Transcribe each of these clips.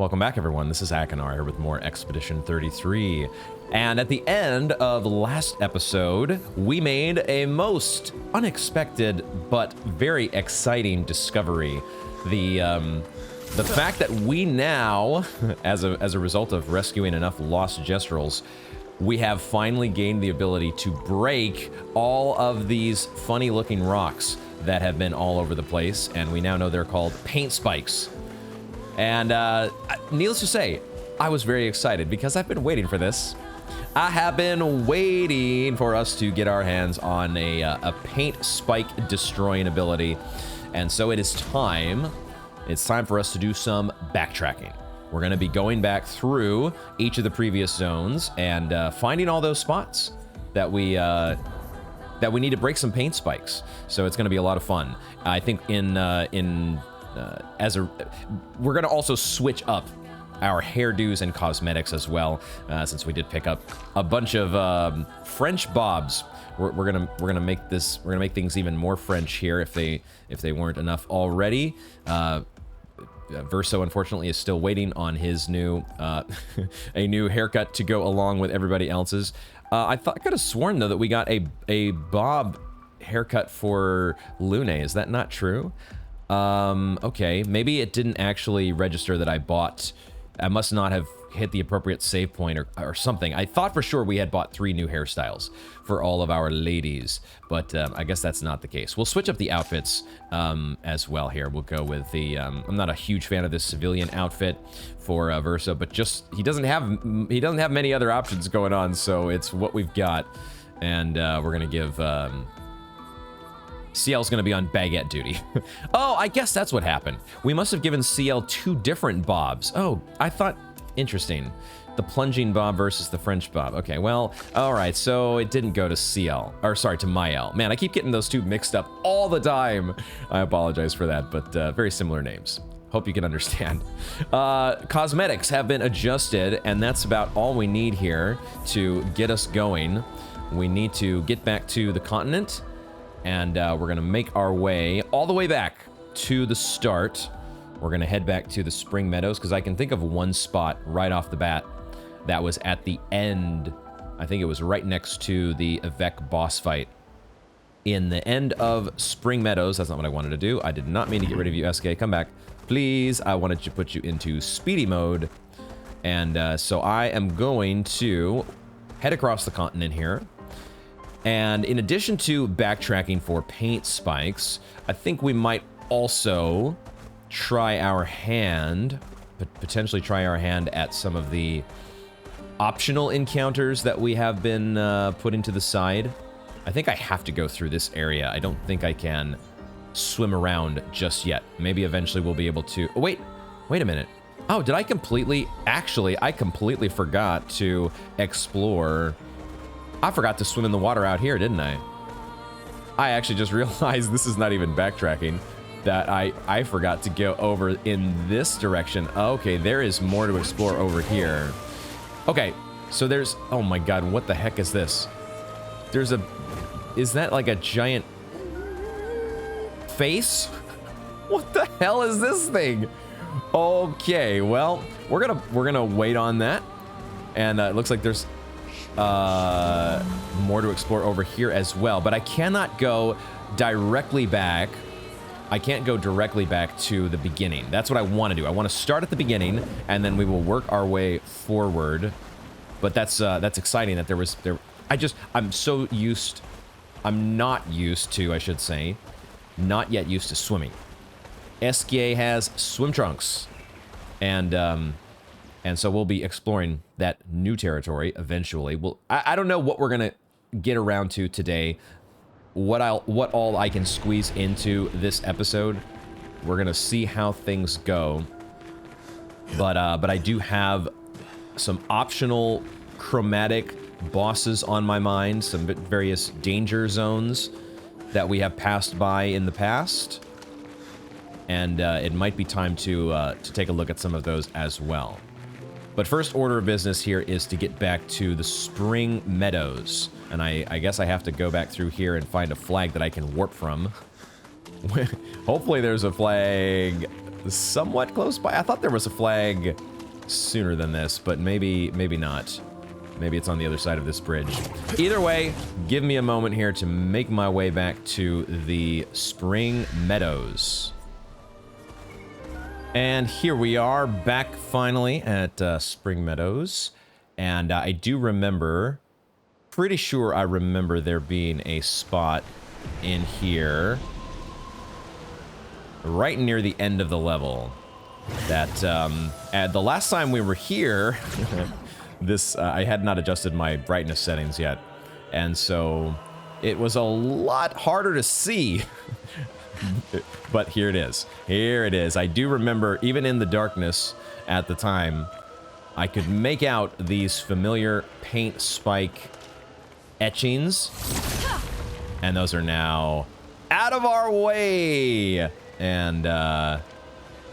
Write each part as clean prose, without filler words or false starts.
Welcome back, everyone. This is Akinar here with more Expedition 33. And at the end of last episode, we made a most unexpected but very exciting discovery. The fact that we now, as a result of rescuing enough lost Jestrels, we have finally gained the ability to break all of these funny-looking rocks that have been all over the place, and we now know they're called paint spikes. And needless to say, I was very excited because I've been waiting for this. I have been waiting for us to get our hands on a paint spike destroying ability. And so it is time. It's time for us to do some backtracking. We're going to be going back through each of the previous zones and finding all those spots that we need to break some paint spikes. So it's going to be a lot of fun. I think we're going to also switch up our hairdos and cosmetics as well, since we did pick up a bunch of French bobs. We're gonna make things even more French here if they weren't enough already. Verso unfortunately is still waiting on his new a new haircut to go along with everybody else's. I could have sworn though that we got a bob haircut for Lune. Is that not true? Okay, maybe it didn't actually register that I bought. I must not have hit the appropriate save point or something. I thought for sure we had bought 3 new hairstyles for all of our ladies, but I guess that's not the case. We'll switch up the outfits as well here. We'll go with the, I'm not a huge fan of this civilian outfit for Verso, but just, he doesn't have many other options going on, so it's what we've got. And we're gonna give, CL's gonna be on baguette duty. Oh, I guess that's what happened. We must have given CL 2 different bobs. Oh, I thought, interesting. The plunging bob versus the French bob. Okay, well, all right, so it didn't go to CL, or sorry, to Mael. Man, I keep getting those two mixed up all the time. I apologize for that, but very similar names. Hope you can understand. Cosmetics have been adjusted, and that's about all we need here to get us going. We need to get back to the continent, and we're gonna make our way all the way back to the start. We're gonna head back to the Spring Meadows because I can think of one spot right off the bat that was at the end. I think it was right next to the Avec boss fight in the end of Spring Meadows. That's not what I wanted to do. I did not mean to get rid of you, SK. Come back, please. I wanted to put you into speedy mode. And so I am going to head across the continent here. And in addition to backtracking for paint spikes, I think we might also try our hand, potentially try our hand at some of the optional encounters that we have been putting to the side. I think I have to go through this area. I don't think I can swim around just yet. Maybe eventually we'll be able to... Oh, wait a minute. Oh, did I completely... Actually, I completely forgot to explore... I forgot to swim in the water out here, didn't I? I actually just realized this is not even backtracking, that I forgot to go over in this direction. Okay, there is more to explore over here. Okay, so there's... Oh my god, what the heck is this? There's a... Is that like a giant... face? What the hell is this thing? Okay, well, we're gonna wait on that. And it looks like there's... more to explore over here as well, but I cannot go directly back. I can't go directly back to the beginning. That's what I want to do. I want to start at the beginning, and then we will work our way forward. But that's exciting that I'm not used to, I should say, not yet used to swimming. SKA has swim trunks, and so we'll be exploring that new territory eventually. I don't know what we're gonna get around to today. What all I can squeeze into this episode. We're gonna see how things go. But I do have some optional chromatic bosses on my mind, some various danger zones that we have passed by in the past. And it might be time to take a look at some of those as well. But first order of business here is to get back to the Spring Meadows. And I guess I have to go back through here and find a flag that I can warp from. Hopefully there's a flag somewhat close by. I thought there was a flag sooner than this, but maybe not. Maybe it's on the other side of this bridge. Either way, give me a moment here to make my way back to the Spring Meadows. And here we are, back finally at Spring Meadows. And I do remember, pretty sure I remember there being a spot in here, right near the end of the level, that at the last time we were here, this I had not adjusted my brightness settings yet, and so it was a lot harder to see. But here it is. Here it is. I do remember, even in the darkness at the time, I could make out these familiar paint spike etchings, and those are now out of our way. And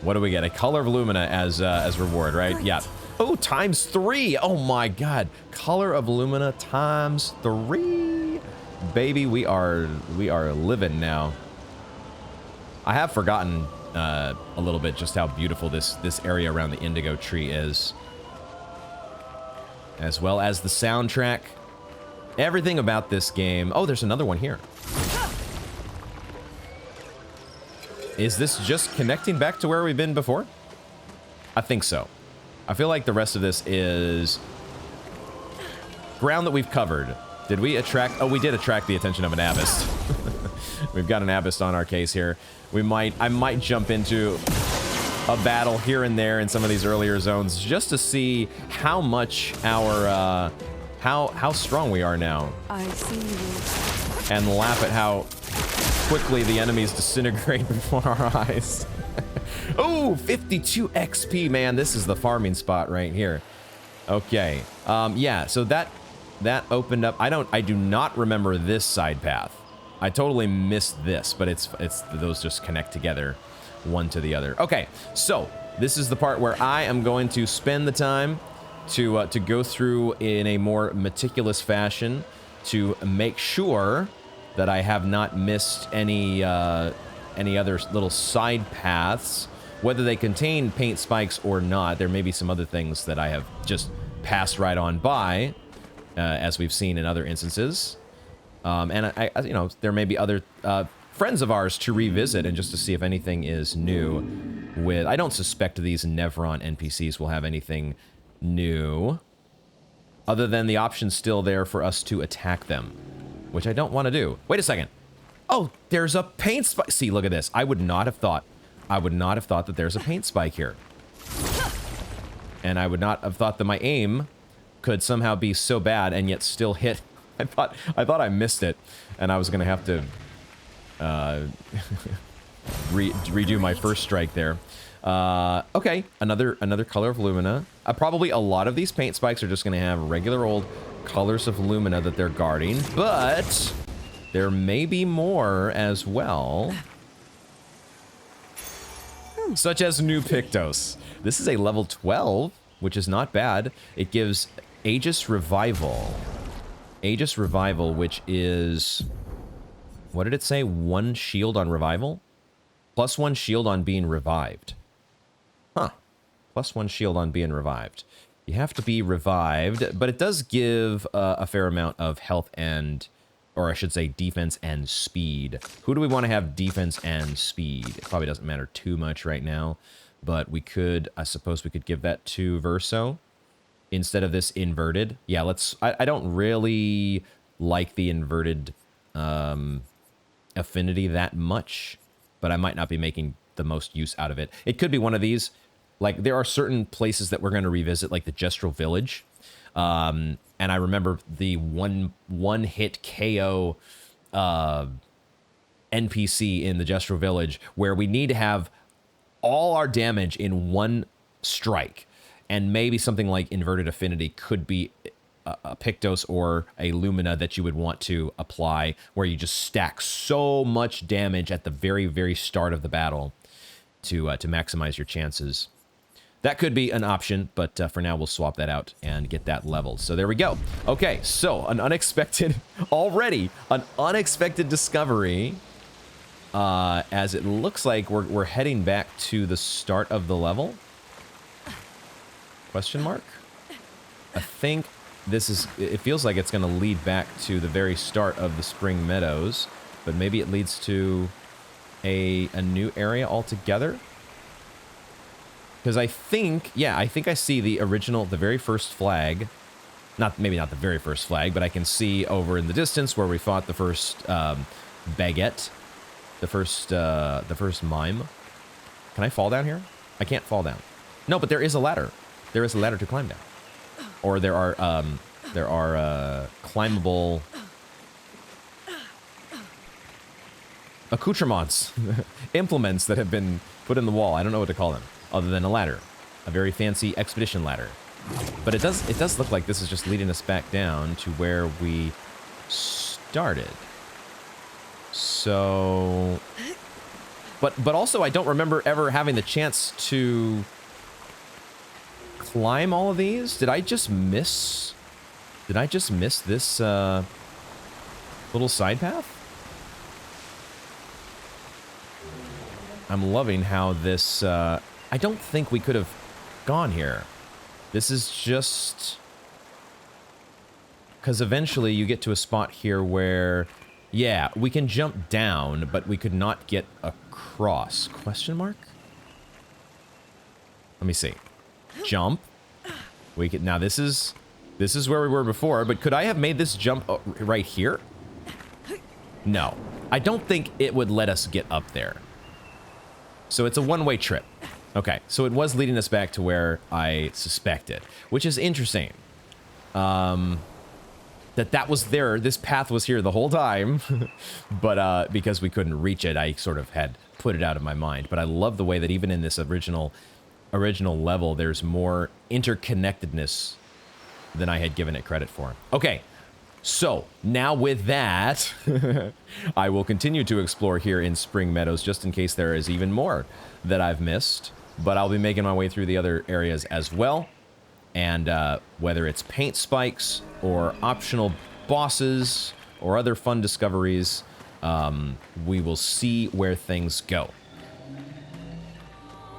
what do we get? A Color of Lumina as reward, right? Yeah. Oh, ×3. Oh my God. Color of Lumina ×3. Baby, we are living now. I have forgotten a little bit just how beautiful this area around the indigo tree is, as well as the soundtrack. Everything about this game. Oh, there's another one here. Is this just connecting back to where we've been before? I think so. I feel like the rest of this is ground that we've covered. Did we attract? Oh, we did attract the attention of an Abyss. We've got an Abyss on our case here. I might jump into a battle here and there in some of these earlier zones just to see how much our how strong we are now. I see you. And laugh at how quickly the enemies disintegrate before our eyes. Oh, 52 XP, man. This is the farming spot right here. Okay. Yeah, so that opened up. I do not remember this side path. I totally missed this, but it's those just connect together, one to the other. Okay, so this is the part where I am going to spend the time to go through in a more meticulous fashion to make sure that I have not missed any other little side paths, whether they contain paint spikes or not. There may be some other things that I have just passed right on by, as we've seen in other instances. And I you know, there may be other friends of ours to revisit and just to see if anything is new with... I don't suspect these Nevron NPCs will have anything new, other than the option still there for us to attack them, which I don't want to do. Wait a second. Oh, there's a paint spike. See, look at this. I would not have thought that there's a paint spike here. And I would not have thought that my aim could somehow be so bad and yet still hit. I thought I missed it, and I was gonna have to redo my first strike there. Okay, another Color of Lumina. Probably a lot of these paint spikes are just gonna have regular old Colors of Lumina that they're guarding, but there may be more as well. Such as New Pictos. This is a level 12, which is not bad. It gives Aegis Revival. Aegis Revival, which is... what did it say? 1 shield on revival? +1 shield on being revived. Huh. +1 shield on being revived. You have to be revived, but it does give a fair amount of health and... or I should say defense and speed. Who do we want to have defense and speed? It probably doesn't matter too much right now, but we could... I suppose we could give that to Verso instead of this inverted. Yeah, let's... I don't really like the inverted affinity that much, but I might not be making the most use out of it. It could be one of these. Like, there are certain places that we're going to revisit, like the Gestrel Village. And I remember the one-hit KO NPC in the Gestrel Village, where we need to have all our damage in one strike. And maybe something like Inverted Affinity could be a Pictos or a Lumina that you would want to apply, where you just stack so much damage at the very, very start of the battle to maximize your chances. That could be an option, but for now we'll swap that out and get that leveled. So there we go. Okay, so an unexpected discovery, as it looks like we're heading back to the start of the level. Question mark? I think this is... It feels like it's going to lead back to the very start of the Spring Meadows, but maybe it leads to a new area altogether? Because I think... Yeah, I think I see the original, the very first flag. Maybe not the very first flag, but I can see over in the distance where we fought the first baguette. The first mime. Can I fall down here? I can't fall down. No, but there is a ladder. There is a ladder to climb down. Or there are climbable accoutrements, implements that have been put in the wall. I don't know what to call them, other than a ladder, a very fancy expedition ladder. But it does look like this is just leading us back down to where we started. So, but also I don't remember ever having the chance to climb all of these. Did I just miss this little side path? I'm loving how this, I don't think we could have gone here. This is just... Because eventually you get to a spot here where, yeah, we can jump down, but we could not get across. Question mark? Let me see. Jump. We could, now this is where we were before, but could I have made this jump right here? No. I don't think it would let us get up there. So it's a one-way trip. Okay, so it was leading us back to where I suspected, which is interesting. That was there, this path was here the whole time, but because we couldn't reach it, I sort of had put it out of my mind. But I love the way that even in this original level, there's more interconnectedness than I had given it credit for. Okay, so now with that, I will continue to explore here in Spring Meadows just in case there is even more that I've missed. But I'll be making my way through the other areas as well. And whether it's paint spikes or optional bosses or other fun discoveries, we will see where things go.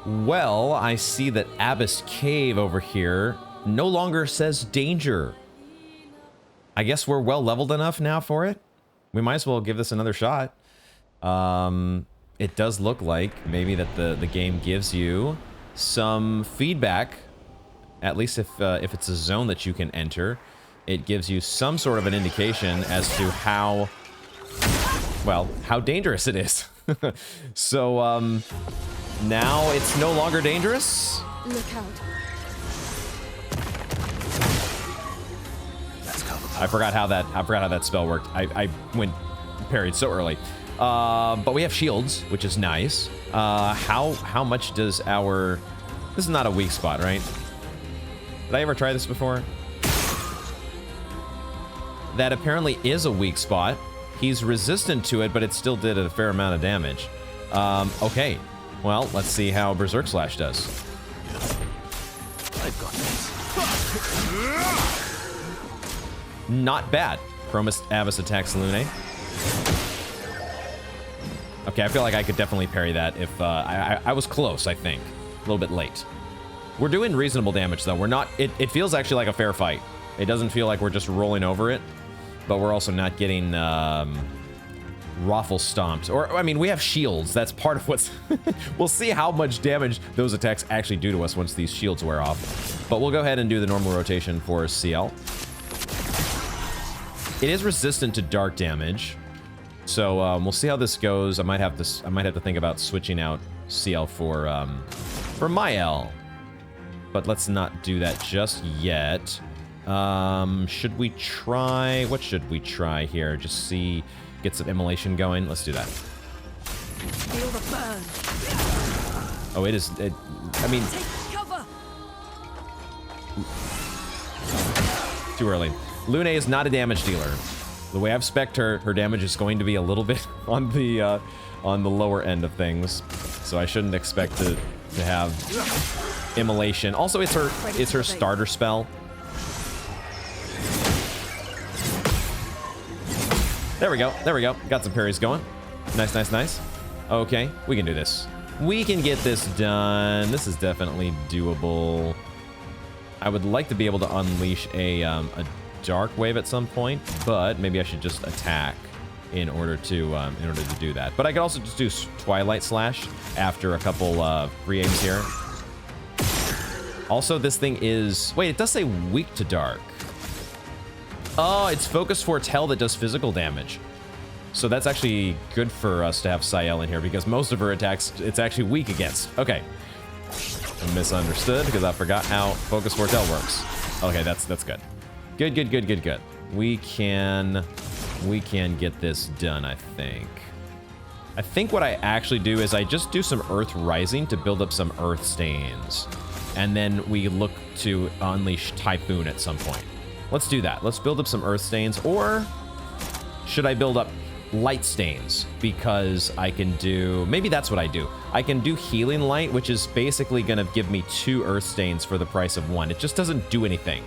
Well, I see that Abyss Cave over here no longer says danger. I guess we're well leveled enough now for it. We might as well give this another shot. It does look like maybe that the game gives you some feedback. At least if it's a zone that you can enter, it gives you some sort of an indication as to how, well, how dangerous it is. So, now it's no longer dangerous? Look out. I forgot how that spell worked. I went parried so early. But we have shields, which is nice. How much does our... This is not a weak spot, right? Did I ever try this before? That apparently is a weak spot. He's resistant to it, but it still did a fair amount of damage. Okay. Well, let's see how Berserk Slash does. I've got this. Not bad. Chromis Abyss attacks Lune. Okay, I feel like I could definitely parry that if I was close, I think. A little bit late. We're doing reasonable damage, though. We're not... It feels actually like a fair fight. It doesn't feel like we're just rolling over it, but we're also not getting raffle stomped. Or, I mean, we have shields. That's part of what's... We'll see how much damage those attacks actually do to us once these shields wear off. But we'll go ahead and do the normal rotation for CL. It is resistant to dark damage, so we'll see how this goes. I might have to think about switching out CL for Mael. But let's not do that just yet. Should we try... What should we try here? Just see... Get some immolation going. Let's do that. Feel the burn. Oh, it is... I mean... Take cover. Too early. Lune is not a damage dealer. The way I've spec'd her, her damage is going to be a little bit on the lower end of things. So I shouldn't expect to have immolation. Also, it's her starter spell. There we go. There we go. Got some parries going. Nice, nice, nice. Okay, we can do this. We can get this done. This is definitely doable. I would like to be able to unleash a Dark Wave at some point, but maybe I should just attack in order to do that. But I could also just do Twilight Slash after a couple free aims here. Also, this thing is... Wait, it does say weak to dark. Oh, it's Focus Foretell that does physical damage. So that's actually good for us to have Ciel in here because most of her attacks it's actually weak against. Okay. I misunderstood because I forgot how Focus Foretell works. Okay, that's good. Good. We can get this done, I think. I think what I actually do is I just do some Earth Rising to build up some Earth Stains. And then we look to unleash Typhoon at some point. Let's do that. Let's build up some Earth Stains. Or should I build up Light Stains? Because I can do... Maybe that's what I do. I can do Healing Light, which is basically going to give me 2 Earth Stains for the price of 1. It just doesn't do anything.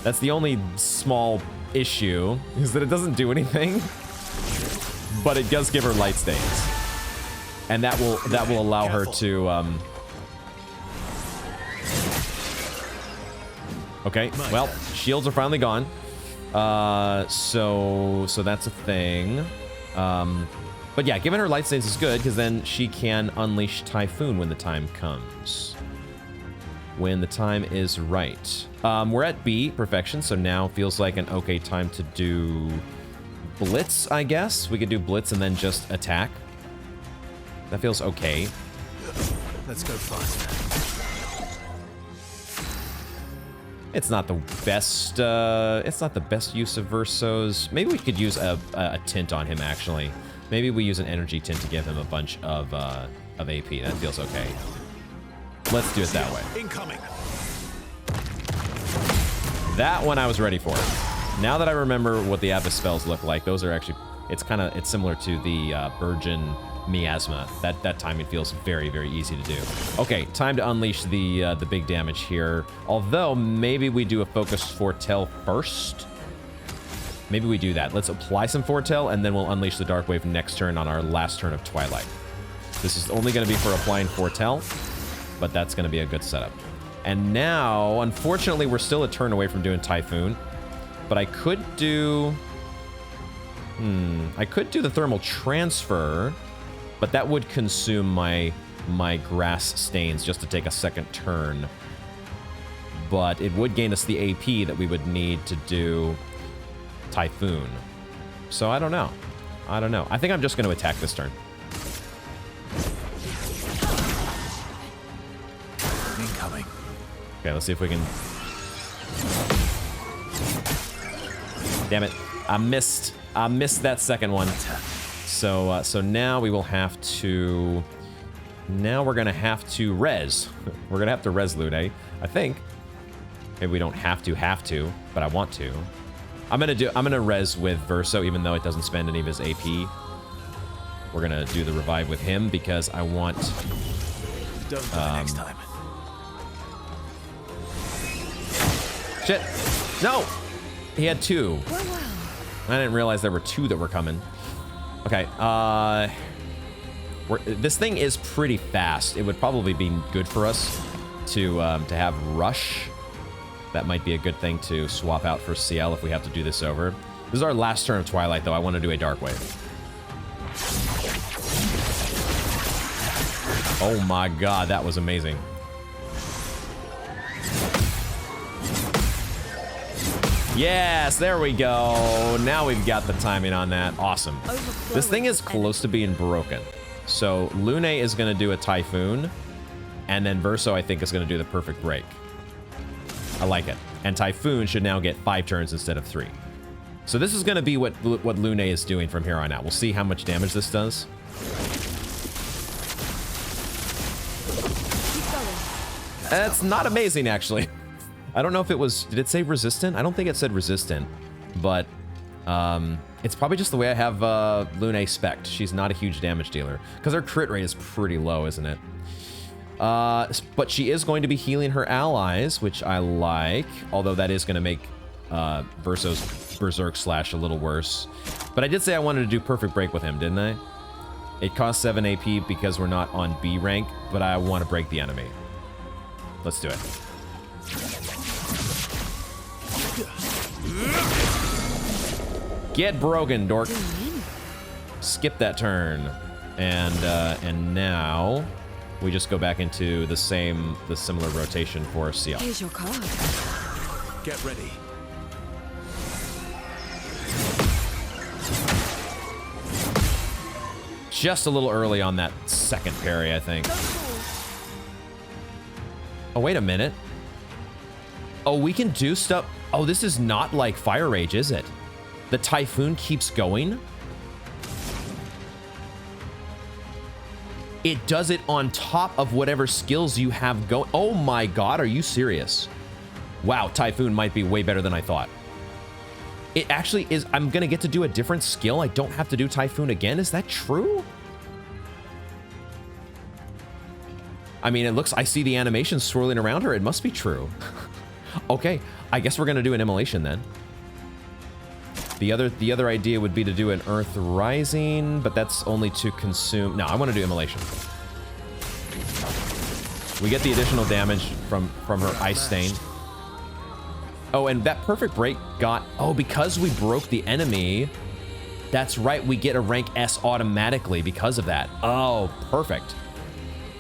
That's the only small issue, is that it doesn't do anything. But it does give her Light Stains. And that will allow her to... Okay, well, shields are finally gone. So that's a thing. But yeah, giving her Light Stains is good, because then she can unleash Typhoon when the time comes. When the time is right. We're at B, Perfection, so now feels like an okay time to do Blitz, I guess. We could do Blitz and then just attack. That feels okay. Let's go faster. It's not the best. It's not the best use of Versos. Maybe we could use a tint on him. Actually, maybe we use an energy tint to give him a bunch of AP. That feels okay. Let's do it that way. Incoming. That one I was ready for. Now that I remember what the Abyss spells look like, those are actually. It's similar to the Burgeon Miasma. That timing feels very, very easy to do. Okay, time to unleash the big damage here. Although, maybe we do a Focus Foretell first. Maybe we do that. Let's apply some Foretell, and then we'll unleash the Dark Wave next turn on our last turn of Twilight. This is only going to be for applying Foretell, but that's going to be a good setup. And now, unfortunately, we're still a turn away from doing Typhoon, but I could do... I could do the Thermal Transfer, but that would consume my Grass Stains just to take a second turn. But it would gain us the AP that we would need to do Typhoon. So I don't know. I think I'm just going to attack this turn. Incoming. Okay, let's see if we can... Damn it. I missed that second one. So now we will have to... Now we're going to have to res. We're going to have to res Lune, I think. Maybe we don't have to, but I want to. I'm going to res with Verso, even though it doesn't spend any of his AP. We're going to do the revive with him because I want... Don't die next time. Shit. No! He had 2. I didn't realize there were 2 that were coming. Okay, this thing is pretty fast. It would probably be good for us to have Rush. That might be a good thing to swap out for CL if we have to do this over. This is our last turn of Twilight, though. I want to do a Dark Wave. Oh my god, that was amazing. Yes, there we go. Now we've got the timing on that. Awesome. This thing is close to being broken. So Lune is going to do a Typhoon, and then Verso, I think, is going to do the Perfect Break. I like it. And Typhoon should now get 5 turns instead of 3. So this is going to be what Lune is doing from here on out. We'll see how much damage this does. That's not amazing, actually. I don't know if it was... Did it say resistant? I don't think it said resistant. But it's probably just the way I have Lune spec'd. She's not a huge damage dealer. Because her crit rate is pretty low, isn't it? But she is going to be healing her allies, which I like. Although that is going to make Verso's Berserk Slash a little worse. But I did say I wanted to do Perfect Break with him, didn't I? It costs 7 AP because we're not on B rank, but I want to break the enemy. Let's do it. Get broken, dork. Zoom in. Skip that turn. And now we just go back into the similar rotation for CL. Here's your card. Get ready. Just a little early on that second parry, I think. Oh, wait a minute. Oh, we can do stuff. Oh, this is not like Fire Rage, is it? The Typhoon keeps going? It does it on top of whatever skills you have going. Oh my god, are you serious? Wow, Typhoon might be way better than I thought. It actually is. I'm gonna get to do a different skill. I don't have to do Typhoon again. Is that true? I mean, it looks, I see the animation swirling around her. It must be true. Okay, I guess we're gonna do an immolation then. The other idea would be to do an Earth Rising, but that's only to consume. No, I want to do immolation. We get the additional damage from her Ice Stain. Oh, and that Perfect Break got... Oh, because we broke the enemy, that's right, we get a rank S automatically because of that. Oh, perfect.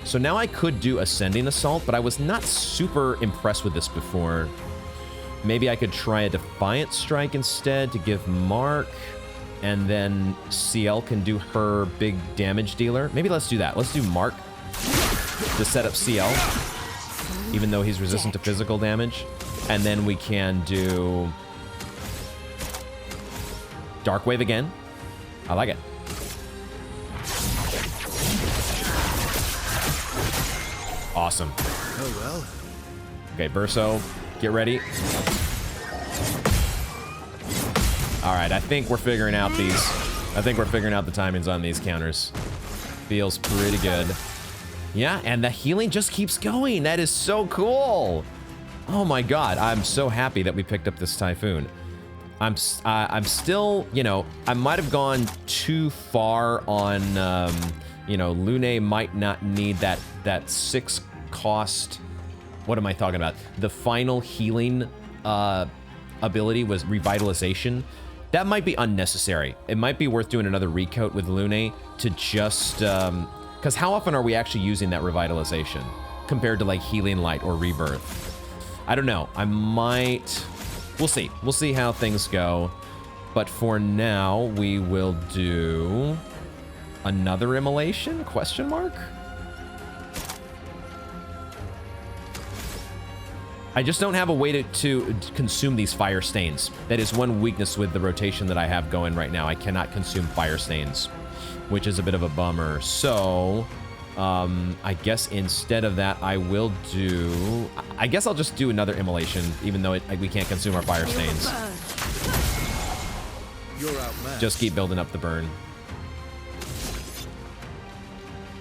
So now I could do Ascending Assault, but I was not super impressed with this before. Maybe I could try a Defiant Strike instead to give Mark, and then CL can do her big damage dealer. Maybe let's do that. Let's do Mark to set up CL, even though he's resistant to physical damage. And then we can do Dark Wave again. I like it. Awesome. Oh well. Okay, Verso, get ready. All right, I think we're figuring out these. I think we're figuring out the timings on these counters. Feels pretty good. Yeah, and the healing just keeps going. That is so cool. Oh my god, I'm so happy that we picked up this Typhoon. I'm still, you know, I might have gone too far on, you know, Lune might not need that 6 cost. What am I talking about? The final healing ability was Revitalization. That might be unnecessary. It might be worth doing another recoat with Lune to just, because how often are we actually using that Revitalization compared to like Healing Light or Rebirth? I don't know. I might... We'll see. We'll see how things go. But for now, we will do another immolation? Question mark? I just don't have a way to consume these fire stains. That is one weakness with the rotation that I have going right now. I cannot consume fire stains, which is a bit of a bummer. So, I guess instead of that, I will do... I guess I'll just do another immolation, even though we can't consume our fire stains. You're outmatched. Just keep building up the burn.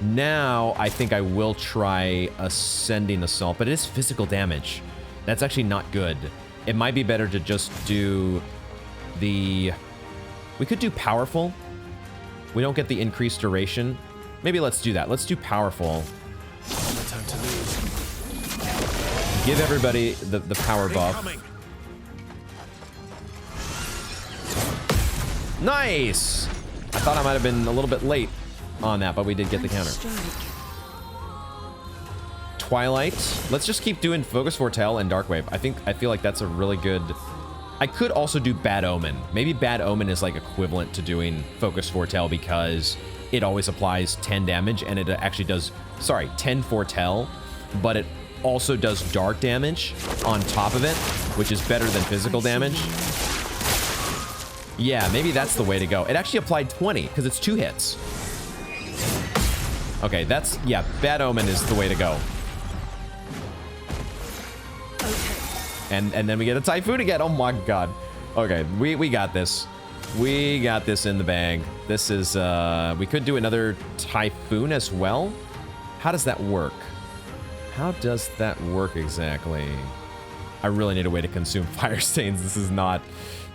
Now, I think I will try Ascending Assault, but it is physical damage. That's actually not good. It might be better to just do the... We could do Powerful. We don't get the increased duration. Maybe let's do that. Let's do Powerful. No time to lose. Give everybody the power buff. Incoming. Nice! I thought I might have been a little bit late on that, but we did get the counter. Twilight. Let's just keep doing Focus Foretell and Dark Wave. I feel like that's a really good... I could also do Bad Omen. Maybe Bad Omen is like equivalent to doing Focus Foretell because it always applies 10 damage and it actually does, sorry, 10 Foretell, but it also does dark damage on top of it, which is better than physical damage. Yeah, maybe that's the way to go. It actually applied 20 because it's 2 hits. Okay, that's, yeah, Bad Omen is the way to go. And then we get a Typhoon again. Oh my god. Okay, we got this. We got this in the bag. This is, we could do another Typhoon as well. How does that work? How does that work exactly? I really need a way to consume fire stains. This is not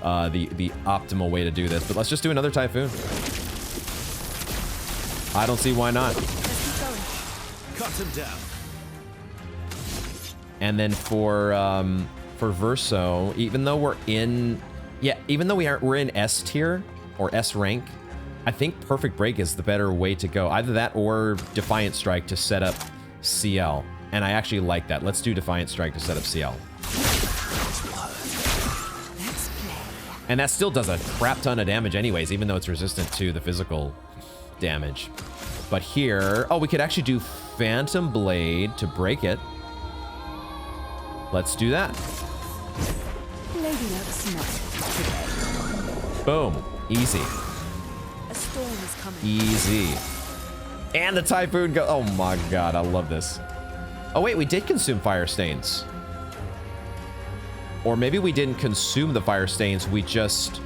the optimal way to do this, but let's just do another Typhoon. I don't see why not. Cut him down. And then for Verso, even though we're in Yeah, even though we're in S tier or S rank, I think Perfect Break is the better way to go. Either that or Defiant Strike to set up CL. And I actually like that. Let's do Defiant Strike to set up CL. Let's play. And that still does a crap ton of damage anyways, even though it's resistant to the physical damage. But here, oh, we could actually do Phantom Blade to break it. Let's do that. Lady looks nice. Boom. Easy. A storm is coming. Easy. And the Typhoon go. Oh my god, I love this. Oh wait, we did consume Fire Stains. Or maybe we didn't consume the Fire Stains, we just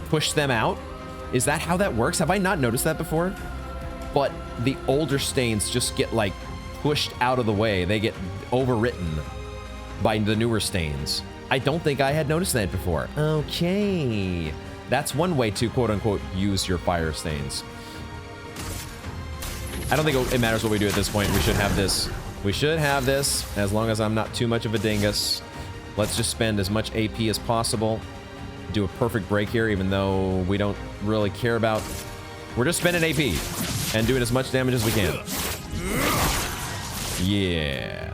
pushed them out? Is that how that works? Have I not noticed that before? But the older stains just get like pushed out of the way. They get overwritten by the newer stains. I don't think I had noticed that before. Okay. That's one way to quote unquote use your Fire Stains. I don't think it matters what we do at this point. We should have this. We should have this as long as I'm not too much of a dingus. Let's just spend as much AP as possible. Do a Perfect Break here, even though we don't really care about. We're just spending AP and doing as much damage as we can. Yeah.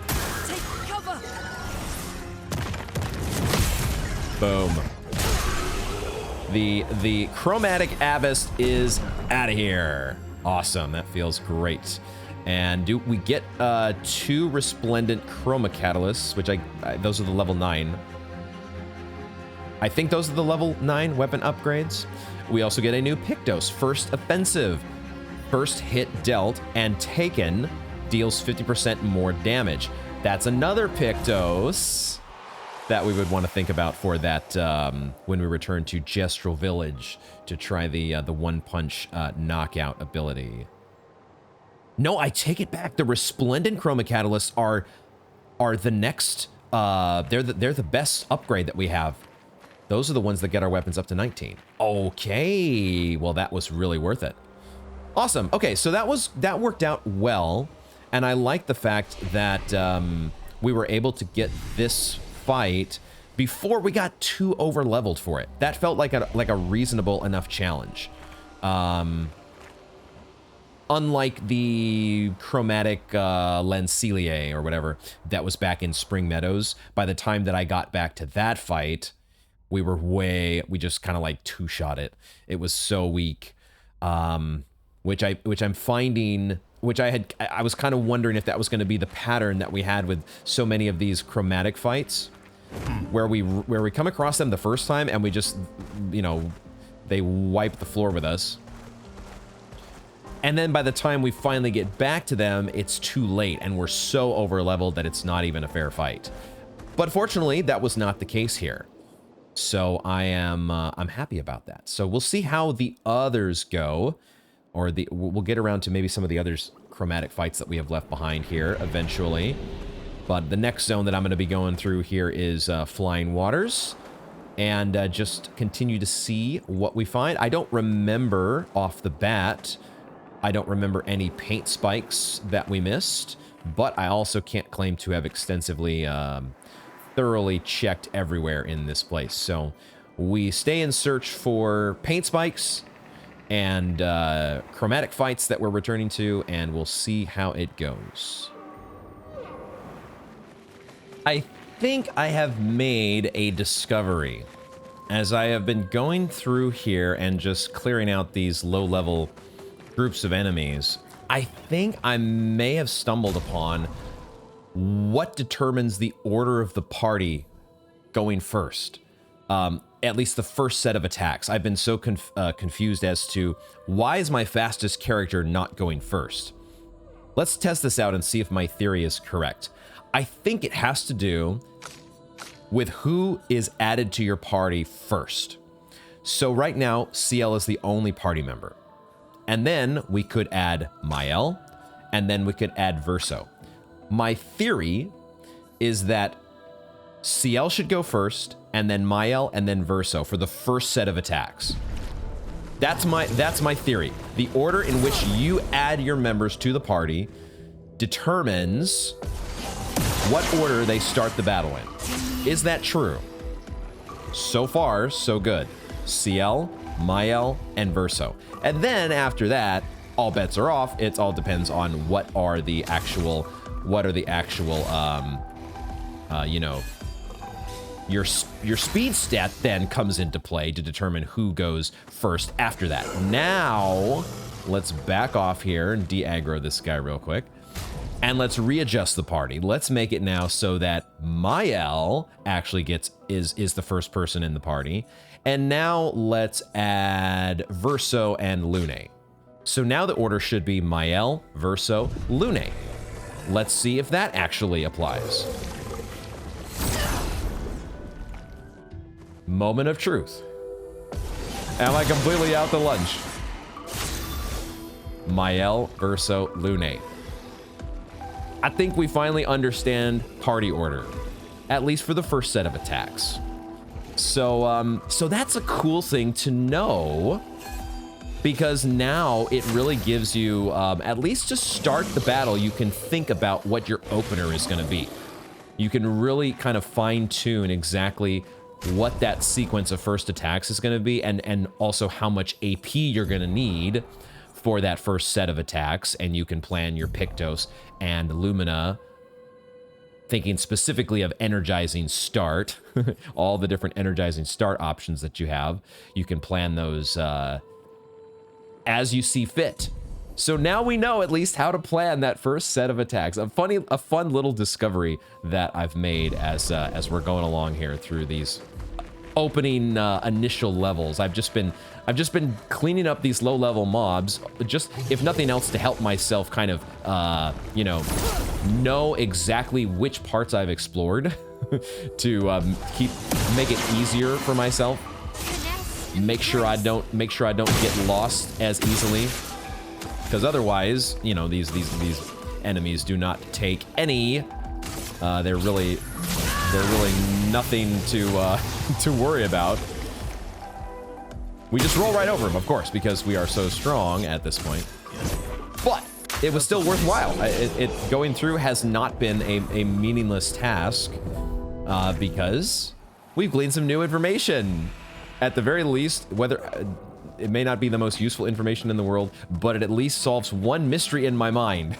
Take cover. Boom. The Chromatic Abyss is out of here. Awesome. That feels great. And do we get 2 Resplendent Chroma Catalysts, which those are the level 9. I think those are the level 9 weapon upgrades. We also get a new Pictos, First Offensive. First hit dealt and taken deals 50% more damage. That's another Pictos that we would want to think about for that when we return to Gestral Village to try the one-punch knockout ability. No, I take it back. The Resplendent Chroma Catalysts are the next. They're the best upgrade that we have. Those are the ones that get our weapons up to 19. Okay, well that was really worth it. Awesome. Okay, so that worked out well, and I like the fact that we were able to get this fight before we got too over leveled for it. That felt like a reasonable enough challenge. Unlike the Chromatic Lancelier or whatever that was back in Spring Meadows, by the time that I got back to that fight, we just kind of like two-shot it. It was so weak, which I'm finding, I was kind of wondering if that was going to be the pattern that we had with so many of these chromatic fights, where we come across them the first time and we just, they wipe the floor with us. And then by the time we finally get back to them, it's too late and we're so over leveled that it's not even a fair fight. But fortunately, that was not the case here. So I'm happy about that. So we'll see how the others go, or we'll get around to maybe some of the others chromatic fights that we have left behind here eventually. But the next zone that I'm going to be going through here is Flying Waters, and just continue to see what we find. I don't remember off the bat. I don't remember any paint spikes that we missed, but I also can't claim to have extensively thoroughly checked everywhere in this place. So we stay in search for paint spikes and chromatic fights that we're returning to, and we'll see how it goes. I think I have made a discovery as I have been going through here and just clearing out these low-level groups of enemies. I think I may have stumbled upon what determines the order of the party going first. At least the first set of attacks. I've been so confused as to why is my fastest character not going first. Let's test this out and see if my theory is correct. I think it has to do with who is added to your party first. So right now, CL is the only party member. And then we could add Mael, and then we could add Verso. My theory is that CL should go first, and then Mael, and then Verso for the first set of attacks. That's my theory. The order in which you add your members to the party determines what order they start the battle in. Is that true? So far, so good. CL, Mael, and Verso. And then after that, all bets are off. It all depends on what are the actual, you know, your speed stat then comes into play to determine who goes first after that. Now, let's back off here and de-aggro this guy real quick. And let's readjust the party. Let's make it now so that Mael actually is the first person in the party. And now let's add Verso and Lune. So now the order should be Mael, Verso, Lune. Let's see if that actually applies. Moment of truth. Am I completely out to lunch? Mael, Verso, Lune. I think we finally understand party order, at least for the first set of attacks. So that's a cool thing to know, because now it really gives you, at least to start the battle, you can think about what your opener is going to be. You can really kind of fine-tune exactly what that sequence of first attacks is going to be, and also how much AP you're going to need for that first set of attacks, and you can plan your Pictos and Lumina, thinking specifically of energizing start, all the different energizing start options that you have. You can plan those as you see fit. So now we know at least how to plan that first set of attacks. A fun little discovery that I've made as we're going along here through these opening initial levels. I've just been cleaning up these low-level mobs, just if nothing else to help myself kind of you know exactly which parts I've explored to make it easier for myself. Make sure I don't get lost as easily, because otherwise, you know, these enemies do not take any. They're really nothing to worry about. We just roll right over them, of course, because we are so strong at this point. But it was still worthwhile. Going through has not been a meaningless task, because we've gleaned some new information. At the very least, whether it may not be the most useful information in the world, but it at least solves one mystery in my mind,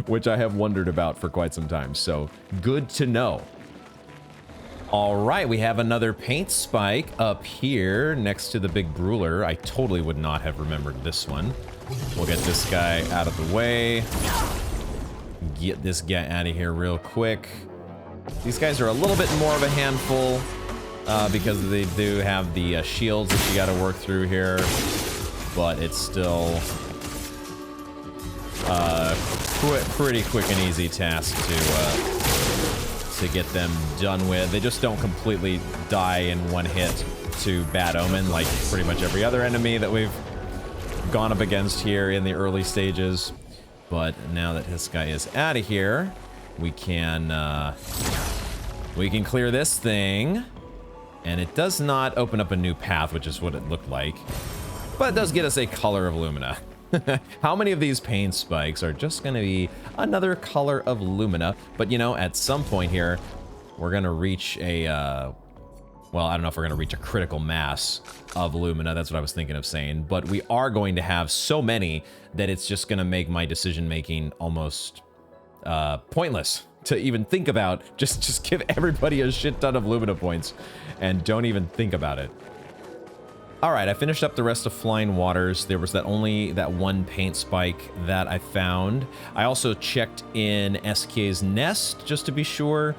which I have wondered about for quite some time. So good to know. All right, we have another paint spike up here next to the big Brawler. I totally would not have remembered this one. We'll get this guy out of the way. Get this guy out of here real quick. These guys are a little bit more of a handful because they do have the shields that you got to work through here, but it's still pretty quick and easy task to get them done with. They just don't completely die in one hit to Bad Omen like pretty much every other enemy that we've gone up against here in the early stages. But now that this guy is out of here, we can clear this thing. And it does not open up a new path, which is what it looked like. But it does get us a color of Lumina. How many of these paint spikes are just going to be another color of Lumina? But, you know, at some point here, we're going to reach a, well, I don't know if we're going to reach a critical mass of Lumina. That's what I was thinking of saying. But we are going to have so many that it's just going to make my decision-making almost pointless to even think about. Just give everybody a shit ton of Lumina points and don't even think about it. All right, I finished up the rest of Flying Waters. There was only that one paint spike that I found. I also checked in SK's Nest just to be sure.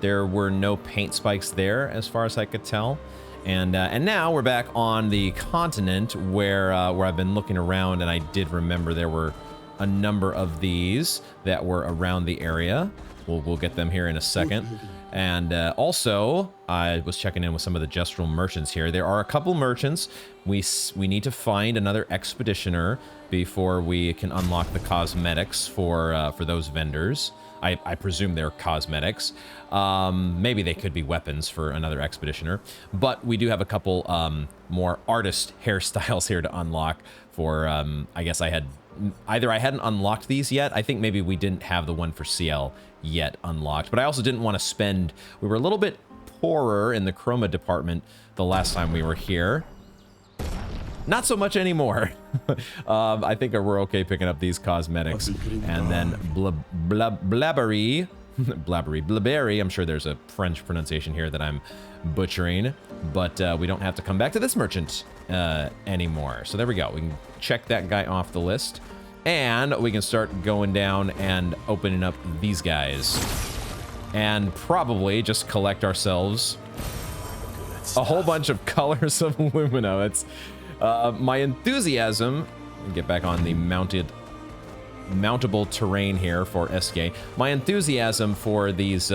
There were no paint spikes there as far as I could tell. And now we're back on the continent where I've been looking around, and I did remember there were a number of these that were around the area. We'll get them here in a second. And also, I was checking in with some of the Gestural merchants here. There are a couple merchants. We need to find another expeditioner before we can unlock the cosmetics for those vendors. I presume they're cosmetics. Maybe they could be weapons for another expeditioner. But we do have a couple more artist hairstyles here to unlock for, I guess I hadn't unlocked these yet. I think maybe we didn't have the one for CL yet unlocked, but I also didn't want to spend, we were a little bit poorer in the chroma department the last time we were here. Not so much anymore. I think we're okay picking up these cosmetics. And then Blabbery. Blabbery. I'm sure there's a French pronunciation here that I'm butchering. But we don't have to come back to this merchant anymore. So there we go. We can check that guy off the list. And we can start going down and opening up these guys. And probably just collect ourselves a whole bunch of colors of Lumina. That's my enthusiasm. Get back on the mountable terrain here for SK. My enthusiasm for these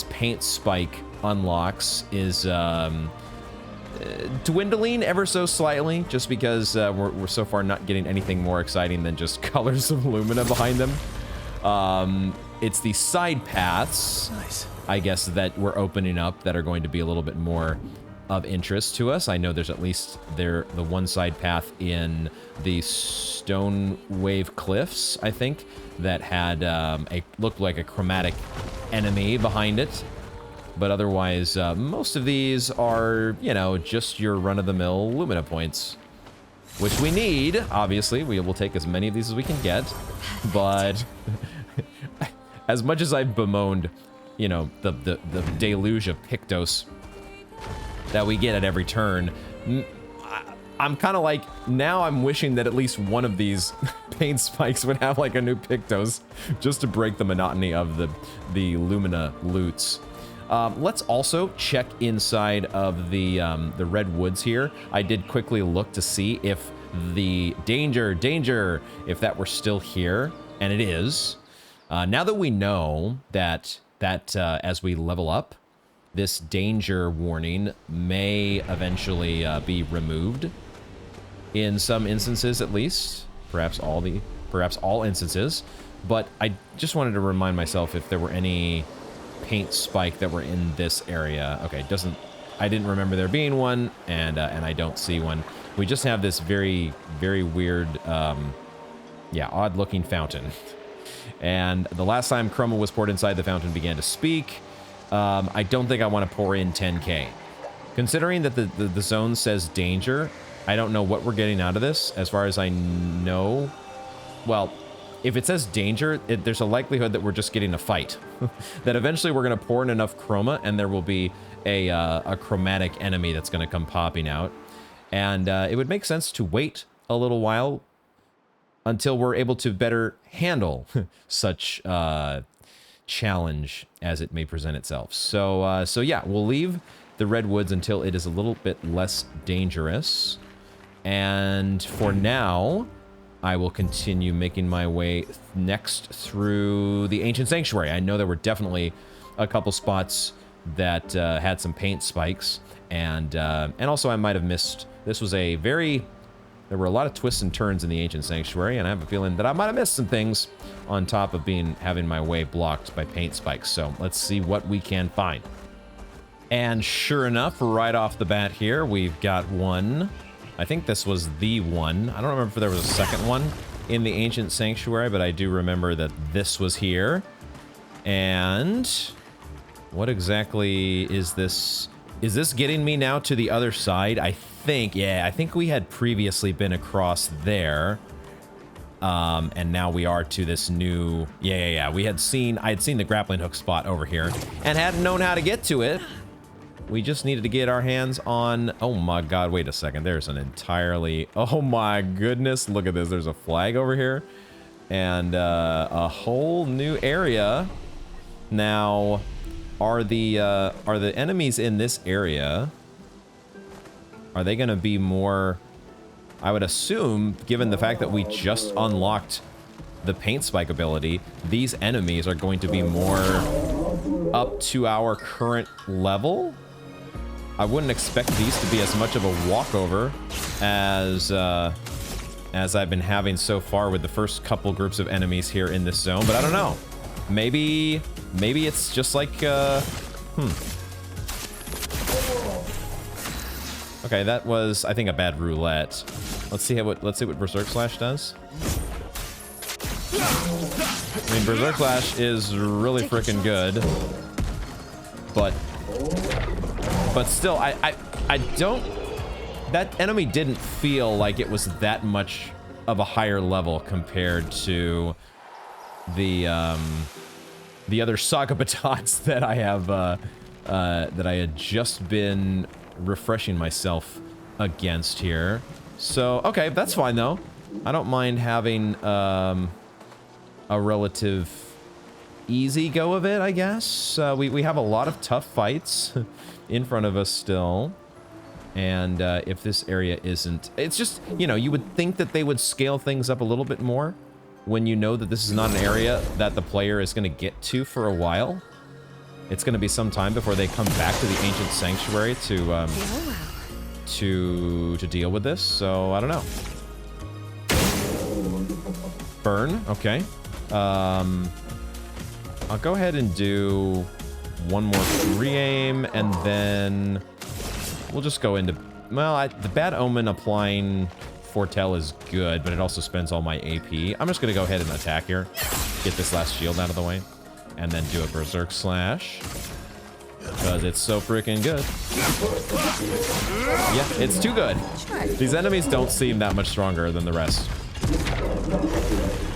paint spike unlocks is dwindling ever so slightly, just because we're so far not getting anything more exciting than just colors of Lumina behind them. It's the side paths, Nice. I guess, that we're opening up that are going to be a little bit more of interest to us. I know there's at least the one side path in the Stone Wave Cliffs, I think, that had looked like a chromatic enemy behind it. But otherwise, most of these are, you know, just your run-of-the-mill Lumina points, which we need. Obviously, we will take as many of these as we can get. But as much as I've bemoaned, you know, the deluge of Pictos that we get at every turn, I'm kind of like, now I'm wishing that at least one of these paint spikes would have like a new Pictos, just to break the monotony of the Lumina loots. Let's also check inside of the redwoods here. I did quickly look to see if the danger, if that were still here, and it is. Now that we know that as we level up, this danger warning may eventually be removed in some instances, at least, perhaps all instances. But I just wanted to remind myself if there were any paint spike that were in this area. Okay, I didn't remember there being one, and I don't see one. We just have this very, very weird, odd-looking fountain. And the last time Chroma was poured inside, the fountain began to speak. I don't think I want to pour in 10k. Considering that the zone says danger, I don't know what we're getting out of this. As far as I know, well, if it says danger, there's a likelihood that we're just getting a fight. That eventually we're going to pour in enough chroma and there will be a chromatic enemy that's going to come popping out. And it would make sense to wait a little while until we're able to better handle such challenge as it may present itself. So yeah, we'll leave the redwoods until it is a little bit less dangerous. And for now, I will continue making my way next through the Ancient Sanctuary. I know there were definitely a couple spots that had some paint spikes, and also I might have missed. This was there were a lot of twists and turns in the Ancient Sanctuary, and I have a feeling that I might have missed some things on top of having my way blocked by paint spikes. So let's see what we can find. And sure enough, right off the bat here, we've got one. I think this was the one. I don't remember if there was a second one in the Ancient Sanctuary, but I do remember that this was here. And what exactly is this? Is this getting me now to the other side? I think we had previously been across there. And now we are to this new, I had seen the grappling hook spot over here and hadn't known how to get to it. We just needed to get our hands on, oh my god, wait a second, there's an entirely, oh my goodness, look at this, there's a flag over here, and a whole new area. Now, are the enemies in this area, are they gonna be more, I would assume, given the fact that we just unlocked the paint spike ability, these enemies are going to be more up to our current level? I wouldn't expect these to be as much of a walkover as I've been having so far with the first couple groups of enemies here in this zone, but I don't know. Maybe it's just like, Okay, that was, I think, a bad roulette. Let's see what Berserk Slash does. I mean, Berserk Slash is really freaking good, but But still, I don't... That enemy didn't feel like it was that much of a higher level compared to the other Saga Batons that I have, that I had just been refreshing myself against here. So, okay, that's fine though. I don't mind having, a relative easy go of it, I guess. We have a lot of tough fights in front of us still. And if this area isn't... It's just, you know, you would think that they would scale things up a little bit more when you know that this is not an area that the player is going to get to for a while. It's going to be some time before they come back to the Ancient Sanctuary to deal with this. So, I don't know. Burn, okay. I'll go ahead and do one more free aim, and then we'll just go into... Well, the Bad Omen applying Foretell is good, but it also spends all my AP. I'm just going to go ahead and attack here. Get this last shield out of the way. And then do a Berserk Slash. Because it's so freaking good. Yeah, it's too good. These enemies don't seem that much stronger than the rest.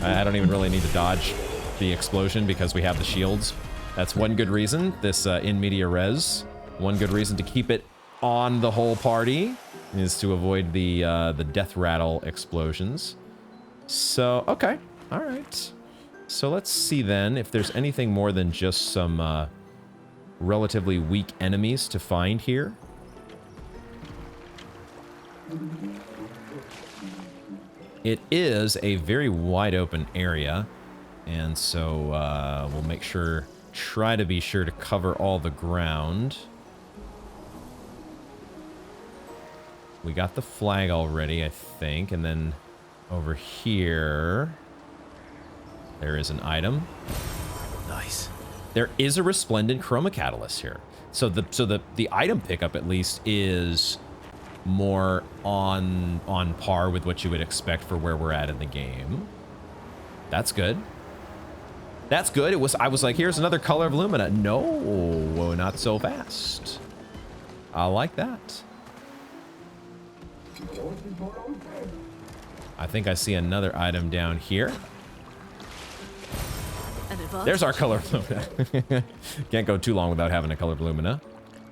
I don't even really need to dodge the explosion because we have the shields. That's one good reason, this in media res. One good reason to keep it on the whole party is to avoid the death rattle explosions. So, okay, all right. So let's see then if there's anything more than just some relatively weak enemies to find here. It is a very wide open area, and so we'll make sure, try to be sure to cover all the ground. We got the flag already, I think, and then over here, there is an item. Nice. There is a Resplendent Chroma Catalyst here. So the item pickup at least is more on par with what you would expect for where we're at in the game. That's good. That's good. I was like, here's another Color of Lumina. No, not so fast. I like that. I think I see another item down here. There's our Color of Lumina. Can't go too long without having a Color of Lumina.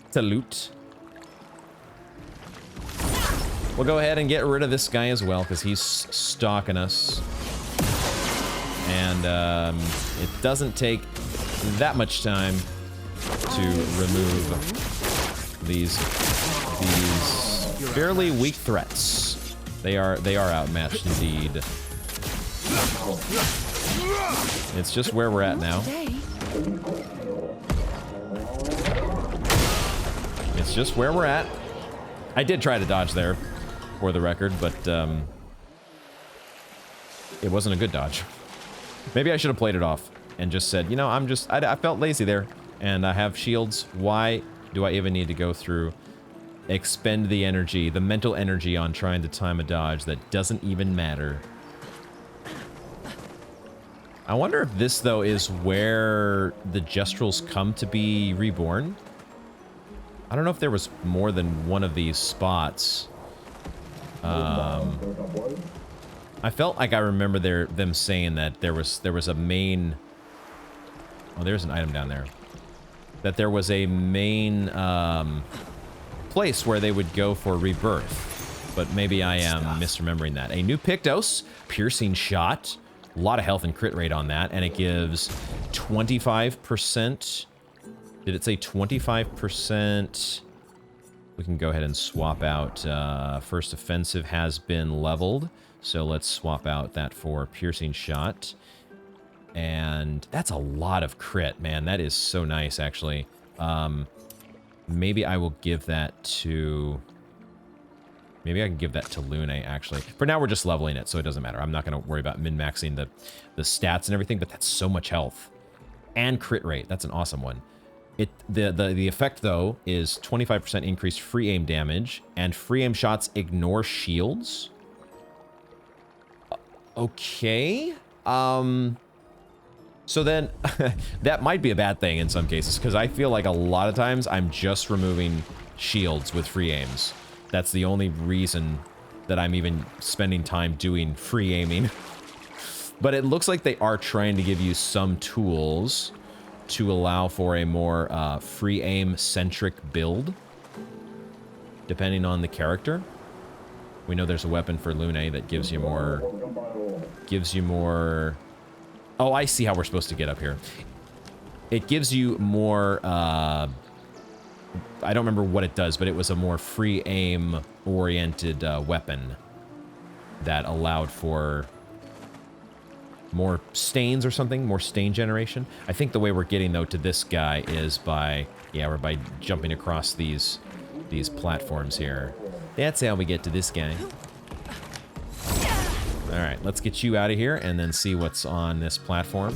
It's a loot. We'll go ahead and get rid of this guy as well, because he's stalking us. And it doesn't take that much time to remove these fairly weak threats. They are outmatched indeed. It's just where we're at now. It's just where we're at. I did try to dodge there, for the record, but it wasn't a good dodge. Maybe I should have played it off and just said, you know, I felt lazy there, and I have shields. Why do I even need to go through, expend the energy, the mental energy on trying to time a dodge that doesn't even matter? I wonder if this, though, is where the Jestrals come to be reborn. I don't know if there was more than one of these spots. I felt like I remember them saying that there was a main... Oh, there's an item down there. That there was a main place where they would go for rebirth. But maybe I am misremembering that. A new Pictos, Piercing Shot. A lot of health and crit rate on that, and it gives 25%. Did it say 25%? We can go ahead and swap out. First offensive has been leveled, so let's swap out that for Piercing Shot. And that's a lot of crit, man. That is so nice, actually. Maybe I will give that to... Maybe I can give that to Lune, actually. For now, we're just leveling it, so it doesn't matter. I'm not going to worry about min-maxing the stats and everything, but that's so much health. And crit rate. That's an awesome one. The effect, though, is 25% increased free aim damage, and free aim shots ignore shields. Okay. So then, that might be a bad thing in some cases, because I feel like a lot of times I'm just removing shields with free aims. That's the only reason that I'm even spending time doing free aiming. But it looks like they are trying to give you some tools to allow for a more free aim-centric build, depending on the character. We know there's a weapon for Lune that gives you more... Oh, I see how we're supposed to get up here. It gives you more... I don't remember what it does, but it was a more free aim-oriented weapon that allowed for more stains or something, more stain generation. I think the way we're getting, though, to this guy is by... Yeah, we're by jumping across these platforms here. That's how we get to this guy. Alright, let's get you out of here and then see what's on this platform.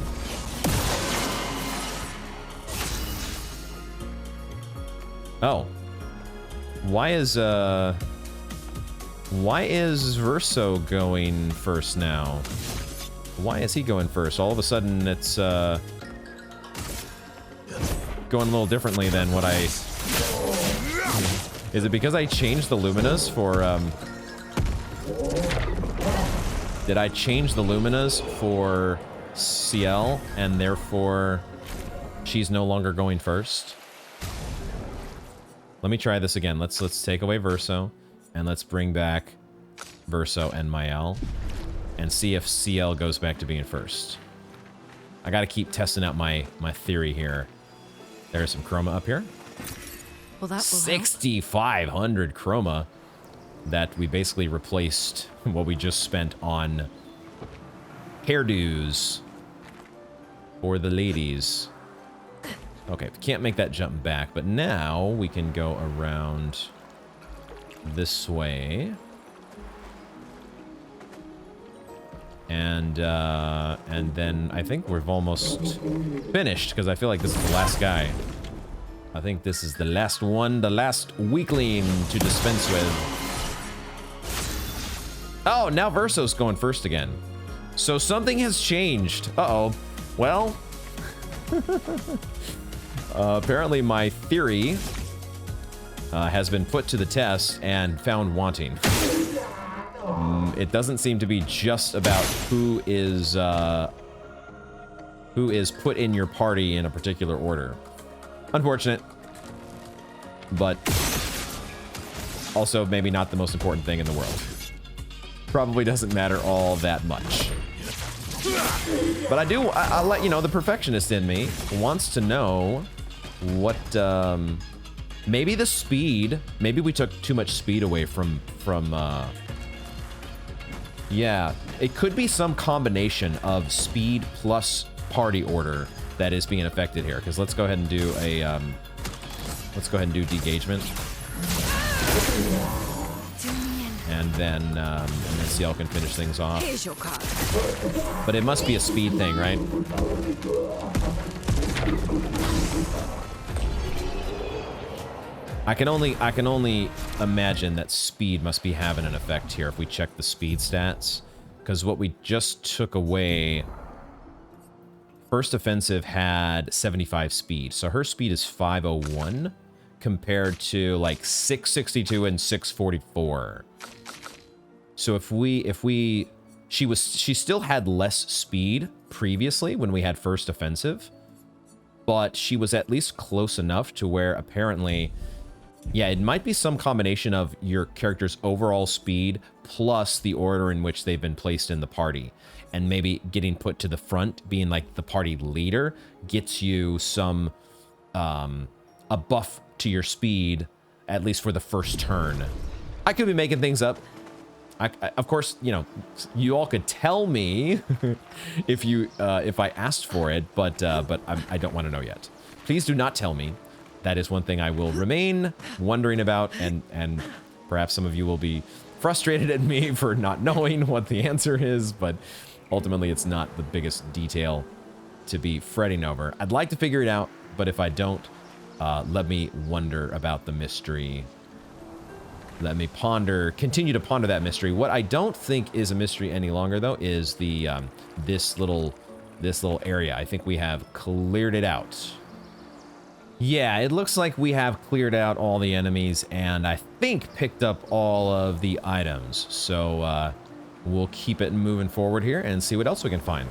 Oh. Why is Verso going first now? Why is he going first? All of a sudden it's going a little differently than what I... Is it because I changed the Luminas for Did I change the Luminas for CL and therefore she's no longer going first? Let me try this again. Let's take away Verso and let's bring back Verso and Mael and see if CL goes back to being first. I gotta keep testing out my theory here. There's some chroma up here. Well, that will 6,500 chroma that we basically replaced what we just spent on hairdos for the ladies. Okay, can't make that jump back, but now we can go around this way. And then I think we've almost finished, because I feel like this is the last guy. I think this is the last one, the last weakling to dispense with. Oh, now Verso's going first again. So something has changed. Uh-oh. Well, apparently my theory has been put to the test and found wanting. It doesn't seem to be just about who is put in your party in a particular order. Unfortunate, but also maybe not the most important thing in the world. Probably doesn't matter all that much. But I'll let you know, the perfectionist in me wants to know what, maybe the speed, maybe we took too much speed away from yeah, it could be some combination of speed plus party order that is being affected here. Because let's go ahead and do a, degagement. And then CL can finish things off. Here's your card. But it must be a speed thing, right? I can only imagine that speed must be having an effect here if we check the speed stats. Because what we just took away... First Offensive had 75 speed, so her speed is 501 compared to like 662 and 644. So she still had less speed previously when we had First Offensive, but she was at least close enough to where apparently, yeah, it might be some combination of your character's overall speed plus the order in which they've been placed in the party. And maybe getting put to the front, being like the party leader, gets you some, a buff to your speed, at least for the first turn. I could be making things up. Of course, you know, you all could tell me if I asked for it, but I don't want to know yet. Please do not tell me. That is one thing I will remain wondering about, and perhaps some of you will be frustrated at me for not knowing what the answer is, but ultimately it's not the biggest detail to be fretting over. I'd like to figure it out, but if I don't, let me wonder about the mystery. Let me continue to ponder that mystery. What I don't think is a mystery any longer, though, is the this little this little area. I think we have cleared it out. Yeah, it looks like we have cleared out all the enemies and I think picked up all of the items. So we'll keep it moving forward here and see what else we can find.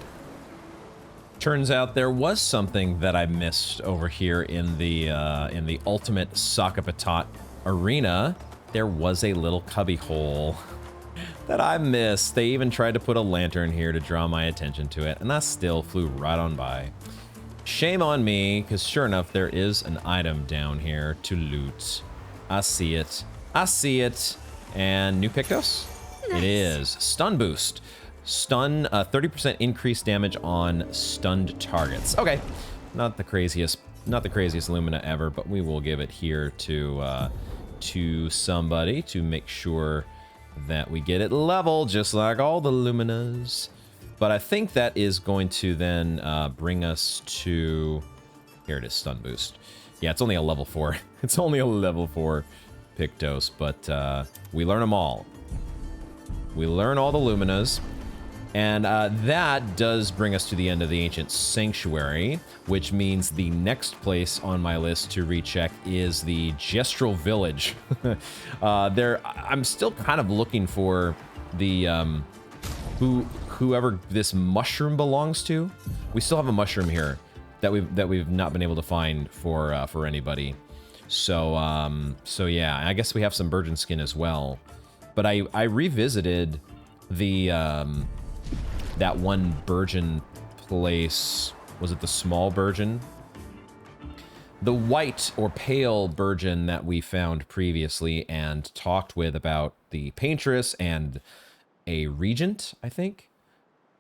Turns out there was something that I missed over here in the ultimate Sakapatat arena. There was a little cubby hole that I missed. They even tried to put a lantern here to draw my attention to it, and I still flew right on by. Shame on me, because sure enough, there is an item down here to loot. I see it. I see it. And new Pictos? Nice. It is. Stun boost. Stun, 30% increased damage on stunned targets. Okay. Not the craziest Lumina ever, but we will give it here to somebody to make sure that we get it level, just like all the Luminas. But I think that is going to then bring us to... Here it is, stun boost. Yeah, it's only a level 4. It's only a level 4 Pictos, but we learn them all. We learn all the Luminas. And that does bring us to the end of the Ancient Sanctuary, which means the next place on my list to recheck is the Gestral Village. I'm still kind of looking for the whoever this mushroom belongs to. We still have a mushroom here that we've not been able to find for anybody. So yeah, I guess we have some Burgeon skin as well. But I revisited the that one Burgeon place. Was it the small Burgeon? The white or pale Burgeon that we found previously and talked with about the Paintress and a Regent, I think.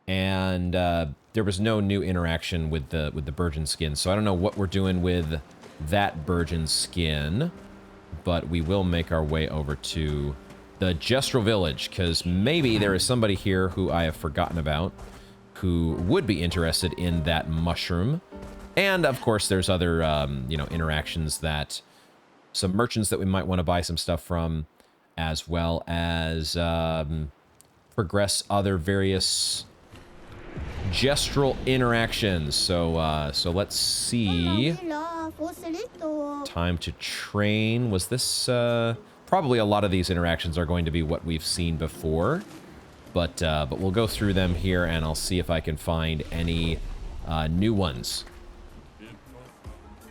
And there was no new interaction with the Burgeon skin, so I don't know what we're doing with that Burgeon skin, but we will make our way over to the Gestral Village, because maybe there is somebody here who I have forgotten about who would be interested in that mushroom. And of course there's other interactions, that some merchants that we might want to buy some stuff from, as well as progress other various Gestral interactions. So let's see. Time to train. Was this probably a lot of these interactions are going to be what we've seen before, but we'll go through them here and I'll see if I can find any new ones.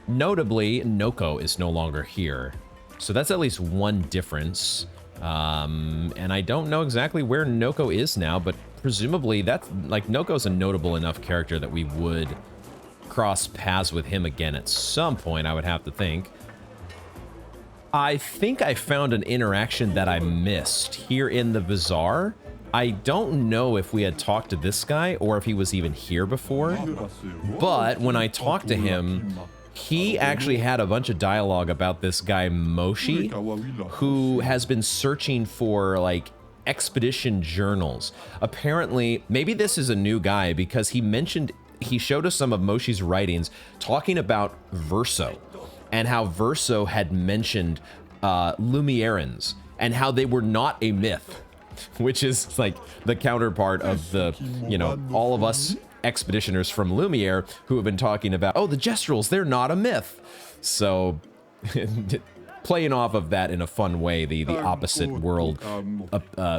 Notably, Noko is no longer here, so that's at least one difference. And I don't know exactly where Noko is now, but presumably that's like Noko's a notable enough character that we would cross paths with him again at some point, I would have to think. I think I found an interaction that I missed here in the bazaar. I don't know if we had talked to this guy or if he was even here before, but when I talked to him, he actually had a bunch of dialogue about this guy Moshi, who has been searching for like expedition journals. Apparently, maybe this is a new guy, because he showed us some of Moshi's writings talking about Verso, and how Verso had mentioned Lumierans, and how they were not a myth, which is like the counterpart of the, all of us expeditioners from Lumiere who have been talking about, oh, the Gestrals, they're not a myth. So playing off of that in a fun way, the opposite world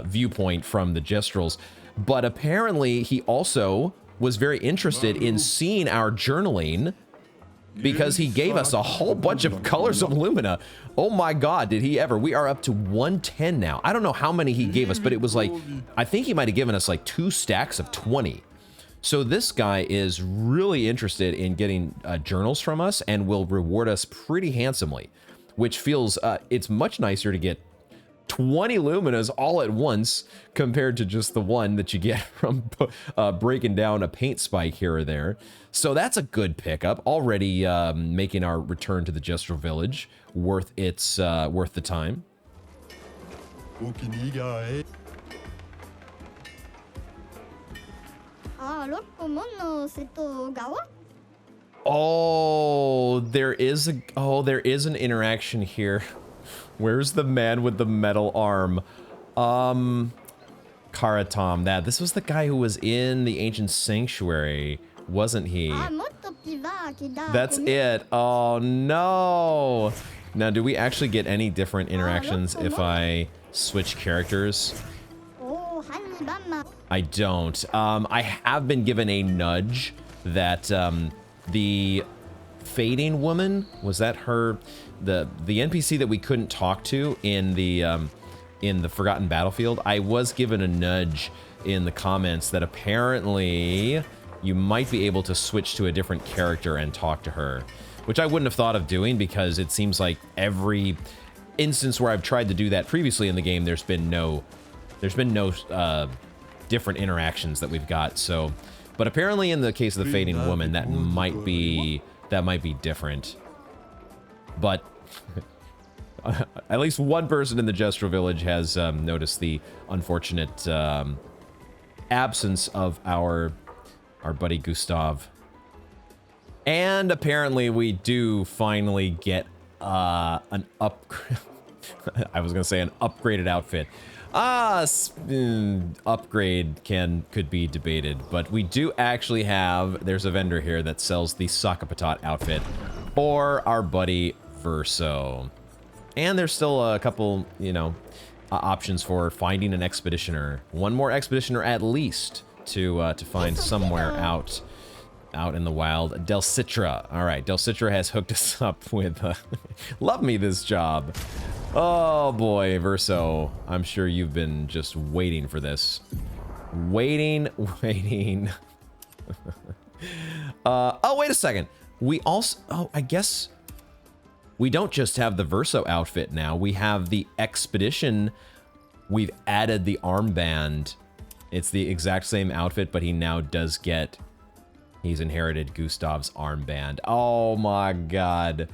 viewpoint from the Gestrals. But apparently he also was very interested in seeing our journaling, because he gave us a whole bunch of colors of Lumina. Oh my god, did he ever. We are up to 110 now. I don't know how many he gave us, but it was like, I think he might have given us like 2 stacks of 20. So this guy is really interested in getting journals from us and will reward us pretty handsomely, which feels, it's much nicer to get 20 Luminas all at once compared to just the one that you get from breaking down a paint spike here or there. So that's a good pickup. Already making our return to the Gestral Village worth the time. Oh, there is an interaction here. Where's the man with the metal arm? Karatom. This was the guy who was in the Ancient Sanctuary. wasn't he? もっとピバーキだ That's it. Oh no. Now, do we actually get any different interactions if I switch characters? おーハニバンマ I don't. I have been given a nudge that the fading woman, was that her, the NPC that we couldn't talk to in the Forgotten Battlefield? I was given a nudge in the comments that apparently you might be able to switch to a different character and talk to her, which I wouldn't have thought of doing because it seems like every instance where I've tried to do that previously in the game, there's been no different interactions that we've got. So, but apparently in the case of the fading woman, that might be different. But at least one person in the Gestural Village has noticed the unfortunate absence of our buddy Gustav. And apparently we do finally get an upgrade. I was gonna say an upgraded outfit. Upgrade could be debated, but we do actually have, there's a vendor here that sells the Sakapatat outfit for our buddy Verso. And there's still a couple, options for finding an expeditioner. One more expeditioner at least to find somewhere out in the wild. Delcitra. All right, Delcitra has hooked us up with love me this job. Oh boy, Verso, I'm sure you've been just waiting for this. Waiting. Oh, wait a second. We also, I guess we don't just have the Verso outfit now. We have the expedition. We've added the armband. It's the exact same outfit, but he now does get, he's inherited Gustav's armband. Oh my god.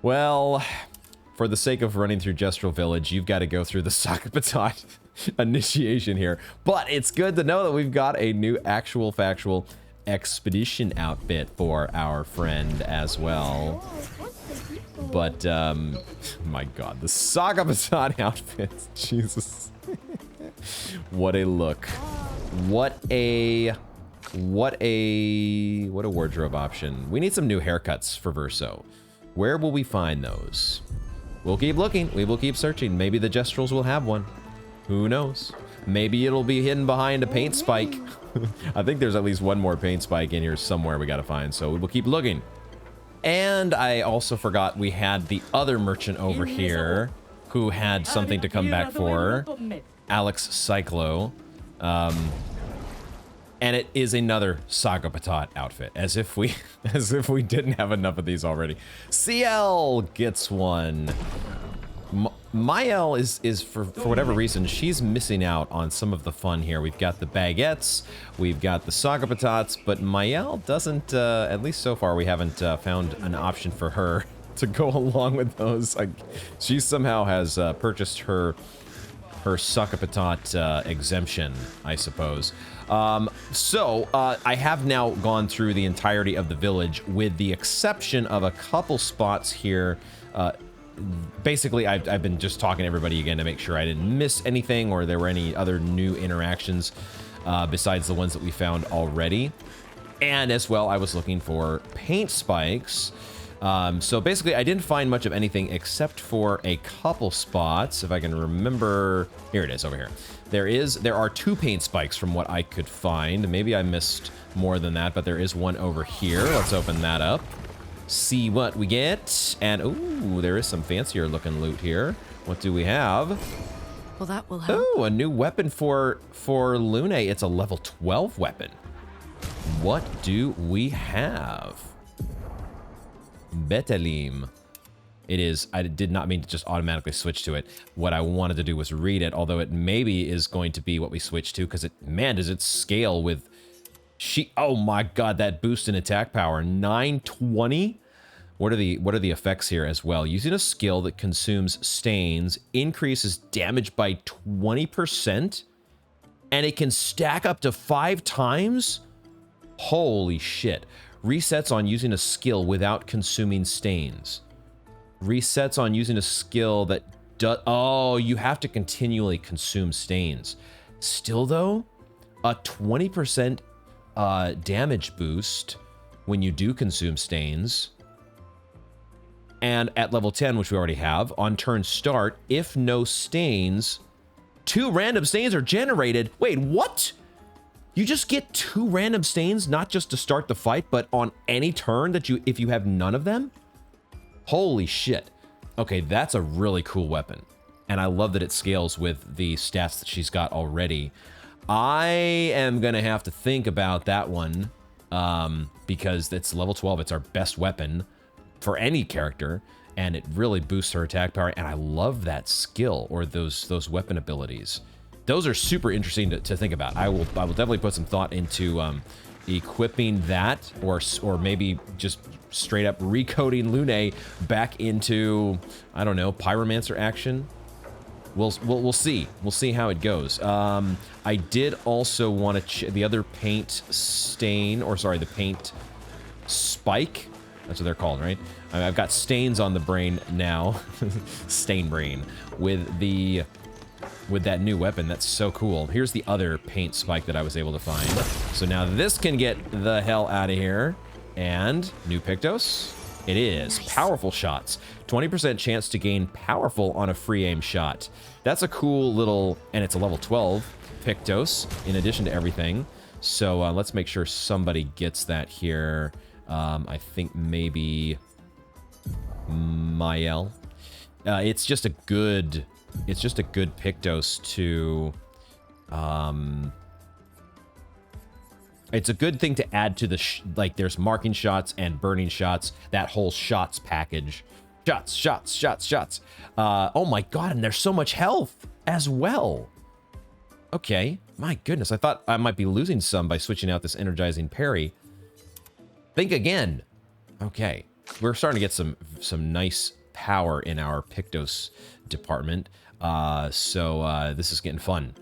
Well, for the sake of running through Gestural Village, you've got to go through the Sakapatat initiation here. But it's good to know that we've got a new actual factual expedition outfit for our friend as well. But, my god, the Sakapatat outfit. Jesus. What a look. What a wardrobe option. We need some new haircuts for Verso. Where will we find those? We'll keep looking. We will keep searching. Maybe the Gestrals will have one. Who knows? Maybe it'll be hidden behind a paint spike. I think there's at least one more paint spike in here somewhere we gotta find, so we will keep looking. And I also forgot we had the other merchant over here who had something to come back for. Alex Cyclo. And it is another Sakapatat outfit, as if we didn't have enough of these already. CL gets one. Mael is for whatever reason, she's missing out on some of the fun here. We've got the baguettes, we've got the Sakapatats, but Mael doesn't, at least so far, we haven't found an option for her to go along with those. She somehow has purchased her Sakapatat exemption, I suppose. So I have now gone through the entirety of the village with the exception of a couple spots here. Basically, I've been just talking to everybody again to make sure I didn't miss anything or there were any other new interactions besides the ones that we found already. And as well, I was looking for paint spikes. So basically, I didn't find much of anything except for a couple spots. If I can remember, here it is over here. There are 2 paint spikes from what I could find. Maybe I missed more than that, but there is one over here. Let's open that up. See what we get. And ooh, there is some fancier looking loot here. What do we have? Well, that will help. Ooh, a new weapon for Lune. It's a level 12 weapon. What do we have? Betalim. It is, I did not mean to just automatically switch to it. What I wanted to do was read it, although it maybe is going to be what we switch to, because it, man, does it scale with, oh my god, that boost in attack power, 920? What are the effects here as well? Using a skill that consumes stains, increases damage by 20%, and it can stack up to 5 times? Holy shit. Resets on using a skill without consuming stains. Resets on using a skill that does... Oh, you have to continually consume stains. Still, though, a 20% damage boost when you do consume stains. And at level 10, which we already have, on turn start, if no stains, 2 random stains are generated. Wait, what? You just get 2 random stains, not just to start the fight, but on any turn that if you have none of them? Holy shit. Okay, that's a really cool weapon. And I love that it scales with the stats that she's got already. I am gonna have to think about that one because it's level 12. It's our best weapon for any character, and it really boosts her attack power. And I love that skill or those weapon abilities. Those are super interesting to think about. I will definitely put some thought into equipping that, or maybe just straight up recoding Lune back into, I don't know, pyromancer action. We'll see. We'll see how it goes. I did also want to the other paint stain, or sorry, the paint spike. That's what they're called, right? I've got stains on the brain now. Stain brain with that new weapon. That's so cool. Here's the other paint spike that I was able to find. So now this can get the hell out of here. And new Pictos. It is nice. Powerful shots. 20% chance to gain powerful on a free aim shot. That's a cool little, and it's a level 12 Pictos in addition to everything. So let's make sure somebody gets that here. I think maybe Mael. It's just a good Pictos to, it's a good thing to add to the, like there's marking shots and burning shots, that whole shots package. Shots. Oh my God, and there's so much health as well. Okay, my goodness, I thought I might be losing some by switching out this energizing parry. Think again. Okay, we're starting to get some nice power in our Pictos department. So this is getting fun.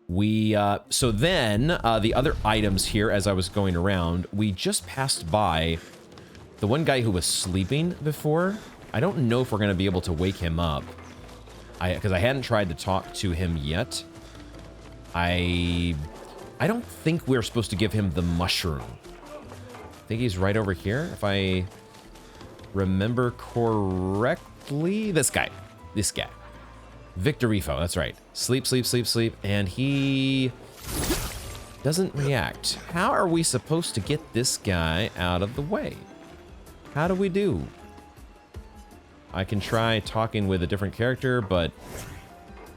So then the other items here, as I was going around, we just passed by the one guy who was sleeping before. I don't know if we're going to be able to wake him up. Because I hadn't tried to talk to him yet. I don't think we're supposed to give him the mushroom. I think he's right over here, if I remember correctly. This guy. Victorifo, that's right. Sleep. And he doesn't react. How are we supposed to get this guy out of the way? How do we do? I can try talking with a different character, but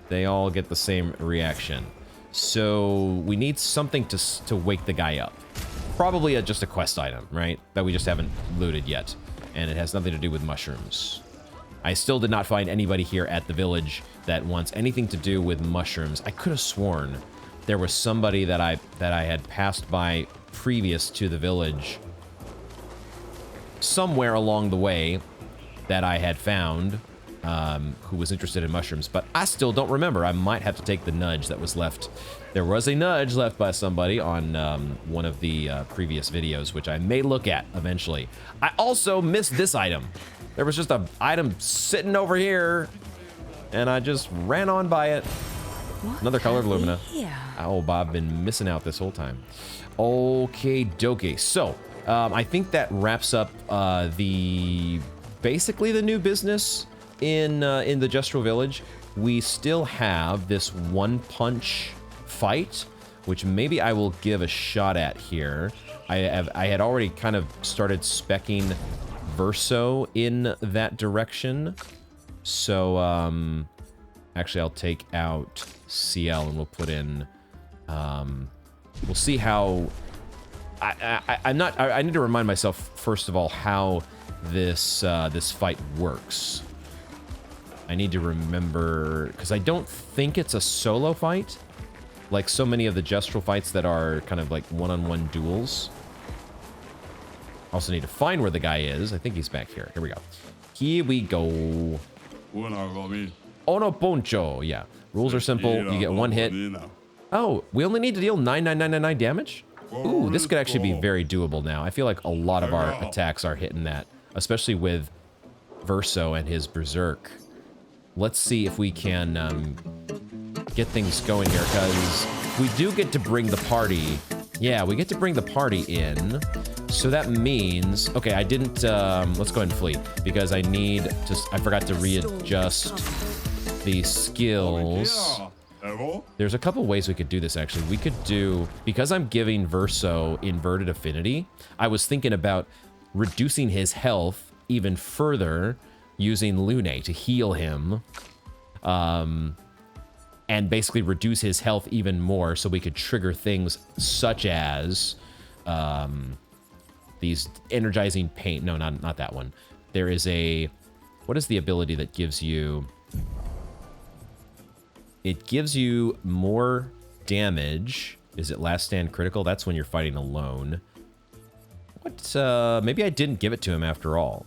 they all get the same reaction. So we need something to wake the guy up. Probably just a quest item, right? That we just haven't looted yet. And it has nothing to do with mushrooms. I still did not find anybody here at the village that wants anything to do with mushrooms. I could have sworn there was somebody that I had passed by previous to the village somewhere along the way that I had found who was interested in mushrooms, but I still don't remember. I might have to take the nudge that was left. There was a nudge left by somebody on one of the previous videos, which I may look at eventually. I also missed this item. There was just an item sitting over here, and I just ran on by it. Another colored Lumina. Oh, Bob, been missing out this whole time. Okay, dokie. So, I think that wraps up basically the new business in the Justral Village. We still have this one punch fight, which maybe I will give a shot at here. I had already kind of started speccing Verso in that direction. So, actually I'll take out CL and we'll put in, we'll see how, I need to remind myself, first of all, how this fight works. I need to remember, because I don't think it's a solo fight, like so many of the Justral fights that are kind of like one-on-one duels. Also need to find where the guy is. I think he's back here. Here we go. Here we go. Ono Poncho. Yeah. Rules are simple. You get one hit. Oh, we only need to deal 99999 damage? Ooh, this could actually be very doable now. I feel like a lot of our attacks are hitting that, especially with Verso and his Berserk. Let's see if we can get things going here, because we do get to bring the party Yeah, we get to bring the party in. So that means, okay, I didn't, let's go ahead and flee because I forgot to readjust the skills. There's a couple ways we could do this, actually. We could do, because I'm giving Verso inverted affinity, I was thinking about reducing his health even further using Lune to heal him. And basically reduce his health even more so we could trigger things such as these energizing pain. No, not that one. There is a... What is the ability that gives you... It gives you more damage. Is it Last Stand Critical? That's when you're fighting alone. What? Maybe I didn't give it to him after all.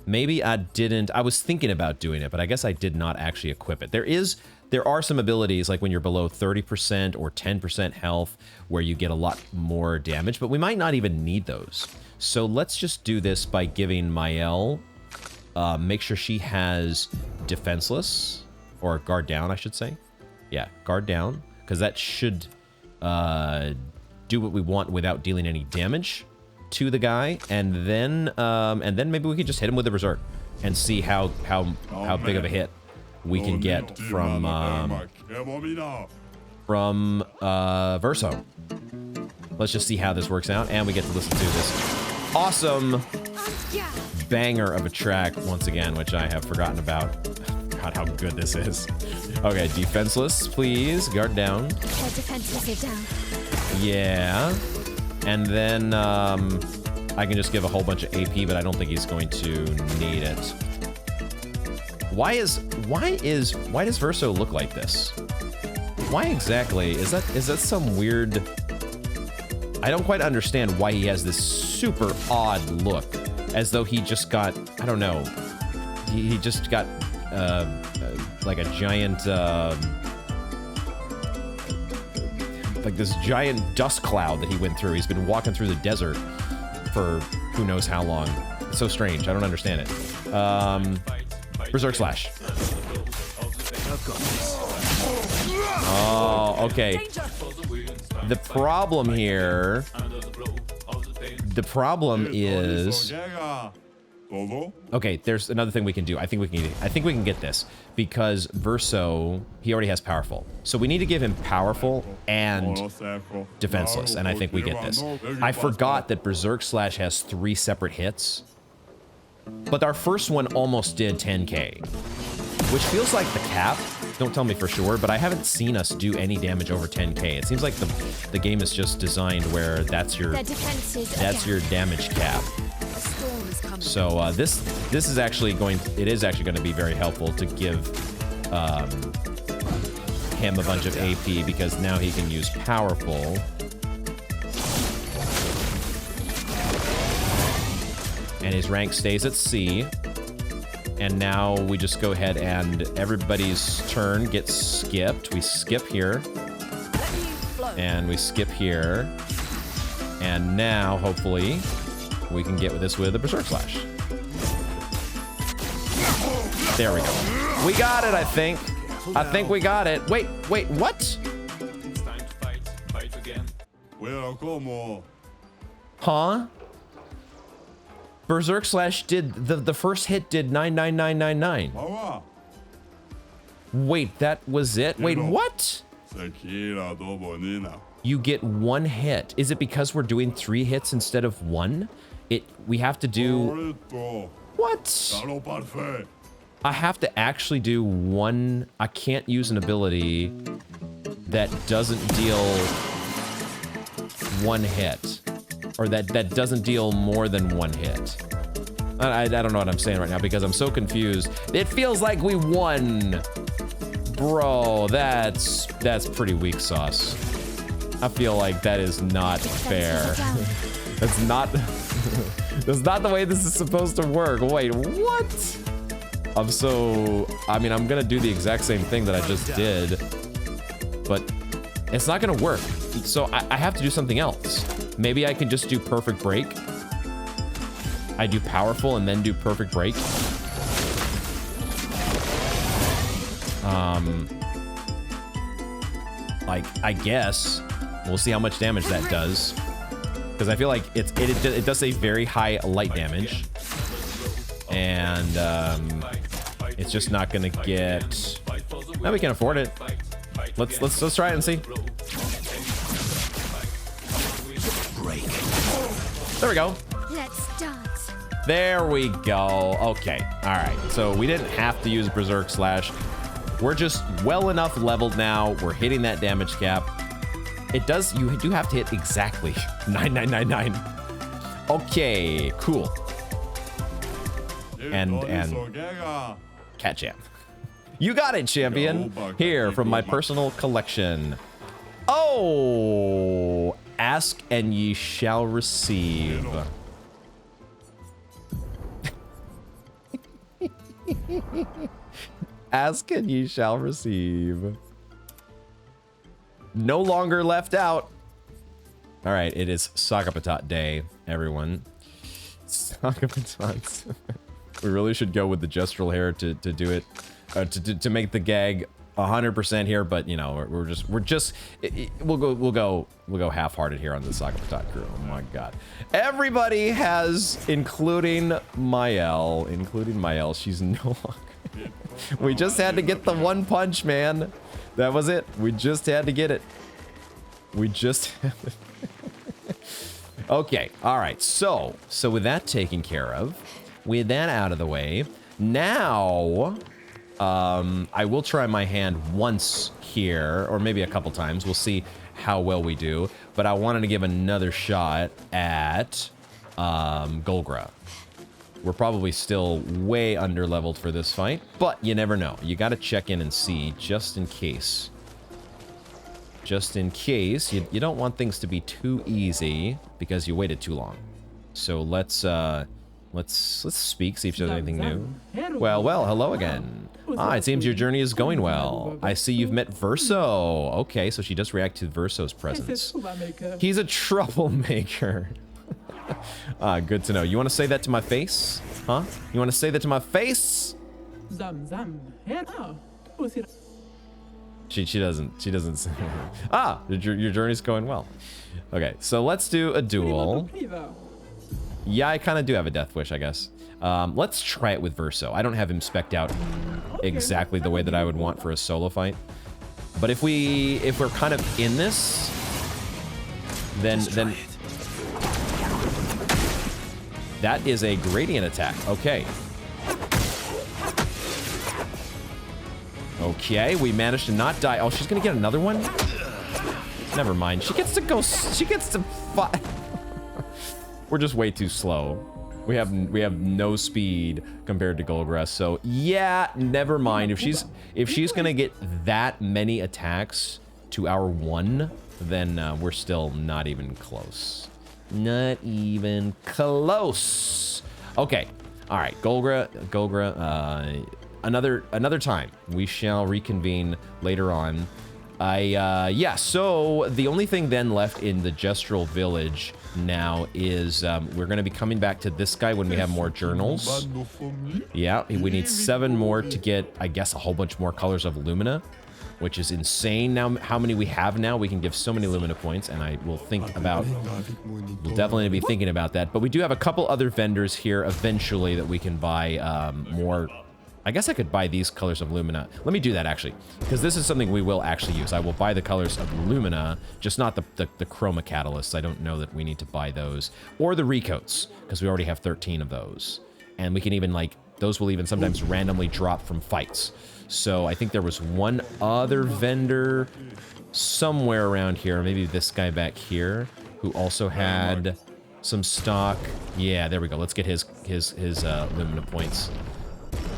Maybe I didn't. I was thinking about doing it, but I guess I did not actually equip it. There are some abilities, like when you're below 30% or 10% health, where you get a lot more damage, but we might not even need those. So let's just do this by giving Mael, make sure she has Defenseless, or Guard Down, I should say. Yeah, Guard Down, because that should do what we want without dealing any damage to the guy, and then maybe we could just hit him with the Berserk and see how big of a hit we can get from Verso. Let's just see how this works out, and we get to listen to this awesome banger of a track once again, which I have forgotten about. God, how good this is. Okay, Defenseless, please. Guard Down. Defenseless down. Yeah. And then I can just give a whole bunch of AP, but I don't think he's going to need it. Why does Verso look like this? Why exactly? Is that some weird... I don't quite understand why he has this super odd look, as though he just got, I don't know, he just got like a giant like this giant dust cloud that he went through. He's been walking through the desert for who knows how long. It's so strange. I don't understand it. Berserk Slash. Oh, okay. The problem here... The problem is... Okay, there's another thing we can do. I think we can get this because Verso, he already has Powerful. So we need to give him Powerful and Defenseless, and I think we get this. I forgot that Berserk Slash has 3 separate hits, but our first one almost did 10k, which feels like the cap. Don't tell me for sure, but I haven't seen us do any damage over 10k. It seems like the game is just designed where that's your damage cap. So this is actually going to be very helpful to give him a bunch of AP, because now he can use Powerful. And his rank stays at C. And now we just go ahead and everybody's turn gets skipped. We skip here. And we skip here. And now, hopefully, we can get this with a Berserk Slash. There we go. We got it, I think. I think we got it. Wait, what? It's time to fight again. Huh? Berserk Slash did, the first hit did 99999. Wait, that was it? Wait, what? You get 1 hit. Is it because we're doing 3 hits instead of 1? We have to do... What? I have to actually do 1... I can't use an ability that doesn't deal 1 hit. Or that doesn't deal more than 1 hit. I don't know what I'm saying right now because I'm so confused. It feels like we won. Bro, that's pretty weak sauce. I feel like that is not fair. That's not the way this is supposed to work. Wait, what? I mean, I'm gonna do the exact same thing that I just did, but it's not gonna work. So I have to do something else. Maybe I can just do Perfect Break. I do Powerful and then do Perfect Break. Like, I guess. We'll see how much damage that does. Because I feel like it does a very high light damage. And it's just not gonna get... No, we can afford it. Let's try it and see. There we go. Let's dance. There we go. Okay. All right. So we didn't have to use Berserk Slash. We're just well enough leveled now. We're hitting that damage cap. It does. You do have to hit exactly 9999. Okay. Cool. And Cat Jam. You got it, champion. Here from my personal collection. Oh, ask and ye shall receive. Ask and ye shall receive. No longer left out. All right, it is Sagapatat Day, everyone. Sagapatat. We really should go with the gestural hair to do it, to make the gag 100% here. But you know, we'll go half-hearted here on the Sagapatat crew. Oh my god, everybody has, including Mael. She's no longer. We just had to get the one punch, man. That was it. We just had to get it. We just had to. Okay. All right. So with that taken care of, with that out of the way, now I will try my hand once here, or maybe a couple times. We'll see how well we do. But I wanted to give another shot at Golgra. We're probably still way under leveled for this fight, but you never know. You got to check in and see just in case. Just in case. You don't want things to be too easy because you waited too long. So let's speak, see if there's anything new. Well, hello again. Ah, it seems your journey is going well. I see you've met Verso. Okay, so she does react to Verso's presence. He's a troublemaker. Ah, good to know. You want to say that to my face? Huh? You want to say that to my face? She doesn't say. Ah, your journey's going well. Okay, so let's do a duel. Yeah, I kind of do have a death wish, I guess. Let's try it with Verso. I don't have him spec'd out exactly the way that I would want for a solo fight. But if we're kind of in this, then that is a gradient attack. Okay. Okay, we managed to not die. Oh, she's gonna get another one? Never mind. She gets to go. She gets to fight. We're just way too slow. We have no speed compared to Golgra. So yeah, never mind. If she's gonna get that many attacks to our one, then we're still not even close. Not even close. Okay. All right, Golgra. Another time. We shall reconvene later on. Yeah. So the only thing then left in the Gestural Village now is we're going to be coming back to this guy when we have more journals. Yeah, we need 7 more to get, I guess, a whole bunch more colors of Lumina, which is insane. Now, how many we have now? We can give so many Lumina points, and I will think about, we'll definitely be thinking about that. But we do have a couple other vendors here eventually that we can buy more. I guess I could buy these colors of Lumina. Let me do that, actually, because this is something we will actually use. I will buy the colors of Lumina, just not the Chroma Catalysts. I don't know that we need to buy those. Or the Recoats, because we already have 13 of those. And we can even, like, those will even sometimes randomly drop from fights. So I think there was one other vendor somewhere around here, maybe this guy back here, who also had some stock. Yeah, there we go. Let's get his Lumina points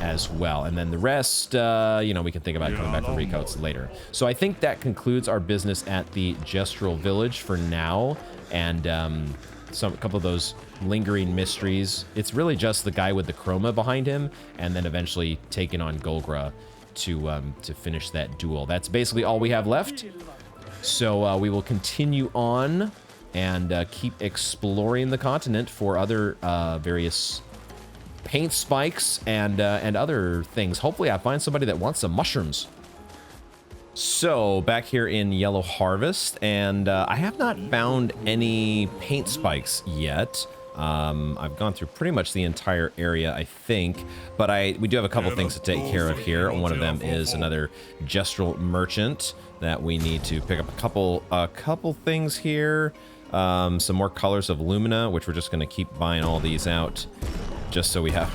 as well. And then the rest, you know, we can think about coming back for Recoats later. So I think that concludes our business at the Gestural Village for now. And a couple of those lingering mysteries. It's really just the guy with the chroma behind him, and then eventually taking on Golgra to finish that duel. That's basically all we have left. So we will continue on and keep exploring the continent for other various paint spikes and other things. Hopefully I find somebody that wants some mushrooms. So, back here in Yellow Harvest, and I have not found any paint spikes yet. I've gone through pretty much the entire area, I think, but we do have a couple things to take care of here. One of them is another Gestural Merchant that we need to pick up a couple things here. Some more colors of Lumina, which we're just going to keep buying all these out. Just so we have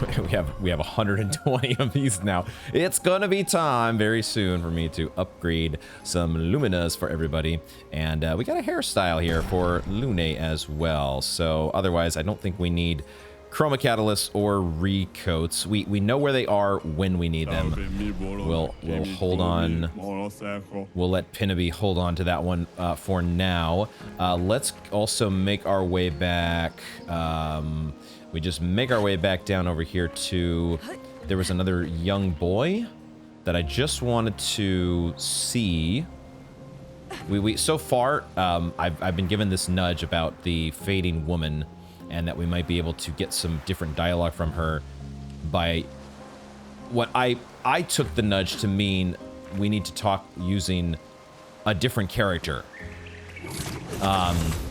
120 of these now. It's gonna be time very soon for me to upgrade some Luminas for everybody, and we got a hairstyle here for Lune as well. So otherwise, I don't think we need Chroma Catalyst or Recoats. We know where they are when we need them. We'll hold on. We'll let Pinaby hold on to that one for now. Let's also make our way back. We just make our way back down over here to... There was another young boy that I just wanted to see. So far, I've been given this nudge about the fading woman, and that we might be able to get some different dialogue from her by what I took the nudge to mean we need to talk using a different character.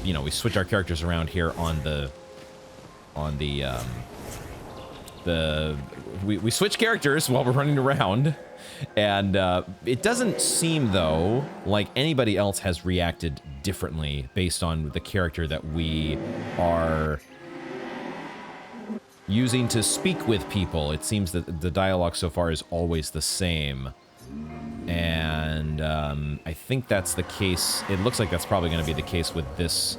You know, we switch our characters around here on we switch characters while we're running around, and it doesn't seem though like anybody else has reacted differently based on the character that we are using to speak with people. It seems that the dialogue so far is always the same, and I think that's the case. It looks like that's probably going to be the case with this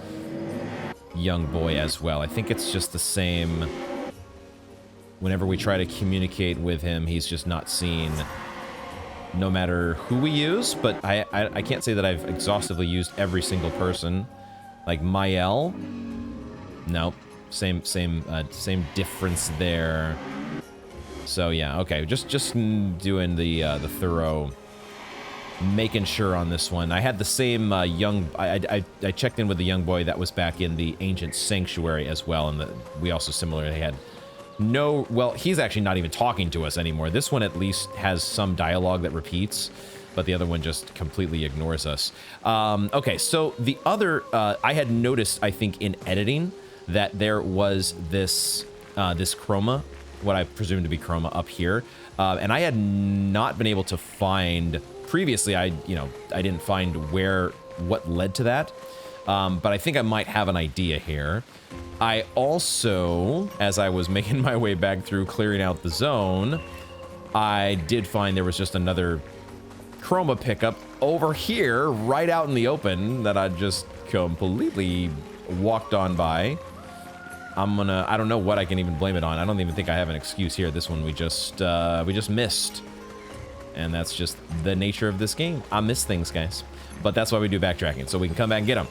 young boy as well. I think it's just the same. Whenever we try to communicate with him, he's just not seen, no matter who we use. But I can't say that I've exhaustively used every single person. Like Mael, nope, same difference there. So yeah, okay, just doing the thorough, making sure on this one. I had the same I checked in with the young boy that was back in the Ancient Sanctuary as well, and we also similarly had no... Well, he's actually not even talking to us anymore. This one at least has some dialogue that repeats, but the other one just completely ignores us. Okay, so the other... I had noticed, I think, in editing that there was this chroma, what I presume to be chroma up here, and I had not been able to find... Previously, I didn't find what led to that, but I think I might have an idea here. I also, as I was making my way back through clearing out the zone, I did find there was just another chroma pickup over here, right out in the open, that I just completely walked on by. I don't know what I can even blame it on. I don't even think I have an excuse here. This one we just missed. And that's just the nature of this game. I miss things, guys. But that's why we do backtracking, so we can come back and get them.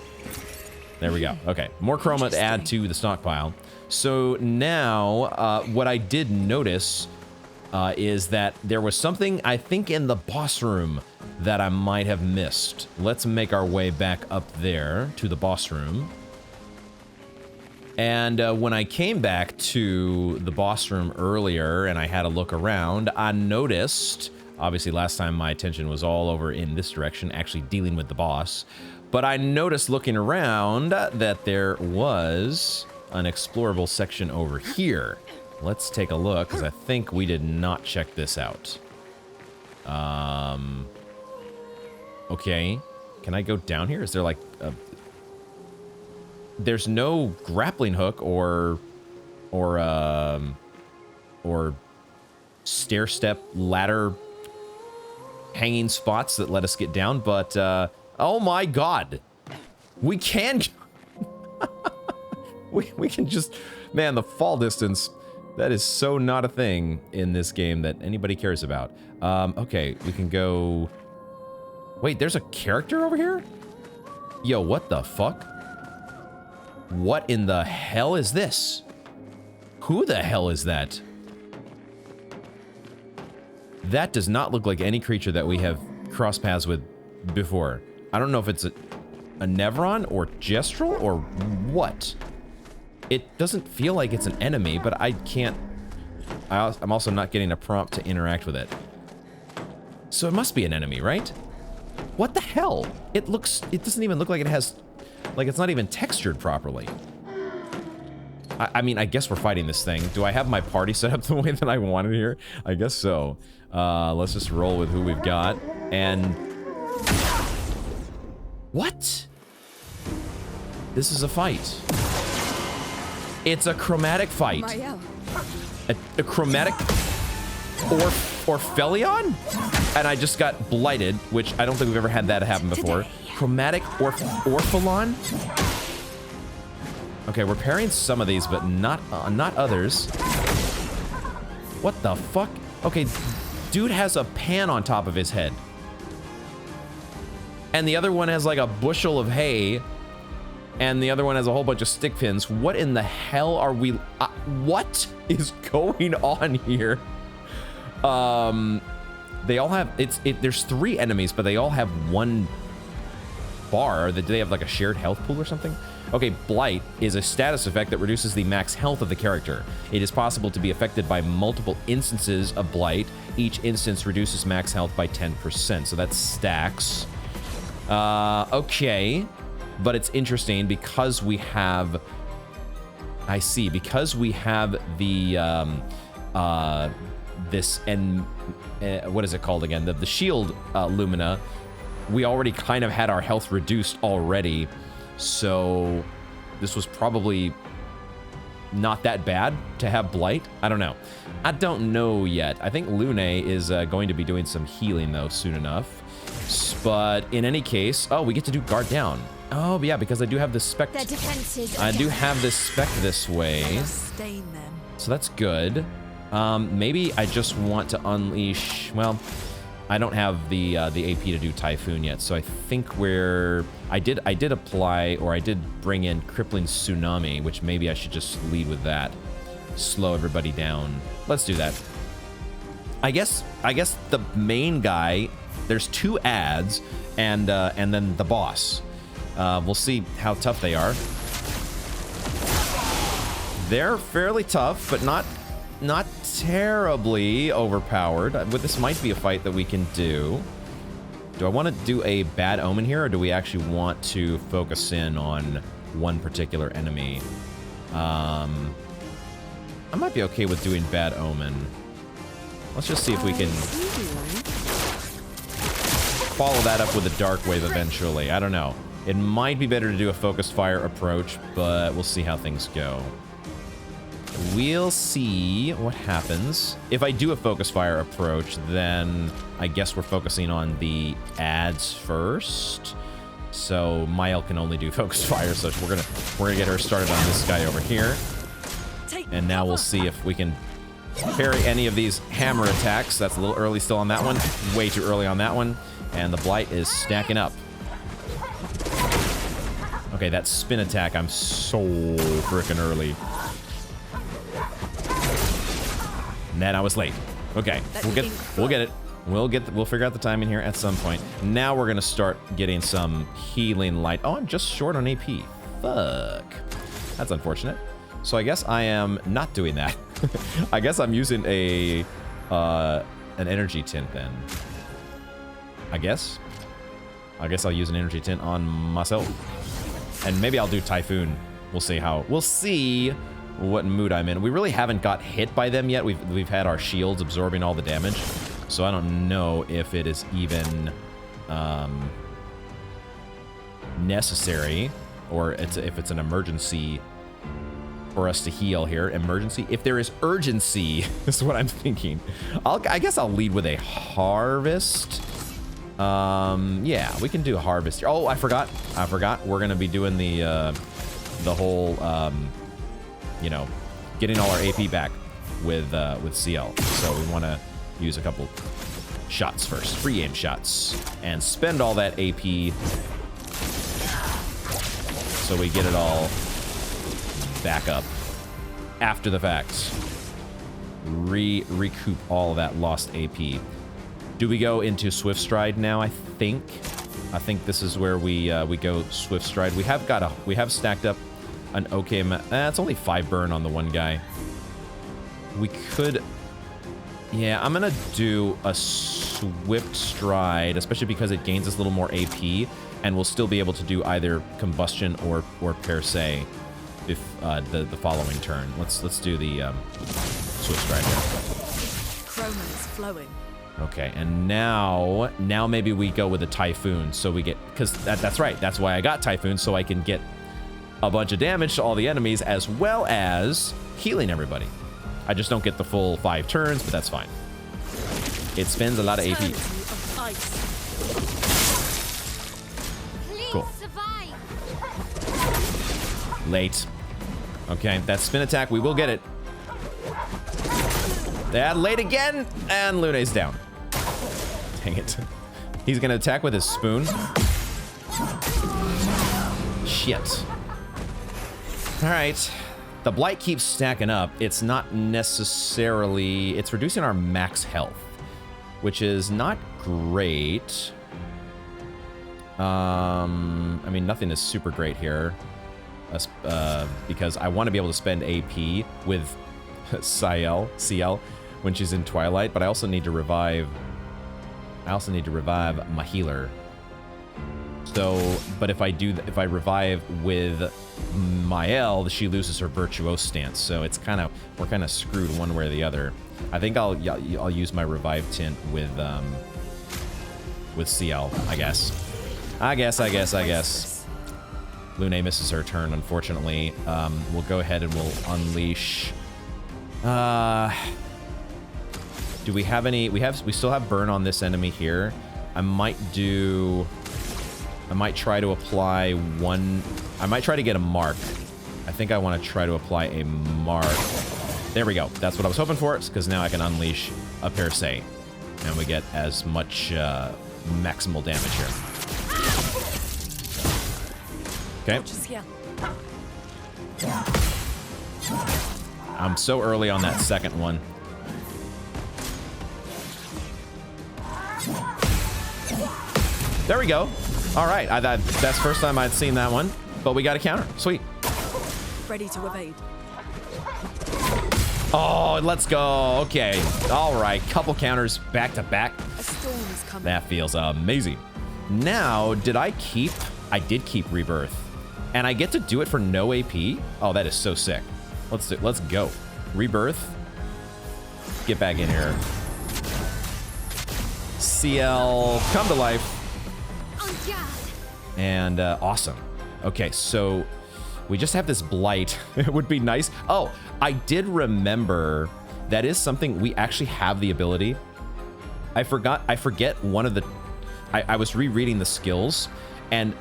There we go. Okay, more chroma to add to the stockpile. So now, what I did notice is that there was something, I think, in the boss room that I might have missed. Let's make our way back up there to the boss room. And when I came back to the boss room earlier and I had a look around, I noticed... Obviously, last time my attention was all over in this direction, actually dealing with the boss. But I noticed looking around that there was an explorable section over here. Let's take a look, because I think we did not check this out. Okay. Can I go down here? Is there like a... There's no grappling hook or stair step ladder hanging spots that let us get down, but oh my god, we can we can just, man, the fall distance, that is so not a thing in this game that anybody cares about. Okay, we can go... Wait, there's a character over here? Yo, what the fuck? What in the hell is this? Who the hell is that? That does not look like any creature that we have crossed paths with before. I don't know if it's a Nevron or Gestural or what. It doesn't feel like it's an enemy, but I can't... I'm also not getting a prompt to interact with it. So it must be an enemy, right? What the hell? It doesn't even look like it has, like it's not even textured properly. I mean, I guess we're fighting this thing. Do I have my party set up the way that I wanted here? I guess so. Let's just roll with who we've got. And... What? This is a fight. It's a chromatic fight. Marielle. A chromatic Orphelion? And I just got blighted, which I don't think we've ever had that happen before. Chromatic Orphelon? Okay, we're parrying some of these, but not others. What the fuck? Okay, dude has a pan on top of his head. And the other one has like a bushel of hay. And the other one has a whole bunch of stick pins. What in the hell are we... what is going on here? They all have... There's 3 enemies, but they all have 1 bar. Do they have like a shared health pool or something? Okay, Blight is a status effect that reduces the max health of the character. It is possible to be affected by multiple instances of Blight. Each instance reduces max health by 10%, so that stacks. Okay, but it's interesting because we have... I see, because we have the, this, and what is it called again? The shield Lumina, we already kind of had our health reduced already. So this was probably not that bad to have Blight. I don't know. I don't know yet. I think Lune is going to be doing some healing, though, soon enough. But in any case... Oh, we get to do guard down. Oh, yeah, because I do have the spec... Their defenses I do have this spec this way. Sustain them. So that's good. Maybe I just want to unleash... Well... I don't have the AP to do Typhoon yet, so I think I did apply, or I did bring in Crippling Tsunami, which maybe I should just lead with that. Slow everybody down. Let's do that. I guess the main guy, there's 2 ads, and then the boss. We'll see how tough they are. They're fairly tough, but not terribly overpowered. But this might be a fight that we can do. Do I want to do a Bad Omen here, or do we actually want to focus in on one particular enemy? I might be okay with doing Bad Omen. Let's just see if we can follow that up with a Dark Wave eventually. I don't know. It might be better to do a focused fire approach, but we'll see how things go. We'll see what happens. If I do a focus fire approach, then I guess we're focusing on the ads first. So Mael can only do focus fire, so we're gonna get her started on this guy over here. And now we'll see if we can parry any of these hammer attacks. That's a little early still on that one. Way too early on that one. And the Blight is stacking up. Okay, that spin attack, I'm so freaking early. Then I was late. Okay, we'll get it. We'll figure out the timing here at some point. Now we're gonna start getting some healing light. Oh, I'm just short on AP. Fuck. That's unfortunate. So I guess I am not doing that. I guess I'm using an energy tint then. I guess I'll use an energy tint on myself. And maybe I'll do Typhoon. We'll see what mood I'm in. We really haven't got hit by them yet. We've had our shields absorbing all the damage, so I don't know if it is even necessary, or if it's an emergency for us to heal here. Emergency? If there is urgency, is what I'm thinking. I guess I'll lead with a harvest. Yeah, we can do harvest. Oh, I forgot. We're gonna be doing the whole you know, getting all our AP back with CL. So we want to use a couple shots first, free aim shots, and spend all that AP so we get it all back up after the fact. Recoup all of that lost AP. Do we go into Swift Stride now? I think this is where we go Swift Stride. We have stacked up an okay amount. It's only 5 burn on the one guy. We could... Yeah, I'm gonna do a Swift Stride, especially because it gains us a little more AP, and we'll still be able to do either Combustion or Per Se if the following turn. Let's do the Swift Stride here. Chroma is flowing. Okay, and now maybe we go with a Typhoon, so we get, because that's right, that's why I got Typhoon, so I can get a bunch of damage to all the enemies as well as healing everybody. I just don't get the full 5 turns, but that's fine. It spends a lot of AP. Eternity of ice. Please Cool. survive. Late. Okay, that spin attack, we will get it. That late again, and Lune's down. Dang it. He's gonna attack with his spoon. Shit. All right. The Blight keeps stacking up. It's not necessarily... It's reducing our max health, which is not great. I mean, nothing is super great here. Because I want to be able to spend AP with CL when she's in Twilight, but I also need to revive my healer. So, but if I revive with Mael, she loses her Virtuose stance. So it's we're kind of screwed one way or the other. I think I'll use my revive tint with CL, I guess. I guess. Lune misses her turn, unfortunately. We'll go ahead and we'll unleash. Do we have any? We still have burn on this enemy here. I might try to apply one. I might try to get a mark. I think I want to try to apply a mark. There we go. That's what I was hoping for, because now I can unleash a Per Se, and we get as much maximal damage here. Okay. Just here. I'm so early on that second one. There we go. All right. That's the first time I'd seen that one, but we got a counter. Sweet. Ready to evade. Oh, let's go. Okay. All right. Couple counters back to back. A storm is coming. That feels amazing. Now, did I keep? I did keep Rebirth. And I get to do it for no AP? Oh, that is so sick. Let's go. Rebirth. Get back in here. CL, come to life. On guard. And awesome. Okay, so we just have this Blight. It would be nice. Oh, I did remember that is something we actually have the ability. I forget one of the... I was rereading the skills, and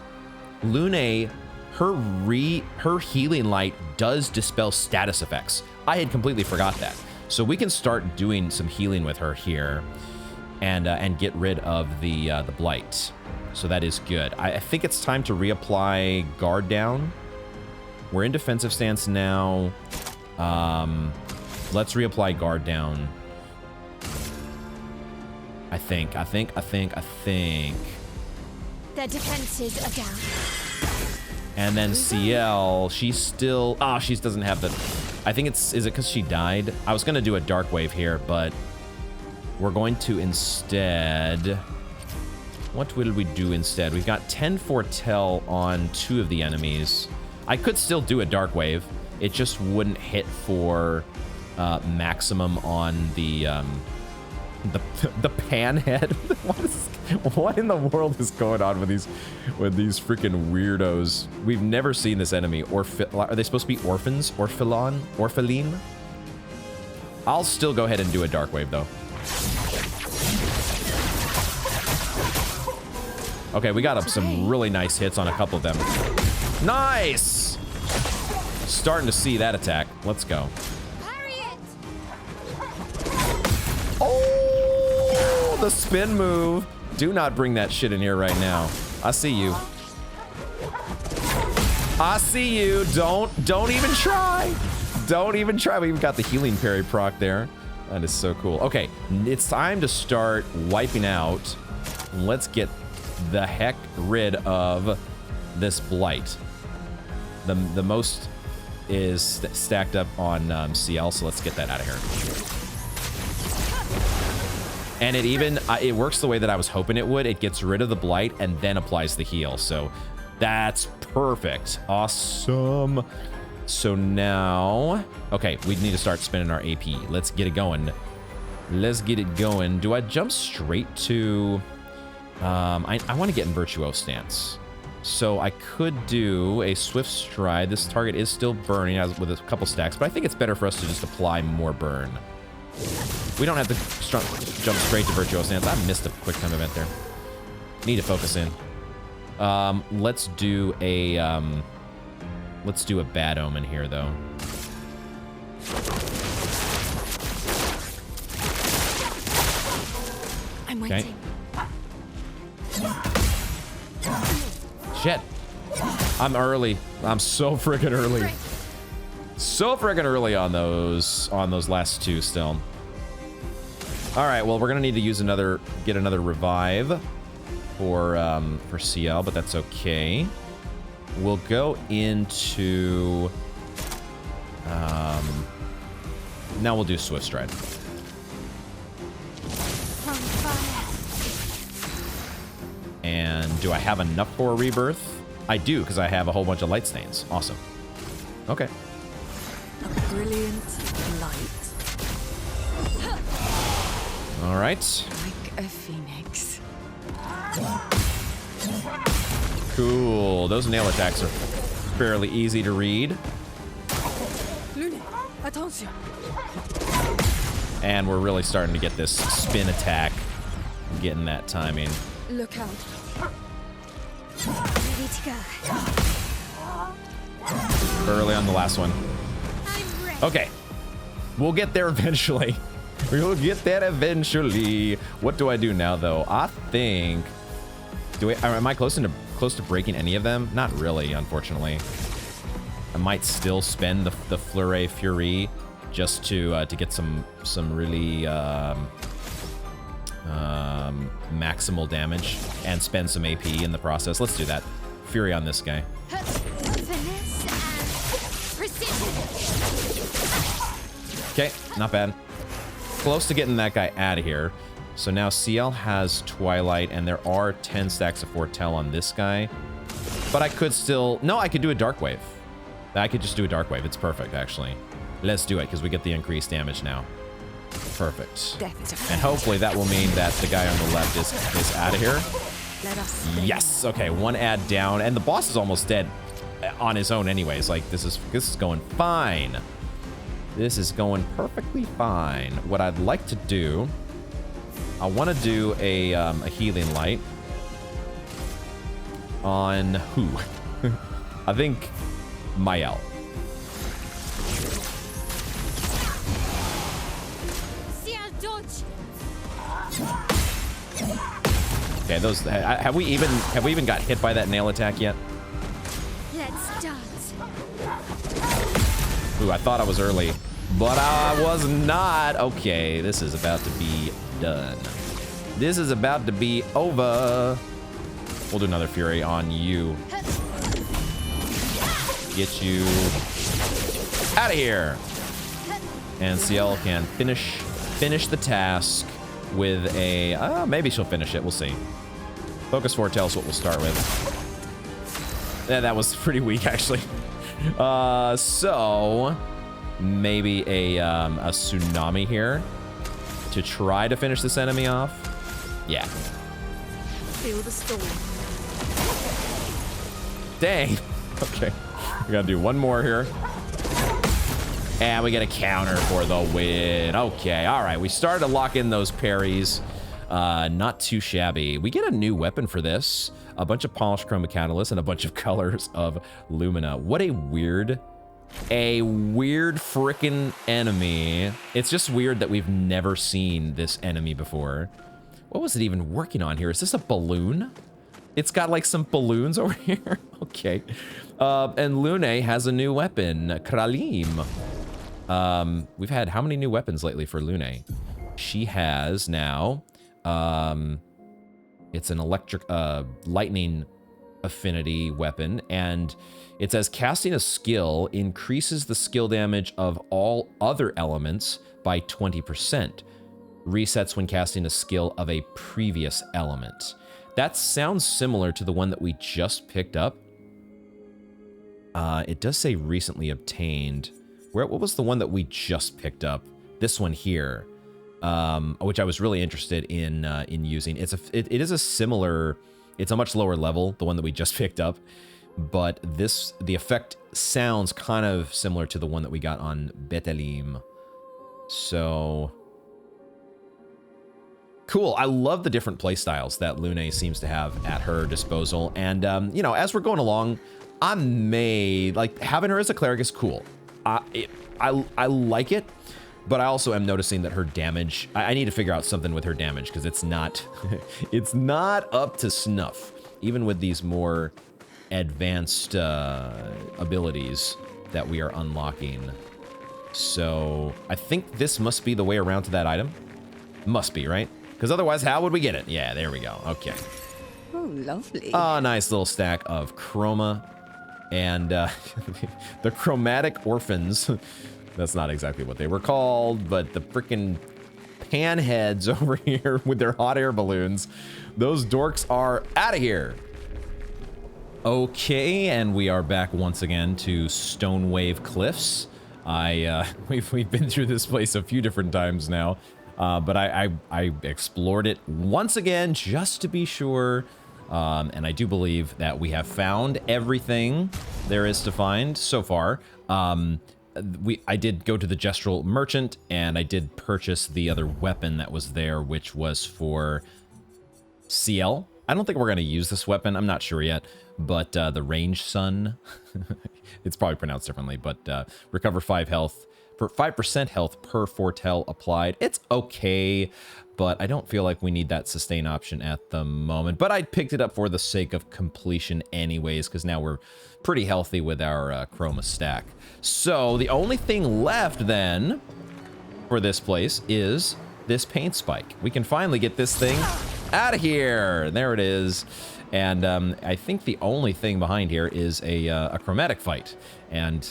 Lune, her healing light does dispel status effects. I had completely forgot that. So we can start doing some healing with her here and get rid of the Blight. So that is good. I think it's time to reapply Guard Down. We're in defensive stance now. Let's reapply Guard Down. I think. Their defenses are down. And then CL, she's still... Oh, she doesn't have the... I think it's... Is it because she died? I was going to do a Dark Wave here, but we're going to instead... What will we do instead? We've got 10 Foretell on 2 of the enemies. I could still do a Dark Wave. It just wouldn't hit for maximum on the Panhead. What in the world is going on with these freaking weirdos? We've never seen this enemy. Are they supposed to be orphans? Orpheline? I'll still go ahead and do a Dark Wave though. Okay, we got up some really nice hits on a couple of them. Nice! Starting to see that attack. Let's go. Harriet! Oh, the spin move. Do not bring that shit in here right now. I see you. I see you. Don't even try. Don't even try. We even got the healing parry proc there. That is so cool. Okay, it's time to start wiping out. Let's get the heck rid of this Blight. The most is stacked up on CL, so let's get that out of here. And it even, it works the way that I was hoping it would. It gets rid of the blight and then applies the heal. So that's perfect. Awesome. So now, okay, we need to start spending our AP. Let's get it going. Let's get it going. Do I jump straight to, I want to get in Virtuoso stance. So I could do a Swift Stride. This target is still burning with a couple stacks, but I think it's better for us to just apply more burn. We don't have to jump straight to Virtuoso stance. I missed a quick time event there. Need to focus in. Let's do a Bad Omen here, though. I'm waiting. Shit. I'm early. I'm so freaking early. So freaking early on those last two still. All right, well, we're gonna need to use get another revive for CL, but that's okay. We'll go into now we'll do Swift Stride. On fire. And do I have enough for a rebirth? I do, because I have a whole bunch of light stains. Awesome. Okay. A brilliant light. All right. Like a phoenix. Cool. Those nail attacks are fairly easy to read. Lune, attention. And we're really starting to get this spin attack. Getting that timing. Look out. Ready to go. Early on the last one. I'm ready. Okay. We'll get there eventually. We'll get there eventually. What do I do now, though? I think... Am I close to breaking any of them? Not really, unfortunately. I might still spend the Fleuret Fury just to get some really maximal damage and spend some AP in the process. Let's do that. Fury on this guy. Finesse and precision. Okay, not bad. Close to getting that guy out of here. So now CL has Twilight, and there are 10 stacks of Foretell on this guy. But I could still... No, I could do a Dark Wave. I could just do a Dark Wave. It's perfect, actually. Let's do it, because we get the increased damage now. Perfect. Death is a And hopefully that will mean that the guy on the left is out of here. Let us. Yes. Okay, one ad down, and the boss is almost dead on his own anyways. Like, this is going fine. This is going perfectly fine. What I'd like to do... I want to do a healing light on who? I think Mael. CL dodge. Okay, those have we even got hit by that nail attack yet? Let's dance. Ooh, I thought I was early, but I was not. Okay, this is about to be done. This is about to be over. We'll do another Fury on you. Get you out of here. And CL can finish the task with a... maybe she'll finish it. We'll see. Focus Foretell is what we'll start with. Yeah, that was pretty weak, actually. So maybe a Tsunami here to try to finish this enemy off. Yeah. Feel the storm. Dang. Okay. We gotta do one more here. And we get a counter for the win. Okay, all right. We started to lock in those parries. Not too shabby. We get a new weapon for this. A bunch of polished chroma catalysts and a bunch of colors of Lumina. What a weird frickin' enemy. It's just weird that we've never seen this enemy before. What was it even working on here? Is this a balloon? It's got like some balloons over here. Okay. And Lune has a new weapon, Kralim. We've had how many new weapons lately for Lune? She has now, it's an electric, lightning affinity weapon, and it says casting a skill increases the skill damage of all other elements by 20%. resets when casting a skill of a previous element. That sounds similar to the one that we just picked up. It does say recently obtained. What was the one that we just picked up? This one here, which I was really interested in using. It is a similar. It's a much lower level, the one that we just picked up, but the effect sounds kind of similar to the one that we got on Betelim. So cool. I love the different playstyles that Lune seems to have at her disposal, and you know, as we're going along, having her as a cleric is cool. I like it, but I also am noticing that her damage, I need to figure out something with her damage, because it's not it's not up to snuff, even with these more advanced abilities that we are unlocking. So I think this must be the way around to that item. Must be, right? Because otherwise, how would we get it? Yeah, there we go. Okay. Oh, lovely. Ah, nice little stack of chroma. And the chromatic orphans. That's not exactly what they were called, but the freaking panheads over here with their hot air balloons. Those dorks are out of here. Okay, and we are back once again to Stonewave Cliffs. We've been through this place a few different times now, but I explored it once again just to be sure. And I do believe that we have found everything there is to find so far. I did go to the Gestural Merchant, and I did purchase the other weapon that was there, which was for CL. I don't think we're going to use this weapon. I'm not sure yet, but the Range Sun, it's probably pronounced differently, but recover 5 health for 5% health per foretell applied. It's okay, but I don't feel like we need that sustain option at the moment. But I picked it up for the sake of completion anyways, because now we're pretty healthy with our chroma stack. So the only thing left then for this place is this paint spike. We can finally get this thing out of here. There it is. And I think the only thing behind here is a chromatic fight. And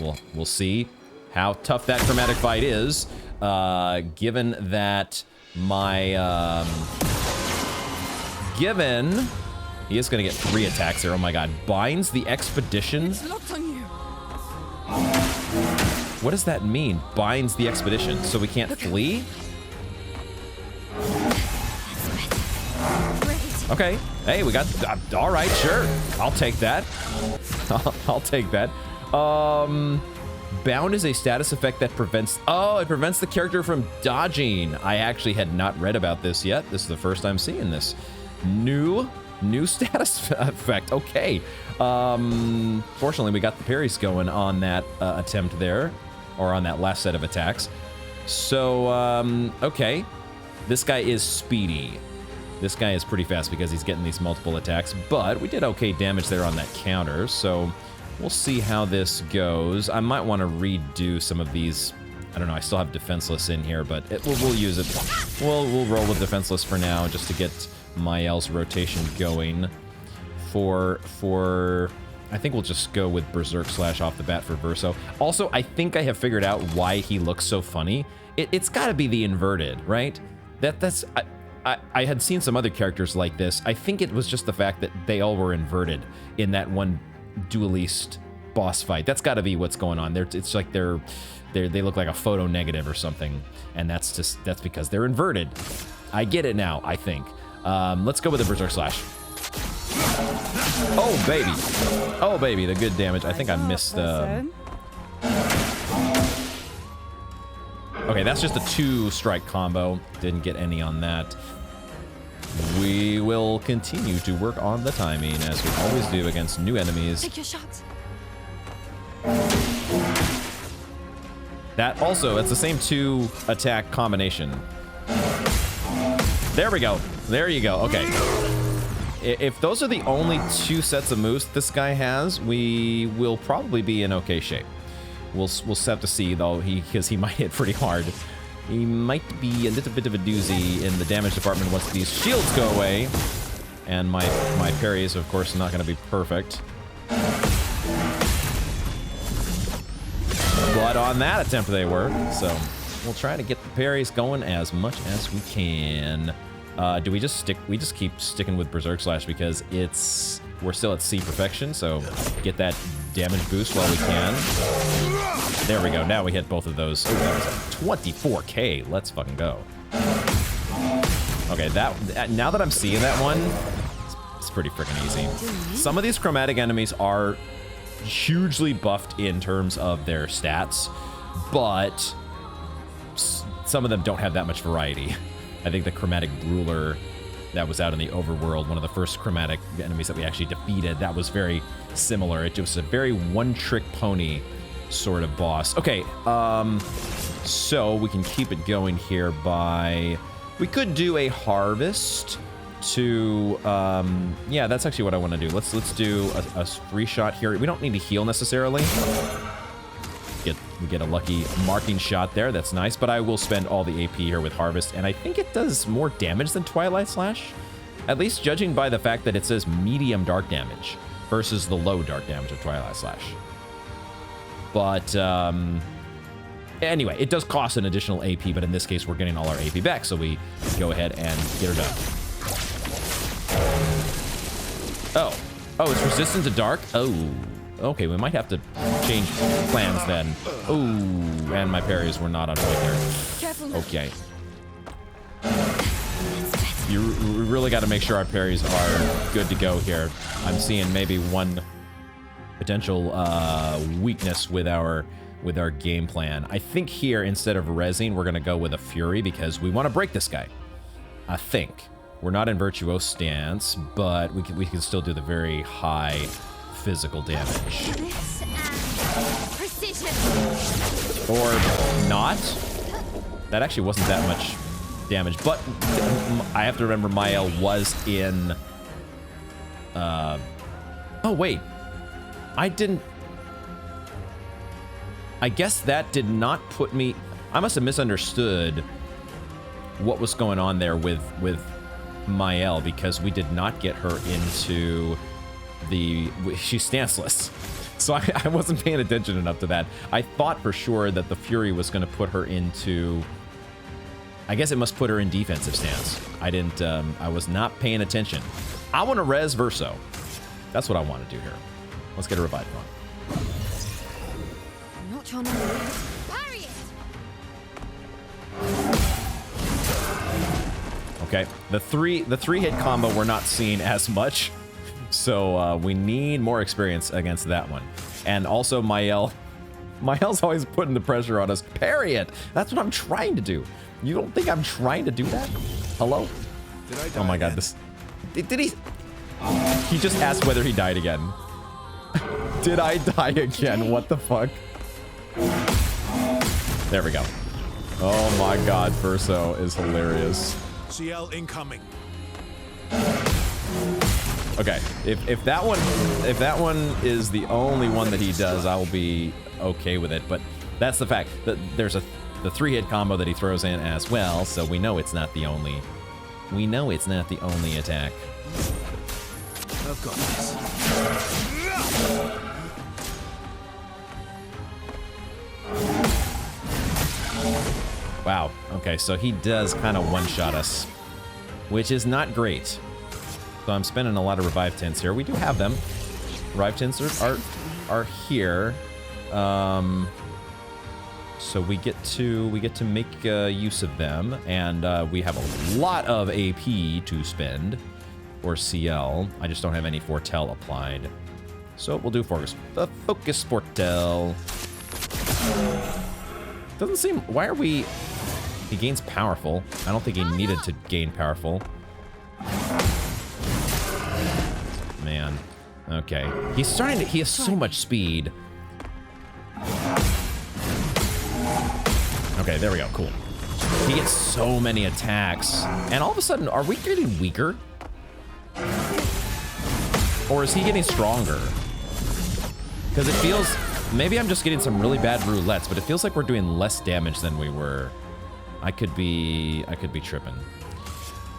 we'll see how tough that chromatic fight is, given that he is going to get 3 attacks there. Oh my god. Binds the expedition. It's locked on you. What does that mean? Binds the expedition. So we can't flee? Okay. Hey, we got... all right, sure. I'll take that. I'll take that. Bound is a status effect that prevents... oh, it prevents the character from dodging. I actually had not read about this yet. This is the first time seeing this. New status effect. Okay. Fortunately, we got the parries going on that attempt there, or on that last set of attacks. So, okay. This guy is speedy. This guy is pretty fast because he's getting these multiple attacks, but we did okay damage there on that counter, so we'll see how this goes. I might want to redo some of these. I don't know, I still have Defenseless in here, but we'll use it. We'll roll with Defenseless for now, just to get Mael's rotation going. For I think we'll just go with Berserk Slash off the bat for Verso. Also, I think I have figured out why he looks so funny. It's got to be the inverted, right? I had seen some other characters like this. I think it was just the fact that they all were inverted in that one Duelist boss fight. That's got to be what's going on. It's like they look like a photo negative or something, and that's because they're inverted. I get it now, I think. Let's go with the Berserk Slash. Oh baby, oh baby, the good damage. I think I missed. Okay, that's just a 2-strike combo. Didn't get any on that. We will continue to work on the timing, as we always do against new enemies. Take your shot. That also, it's the same 2-attack combination. There we go. There you go. Okay. If those are the only 2 sets of moves this guy has, we will probably be in okay shape. We'll have to see, though, because he might hit pretty hard. He might be a little bit of a doozy in the damage department once these shields go away. And my parry is, of course, not going to be perfect. But on that attempt they were, so We'll try to get the parries going as much as we can. Do we just stick? We just keep sticking with Berserk Slash because we're still at C perfection, so get that damage boost while we can. There we go. Now we hit both of those. Oh, that was a 24k. Let's fucking go. Okay, now that I'm seeing that one, it's pretty freaking easy. Some of these chromatic enemies are hugely buffed in terms of their stats, but some of them don't have that much variety. I think the chromatic ruler that was out in the overworld, one of the first chromatic enemies that we actually defeated, that was very similar. It was a very one-trick pony sort of boss. Okay, so we can keep it going here by... We could do a harvest to... yeah, that's actually what I want to do. Let's do a free shot here. We don't need to heal necessarily. We get a lucky marking shot there. That's nice, but I will spend all the AP here with Harvest, and I think it does more damage than Twilight Slash, at least judging by the fact that it says medium dark damage versus the low dark damage of Twilight Slash. But anyway, it does cost an additional AP, but in this case, we're getting all our AP back, so we go ahead and get her done. Oh, it's resistant to dark? Oh. Okay, we might have to change plans then. Ooh, and my parries were not on point there. Careful. Okay. We really got to make sure our parries are good to go here. I'm seeing maybe one potential weakness with our game plan. I think here, instead of rezzing, we're going to go with a Fury because we want to break this guy. I think. We're not in Virtuose stance, but we can still do the very high physical damage. Precision. Or not. That actually wasn't that much damage, but I have to remember Mael was in... oh, wait. I guess that did not put me... I must have misunderstood what was going on there with Mael, because we did not get her into... she's stanceless, so I wasn't paying attention enough to that. I thought for sure that the Fury was going to put her into... I guess it must put her in defensive stance. I was not paying attention. I want to res Verso. That's what I want to do here. Let's get a revive going. Not your number. Parry it. Okay, the three hit combo we're not seeing as much. So we need more experience against that one. And also Mael's always putting the pressure on us. Parry it! That's what I'm trying to do. You don't think I'm trying to do that? Hello? Did I die Oh my god, again? this... Did he... He just asked whether he died again. Did I die again? What the fuck? There we go. Oh my god, Verso is hilarious. CL incoming. Okay, if that one is the only one that he does, I will be okay with it. But that's the fact that there's the 3-hit combo that he throws in as well, so we know it's not the only. We know it's not the only attack. I've got this. Wow. Okay, so he does kind of one-shot us, which is not great. So I'm spending a lot of revive tints here. We do have them. Revive tints are here. So we get to make use of them, and we have a lot of AP to spend, or CL. I just don't have any Foretell applied. So we'll do Focus Foretell. Doesn't seem... Why are we... He gains Powerful. I don't think he needed to gain Powerful. Man. Okay. He's starting to... He has so much speed. Okay, there we go. Cool. He gets so many attacks. And all of a sudden, are we getting weaker? Or is he getting stronger? Because it feels... Maybe I'm just getting some really bad roulettes, but it feels like we're doing less damage than we were. I could be tripping.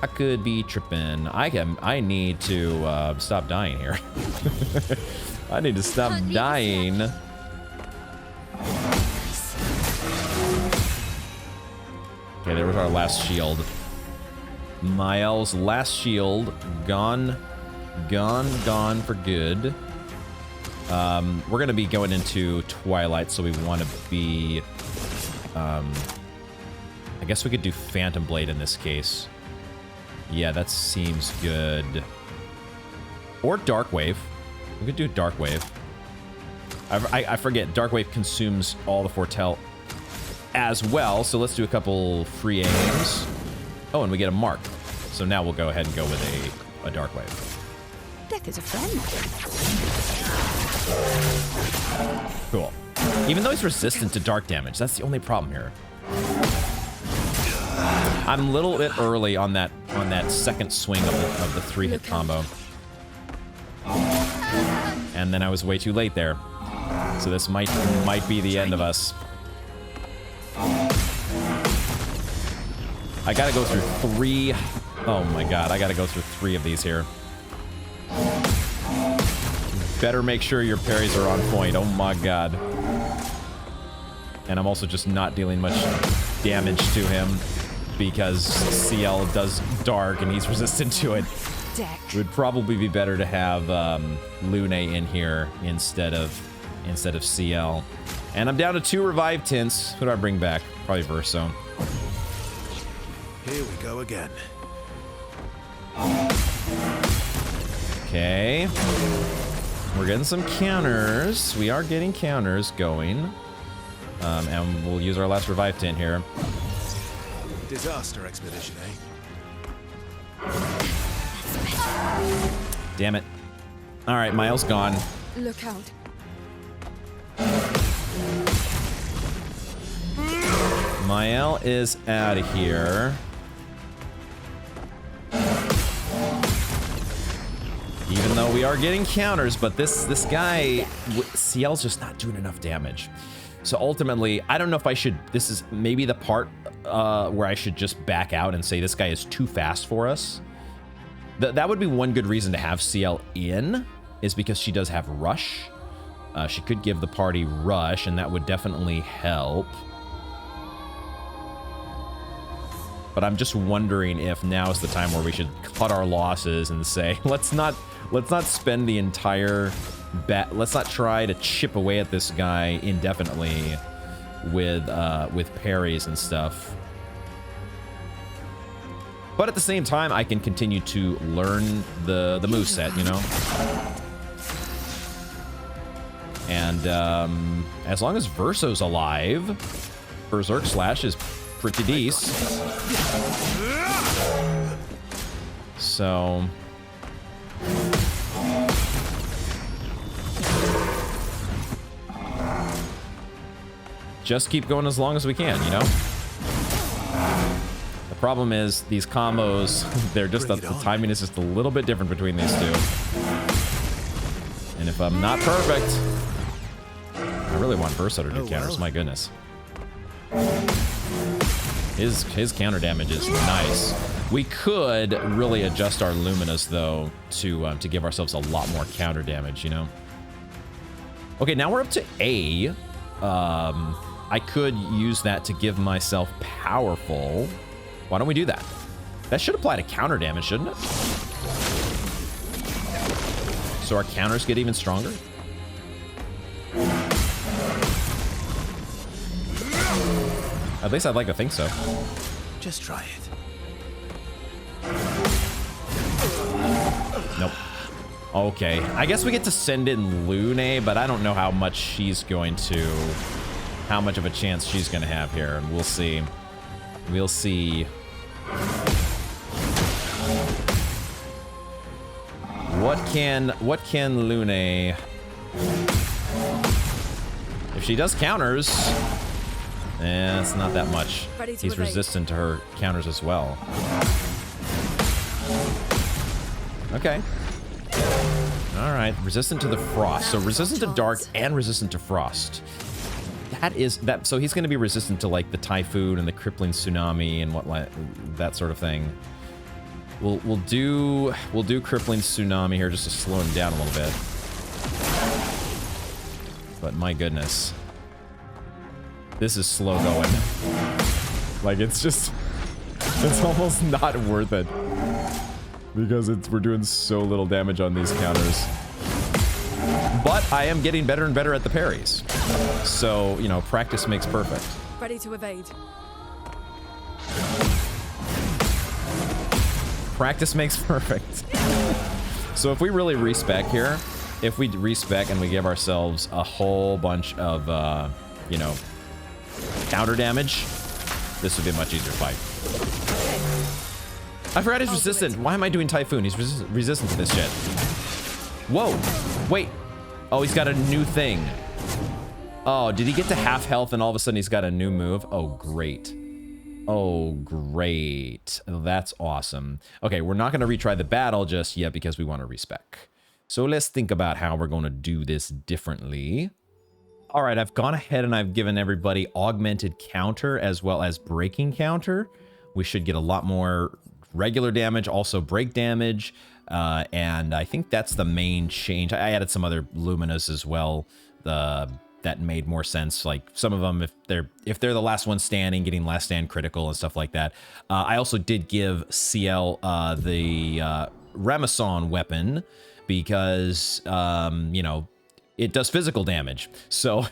I could be tripping. I need to stop dying here. I need to stop dying. Okay, there was our last shield. Mael's last shield. Gone for good. We're going to be going into Twilight, so we want to be... I guess we could do Phantom Blade in this case. Yeah, that seems good. Or Dark Wave. We could do Dark Wave. I forget, Dark Wave consumes all the Foretell as well, so let's do a couple free aims. Oh, and we get a mark. So now we'll go ahead and go with a Dark Wave. Death is a friend. Cool. Even though he's resistant to dark damage, that's the only problem here. I'm a little bit early on that second swing of the 3-hit combo. And then I was way too late there. So this might be the end of us. I gotta go through 3. Oh my god, I gotta go through 3 of these here. Better make sure your parries are on point. Oh my god. And I'm also just not dealing much damage to him because CL does dark and he's resistant to it. It would probably be better to have Lune in here instead of CL. And I'm down to 2 revive tints. Who do I bring back? Probably Verso. Here we go again. Okay. We're getting some counters. We are getting counters going. And we'll use our last revive tint here. Disaster expedition, eh? Damn it. All right, Mael's gone. Look out. Mael is out of here. Even though we are getting counters, but this guy, CL's just not doing enough damage. So ultimately, I don't know if I should, this is maybe the part where I should just back out and say this guy is too fast for us. That would be one good reason to have CL in, is because she does have Rush. She could give the party Rush, and that would definitely help. But I'm just wondering if now is the time where we should cut our losses and say, let's not spend the entire bet. Let's not try to chip away at this guy indefinitely with parries and stuff. But at the same time, I can continue to learn the moveset, you know? And as long as Verso's alive, Berserk Slash is pretty decent. So... just keep going as long as we can, you know? The problem is these combos, they're just, the timing is just a little bit different between these two. And if I'm not perfect, I really want Verso to do counters, my goodness. His counter damage is nice. We could really adjust our Luminas though to give ourselves a lot more counter damage, you know? Okay, now we're up to A. I could use that to give myself powerful. Why don't we do that? That should apply to counter damage, shouldn't it? So our counters get even stronger? At least I'd like to think so. Just try it. Nope. Okay, I guess we get to send in Lune, but I don't know how much she's going to... how much of a chance she's going to have here, and we'll see. We'll see. What can Lune... if she does counters... it's not that much. He's resistant to her counters as well. Okay. Alright, resistant to the frost. So resistant to dark and resistant to frost. So he's going to be resistant to like the typhoon and the crippling tsunami and that sort of thing. We'll do crippling tsunami here just to slow him down a little bit. But my goodness. This is slow going. Like, it's just, it's almost not worth it. Because we're doing so little damage on these counters. But I am getting better and better at the parries. So, you know, practice makes perfect. Ready to evade. Practice makes perfect. So if we really respec here, if we respec and we give ourselves a whole bunch of, you know, counter damage, this would be a much easier fight. I forgot he's resistant. Why am I doing Typhoon? He's resistant to this shit. Whoa. Wait. Oh, he's got a new thing. Oh, did he get to half health and all of a sudden he's got a new move? Oh, great. Oh, great. That's awesome. Okay, we're not going to retry the battle just yet because we want to respec. So let's think about how we're going to do this differently. All right, I've gone ahead and I've given everybody augmented counter as well as breaking counter. We should get a lot more regular damage, also break damage. And I think that's the main change. I added some other Luminas as well. That made more sense. Like some of them, if they're the last one standing, getting last stand critical and stuff like that. I also did give CL the Ramazan weapon because you know, it does physical damage. So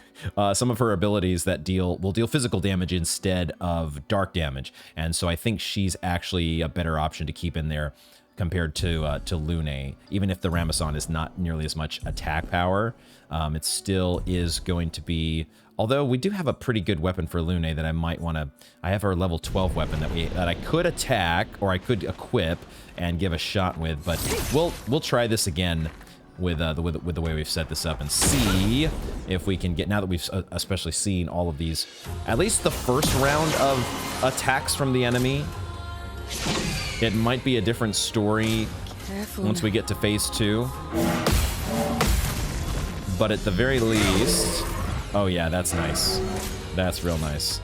some of her abilities that will deal physical damage instead of dark damage. And so I think she's actually a better option to keep in there compared to Lune. Even if the Ramazan is not nearly as much attack power, it still is going to be. Although we do have a pretty good weapon for Lune that I might want to. I have our level 12 weapon that I could attack or I could equip and give a shot with. But we'll try this again with the way we've set this up and see if we can get, now that we've especially seen all of these, at least the first round of attacks from the enemy. It might be a different story once we get to phase 2. But at the very least... Oh yeah, that's nice. That's real nice.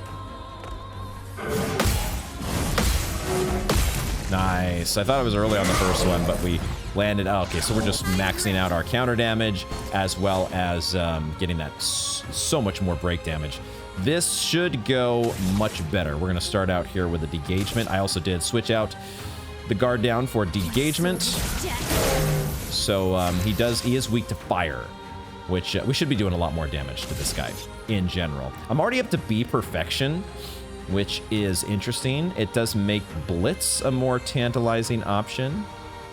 Nice. I thought it was early on the first one, but we landed... Oh, okay, so we're just maxing out our counter damage as well as getting that so much more break damage. This should go much better. We're going to start out here with a degagement. I also did switch out the guard down for degagement. So he is weak to fire, which we should be doing a lot more damage to this guy in general. I'm already up to B perfection, which is interesting. It does make Blitz a more tantalizing option.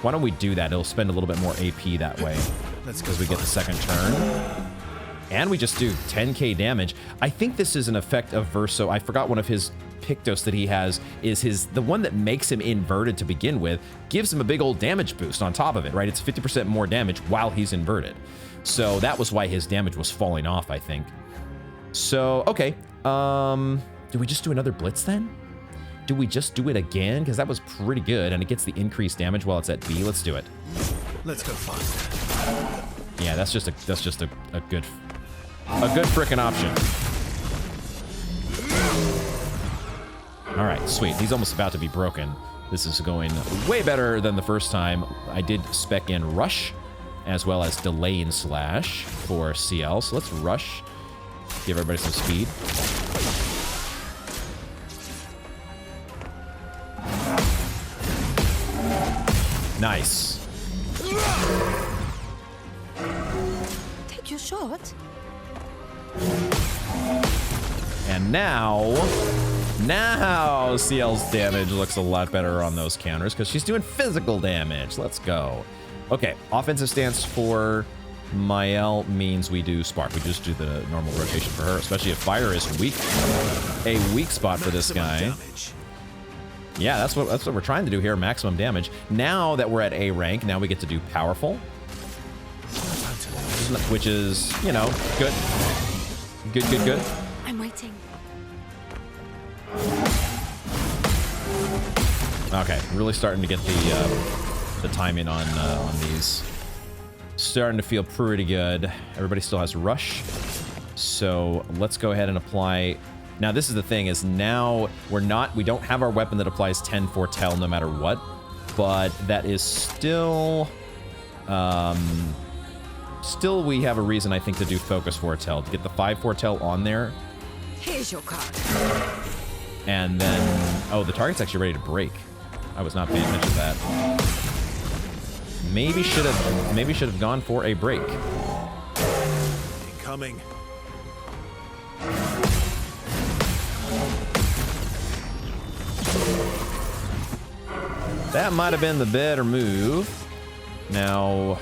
Why don't we do that? It'll spend a little bit more AP that way because we get the second turn. And we just do 10k damage. I think this is an effect of Verso. I forgot one of his Pictos that he has is the one that makes him inverted to begin with, gives him a big old damage boost on top of it, right? It's 50% more damage while he's inverted. So that was why his damage was falling off, I think. So, okay. Do we just do another Blitz then? Do we just do it again? Because that was pretty good, and it gets the increased damage while it's at B. Let's do it. Let's go fast. Yeah, that's just a good frickin' option. All right, sweet. He's almost about to be broken. This is going way better than the first time. I did spec in Rush as well as Delay and Slash for CL. So let's Rush, give everybody some speed. Nice. Take your shot. And now CL's damage looks a lot better on those counters because she's doing physical damage. Let's go. Okay, offensive stance for Mael means we do Spark. We just do the normal rotation for her, especially if fire is weak. A weak spot for this guy. Yeah, that's what we're trying to do here, maximum damage. Now that we're at A rank, now we get to do powerful, which is, you know, good. Good. I'm waiting. Okay, really starting to get the timing on these. Starting to feel pretty good. Everybody still has Rush. So let's go ahead and apply. Now this is the thing, is now we don't have our weapon that applies 10 foretell no matter what, but that is still we have a reason, I think, to do focus foretell, to get the 5 foretell on there. Here's your card. And then, oh, the target's actually ready to break. I was not paying attention to that. Maybe should have gone for a break. Incoming. That might have been the better move. Now,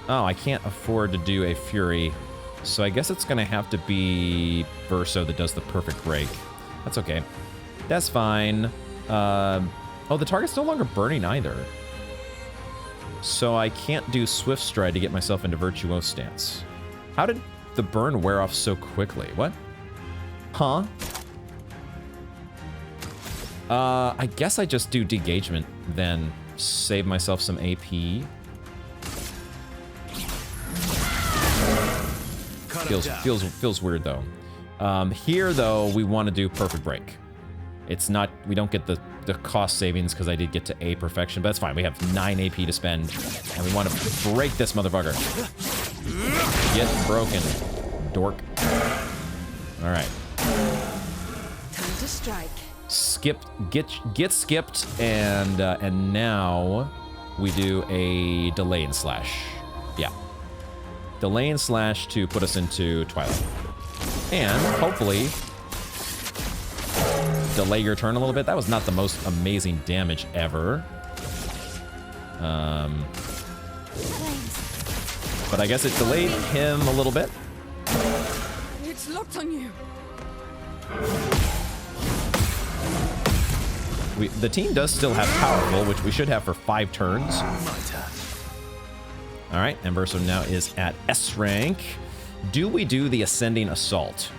oh, I can't afford to do a Fury, so I guess it's gonna have to be Verso that does the perfect break. That's okay. That's fine. Oh, the target's no longer burning either. So I can't do Swift Stride to get myself into Virtuose stance. How did the burn wear off so quickly? What? Huh? I guess I just do Degagement, then save myself some AP. Feels weird though. Here though, we want to do Perfect Break. It's not, we don't get the cost savings because I did get to A perfection, but that's fine. We have 9 AP to spend, and we want to break this motherfucker. Get broken, dork. All right. Time to strike. Get skipped, and now we do a delay and slash. Yeah, delay and slash to put us into Twilight, and hopefully delay your turn a little bit. That was not the most amazing damage ever. But I guess it delayed him a little bit. It's locked on you. The team does still have Powerful, which we should have for 5 turns. All right, and Verso now is at S rank. Do we do the Ascending Assault?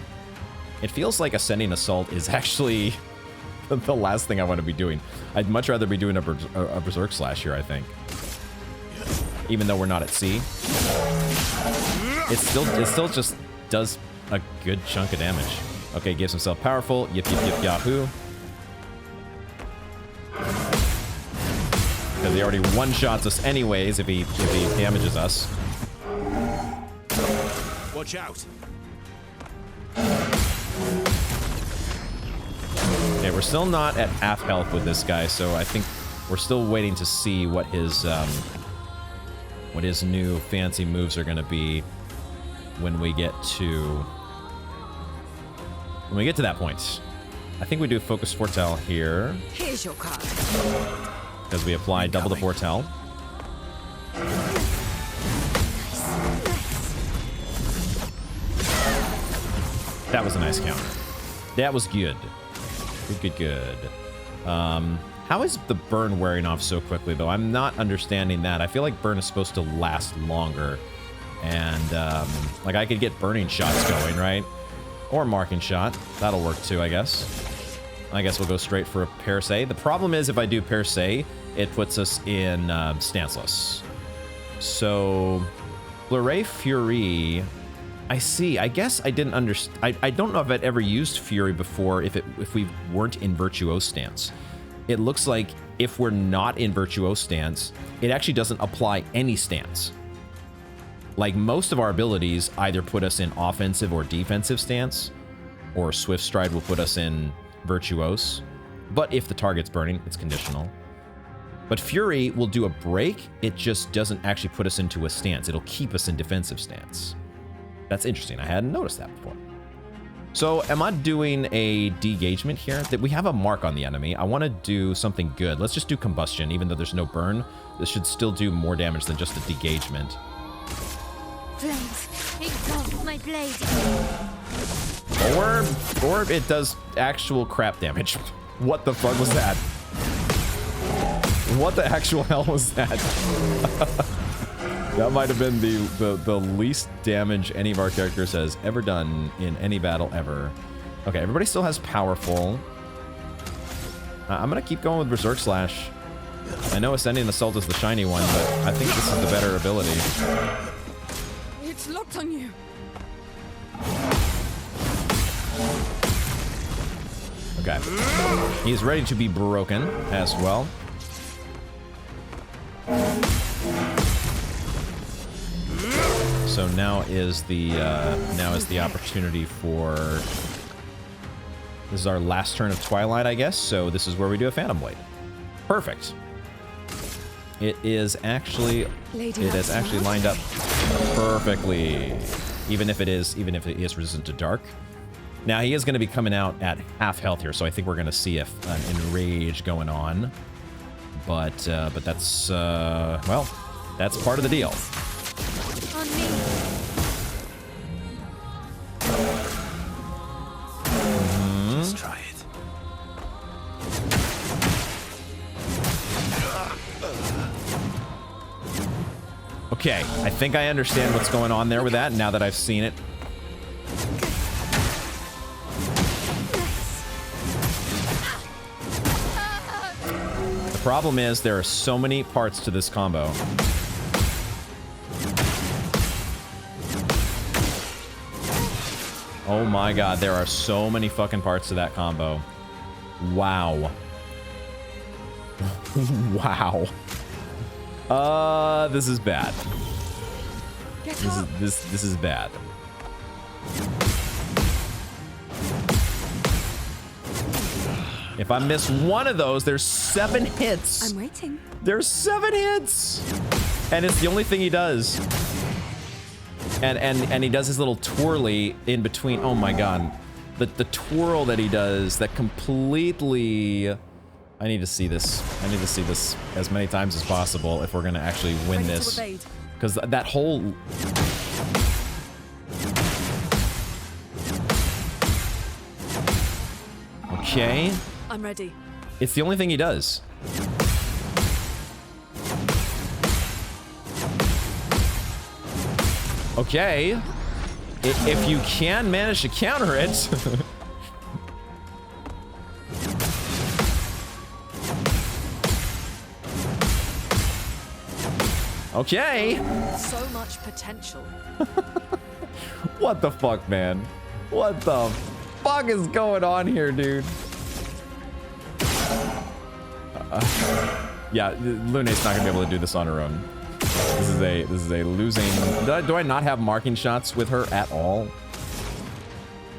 It feels like Ascending Assault is actually the last thing I want to be doing. I'd much rather be doing a Berserk Slash here, I think. Even though we're not at C. It still just does a good chunk of damage. Okay, gives himself Powerful. Yip, yip, yip, yahoo. Because he already one-shots us anyways if he damages us. Watch out. Okay, we're still not at half health with this guy, so I think we're still waiting to see what his new fancy moves are gonna be when we get to that point. I think we do Focus Foretell here. Here's your card. Because we apply double the Foretell. That was a nice counter. That was good. Good. How is the burn wearing off so quickly, though? I'm not understanding that. I feel like burn is supposed to last longer. And, like, I could get burning shots going, right? Or marking shot. That'll work, too, I guess. I guess we'll go straight for a Perse. The problem is, if I do Perse, it puts us in stanceless. So, Blurray Fury... I see. I guess I didn't understand. I don't know if I'd ever used Fury before if we weren't in Virtuose stance. It looks like if we're not in Virtuose stance, it actually doesn't apply any stance. Like, most of our abilities either put us in offensive or defensive stance, or Swift Stride will put us in Virtuose. But if the target's burning, it's conditional. But Fury will do a break. It just doesn't actually put us into a stance. It'll keep us in defensive stance. That's interesting. I hadn't noticed that before. So am I doing a degagement here? That we have a mark on the enemy. I want to do something good. Let's just do combustion, even though there's no burn. This should still do more damage than just a degagement. Flames, engulf my blade. Or it does actual crap damage. What the fuck was that? What the actual hell was that? That might have been the least damage any of our characters has ever done in any battle ever. Okay, everybody still has Powerful. I'm gonna keep going with Berserk Slash. I know Ascending Assault is the shiny one, but I think this is the better ability. It's locked on you. Okay. He's ready to be broken as well. So now is the opportunity for This is our last turn of Twilight, I guess, so this is where we do a Phantom Blade. Perfect. It is actually lined up perfectly. Even if it is resistant to dark. Now he is going to be coming out at half health here, so I think we're going to see an enrage going on. But that's well, that's part of the deal. On me. Let's try it. Okay, I think I understand what's going on there with that now that I've seen it. The problem is there are so many parts to this combo. Oh my god, there are so many fucking parts to that combo. Wow. Wow. This is bad. This is bad. If I miss one of those, there's 7 hits. I'm waiting. There's 7 hits. And it's the only thing he does. And he does his little twirly in between. Oh my god. The twirl that he does that completely... I need to see this. I need to see this as many times as possible if we're going to actually win this. Because that whole... Okay. I'm ready. It's the only thing he does. Okay. If you can manage to counter it... Okay. So much potential. What the fuck, man? What the fuck is going on here, dude? Yeah, Luna's not gonna be able to do this on her own. This is a losing. Do I not have marking shots with her at all?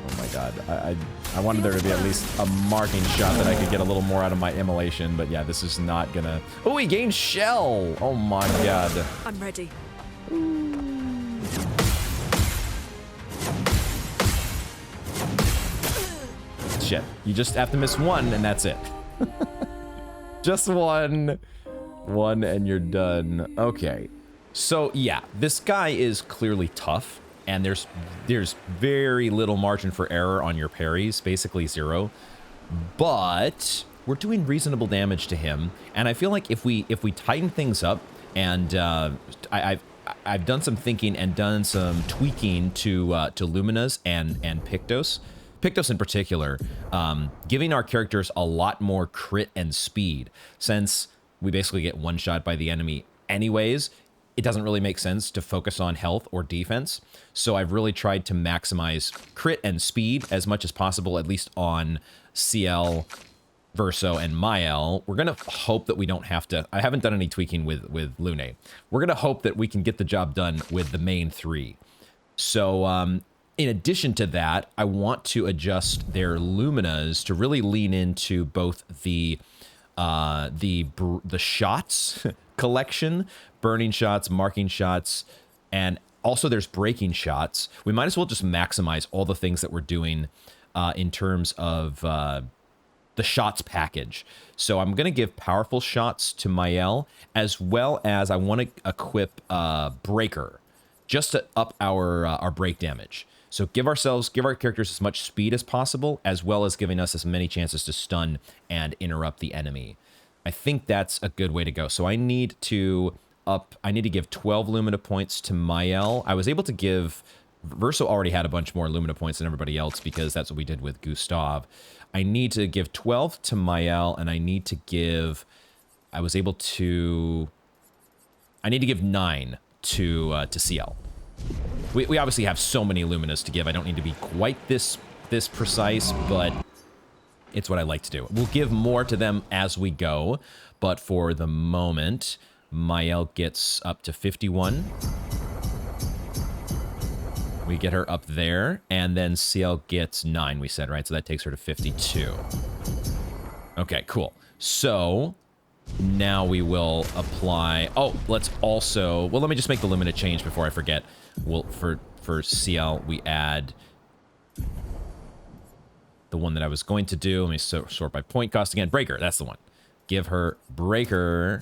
Oh my god, I wanted there to be at least a marking shot that I could get a little more out of my immolation, but yeah, this is not gonna... Oh, he gained shell! Oh my god. I'm ready. Shit, you just have to miss one and that's it. Just one and you're done. Okay, so yeah, this guy is clearly tough. And there's very little margin for error on your parries, basically 0. But we're doing reasonable damage to him, and I feel like if we tighten things up, and I've done some thinking and done some tweaking to Lumina's and Pictos in particular, giving our characters a lot more crit and speed, since we basically get one shot by the enemy anyways. It doesn't really make sense to focus on health or defense. So I've really tried to maximize crit and speed as much as possible, at least on CL, Verso, and Mael. We're going to hope that we don't have to... I haven't done any tweaking with Lune. We're going to hope that we can get the job done with the main 3. So in addition to that, I want to adjust their Luminas to really lean into both the shots collection, burning shots, marking shots, and also there's breaking shots. We might as well just maximize all the things that we're doing in terms of the shots package. So I'm going to give powerful shots to Mael, as well as I want to equip Breaker, just to up our break damage. So give our characters as much speed as possible, as well as giving us as many chances to stun and interrupt the enemy. I think that's a good way to go. So I need to give 12 Lumina points to Mael. I was able to give... Verso already had a bunch more Lumina points than everybody else because that's what we did with Gustav. I need to give 12 to Mael, and I need to give... I need to give 9 to CL. We obviously have so many Luminas to give. I don't need to be quite this precise, but... it's what I like to do. We'll give more to them as we go, but for the moment, Mael gets up to 51. We get her up there, and then CL gets 9, we said, right? So that takes her to 52. Okay, cool. So now we will apply... Oh, let's also... Well, let me just make the limited change before I forget. We'll, for CL, we add the one that I was going to do. Let me sort by point cost again. Breaker, that's the one. Give her Breaker,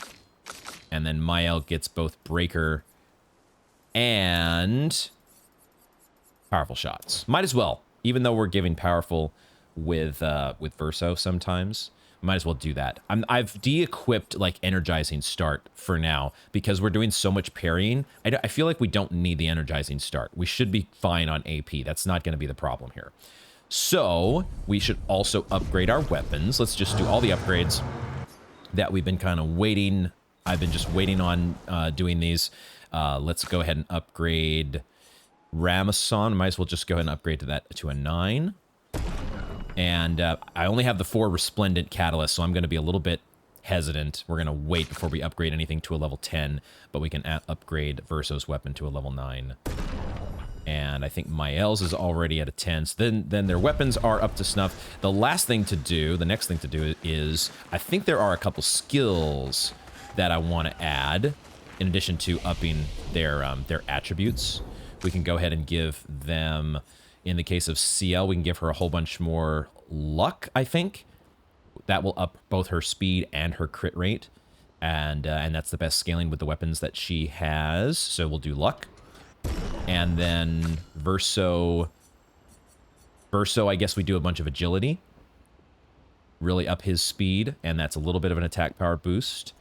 and then Mael gets both Breaker and powerful shots. Might as well, even though we're giving powerful with Verso sometimes. Might as well do that. I've de-equipped like energizing start for now because we're doing so much parrying. I feel like we don't need the energizing start. We should be fine on AP. That's not going to be the problem here. So we should also upgrade our weapons. Let's just do all the upgrades that we've been kind of waiting. I've been just waiting on doing these. Let's go ahead and upgrade Ramazan. Might as well just go ahead and upgrade to that to a 9. And I only have the 4 Resplendent Catalysts, so I'm going to be a little bit hesitant. We're going to wait before we upgrade anything to a level 10, but we can upgrade Verso's weapon to a level 9. And I think Mael's is already at a 10, so then their weapons are up to snuff. The last thing to do, the next thing to do is, I think there are a couple skills that I want to add, in addition to upping their attributes. We can go ahead and give them... In the case of CL, we can give her a whole bunch more luck, I think. That will up both her speed and her crit rate. And that's the best scaling with the weapons that she has. So we'll do luck. And then Verso, I guess we do a bunch of agility. Really up his speed. And that's a little bit of an attack power boost.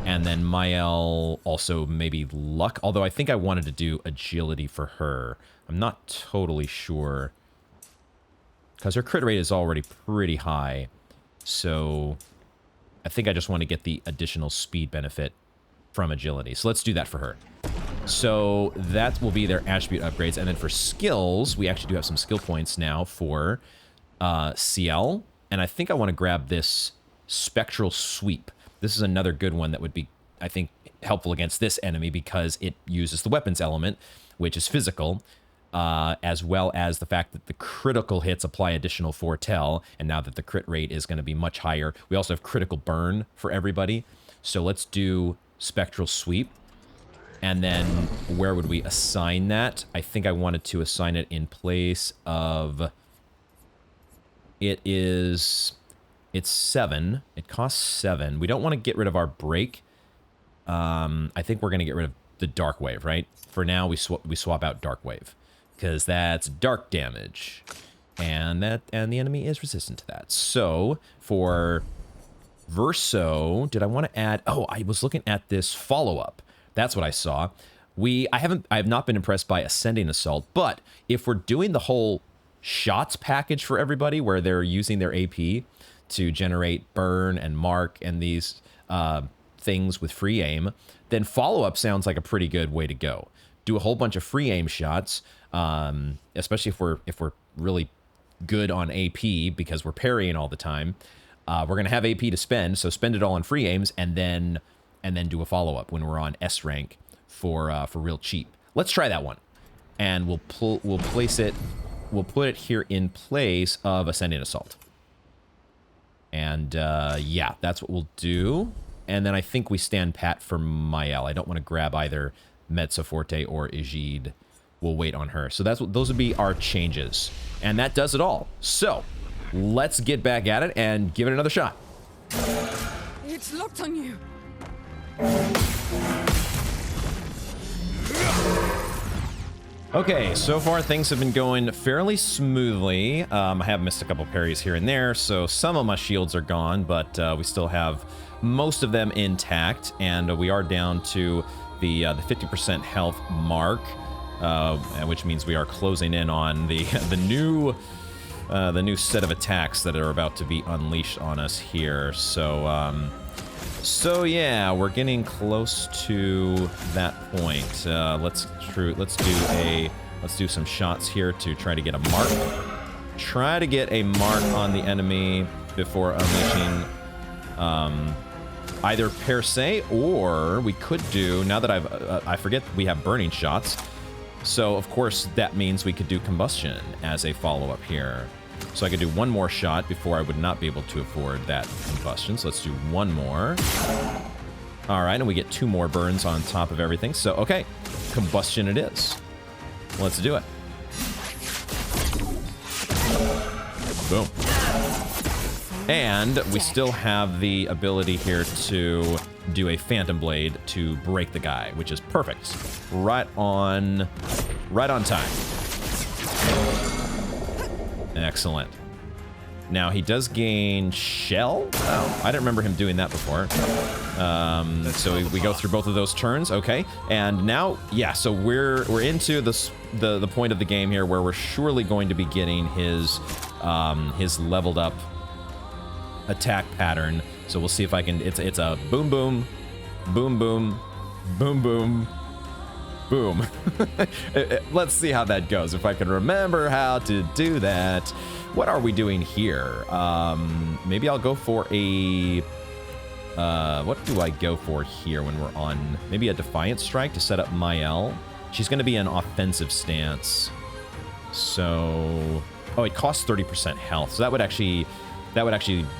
And then Mael also maybe luck. Although I think I wanted to do agility for her. I'm not totally sure. Because her crit rate is already pretty high. So I think I just want to get the additional speed benefit from agility. So let's do that for her. So that will be their attribute upgrades. And then for skills, we actually do have some skill points now for CL. And I think I want to grab this Spectral Sweep. This is another good one that would be, I think, helpful against this enemy because it uses the weapons element, which is physical, as well as the fact that the critical hits apply additional foretell, and now that the crit rate is going to be much higher. We also have critical burn for everybody. So let's do Spectral Sweep. And then where would we assign that? I think I wanted to assign it in place of... It's 7. It costs 7. We don't want to get rid of our break. I think we're going to get rid of the Dark Wave, right? For now, we swap out Dark Wave. Because that's dark damage. And the enemy is resistant to that. So, for Verso, did I want to add... Oh, I was looking at this follow-up. That's what I saw. I have not been impressed by Ascending Assault, but if we're doing the whole shots package for everybody, where they're using their AP to generate burn and mark and these things with free aim, then follow-up sounds like a pretty good way to go. Do a whole bunch of free aim shots, especially if we're really good on AP because we're parrying all the time. We're going to have AP to spend, so spend it all on free aims and then do a follow-up when we're on S rank for real cheap. Let's try that one, and we'll place it. We'll put it here in place of Ascending Assault. And, yeah, that's what we'll do. And then I think we stand pat for Mael. I don't want to grab either Mezzoforte or Egide. We'll wait on her. So those would be our changes. And that does it all. So, let's get back at it and give it another shot. It's locked on you. Okay, so far things have been going fairly smoothly. I have missed a couple parries here and there, so some of my shields are gone, but we still have most of them intact, and we are down to the 50% health mark, which means we are closing in on the new set of attacks that are about to be unleashed on us here. So yeah, we're getting close to that point. Let's do some shots here to try to get a mark. Try to get a mark on the enemy before unleashing either per se, or we could do, now that I forget we have burning shots. So, of course, that means we could do combustion as a follow-up here. So I could do one more shot before I would not be able to afford that combustion. So let's do one more. All right, and we get 2 more burns on top of everything. So, okay, combustion it is. Let's do it. Boom. And we still have the ability here to do a Phantom Blade to break the guy, which is perfect. Right on time. Excellent. Now, he does gain Shell? Oh, I didn't remember him doing that before. So we go through both of those turns, okay. And now, yeah, so we're into the point of the game here where we're surely going to be getting his leveled up attack pattern. So we'll see if I can, it's a boom, boom, boom, boom, boom, boom, boom. Let's see how that goes, if I can remember how to do that. What are we doing here? Maybe I'll go for a, what do I go for here when we're on, maybe a Defiant Strike to set up Mael. She's gonna be an offensive stance. So, oh, it costs 30% health. So that would actually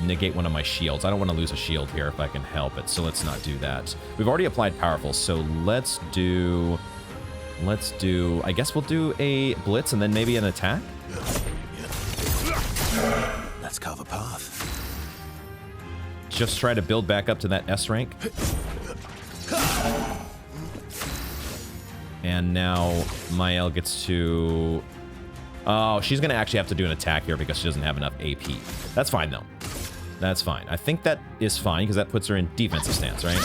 negate one of my shields. I don't want to lose a shield here if I can help it, so let's not do that. We've already applied Powerful, so let's do, I guess we'll do a Blitz and then maybe an attack? Let's carve a path. Just try to build back up to that S rank. And now Mael gets to... Oh, she's going to actually have to do an attack here because she doesn't have enough AP. That's fine, though. That's fine. I think that is fine because that puts her in defensive stance, right?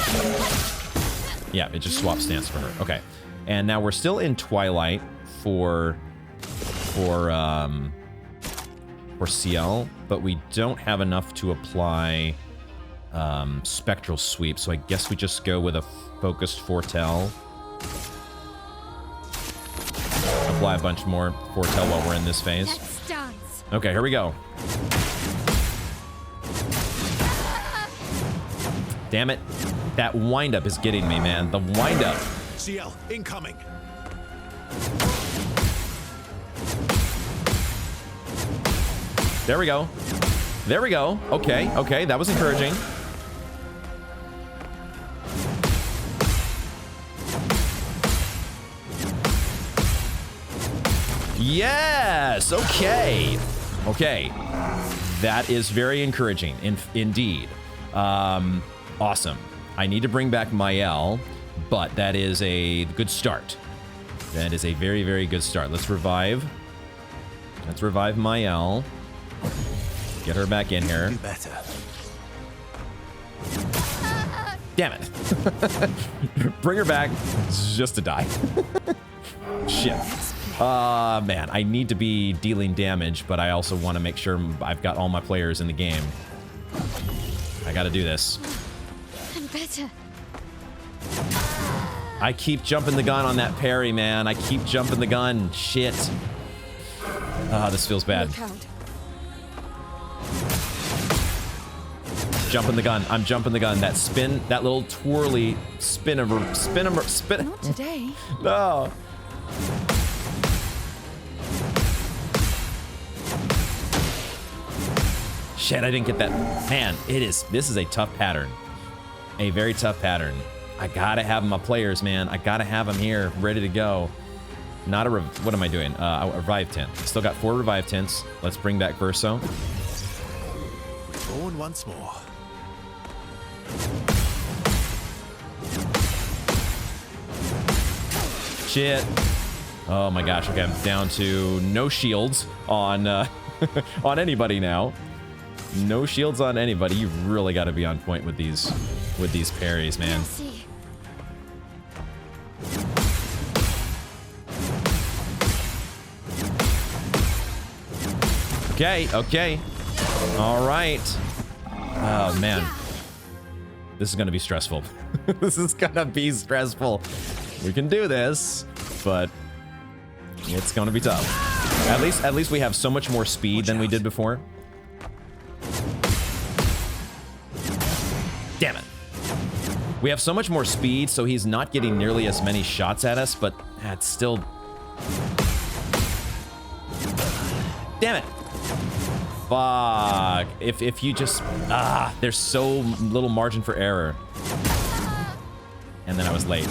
Yeah, it just swaps stance for her. Okay. And now we're still in Twilight for CL, but we don't have enough to apply Spectral Sweep, so I guess we just go with a Focused Foretell. Apply a bunch more Foretell while we're in this phase. Let's dance. Okay, here we go. Damn it. That wind-up is getting me, man. The wind-up. CL, incoming. There we go. There we go. Okay, okay, that was encouraging. Yes! Okay. Okay. That is very encouraging, indeed. Awesome. I need to bring back Mael, but that is a good start. That is a very, very good start. Let's revive. Let's revive Mael. Get her back in here. Do better. Damn it. Bring her back just to die. Shit. Man, I need to be dealing damage, but I also want to make sure I've got all my players in the game. I gotta do this. I'm better. I keep jumping the gun on that parry, man. I keep jumping the gun. Shit. This feels bad. Look out. Jumping the gun. I'm jumping the gun. That spin, that little twirly spin. Not today. No. Shit, I didn't get that. Man, this is a tough pattern. A very tough pattern. I gotta have my players, man. I gotta have them here, ready to go. Not a what am I doing? A revive tent. Still got 4 revive tents. Let's bring back Verso. Born once more. Shit. Oh my gosh. Okay, I'm down to no shields on on anybody now. No shields on anybody. You really got to be on point with these parries, man. Mercy. Okay, okay. All right. Oh, man. This is going to be stressful. This is going to be stressful. We can do this, but it's going to be tough. At least we have so much more speed than we did before. Damn it. We have so much more speed, so he's not getting nearly as many shots at us, but it's still Damn it. Fuck. If you just... there's so little margin for error. And then I was late.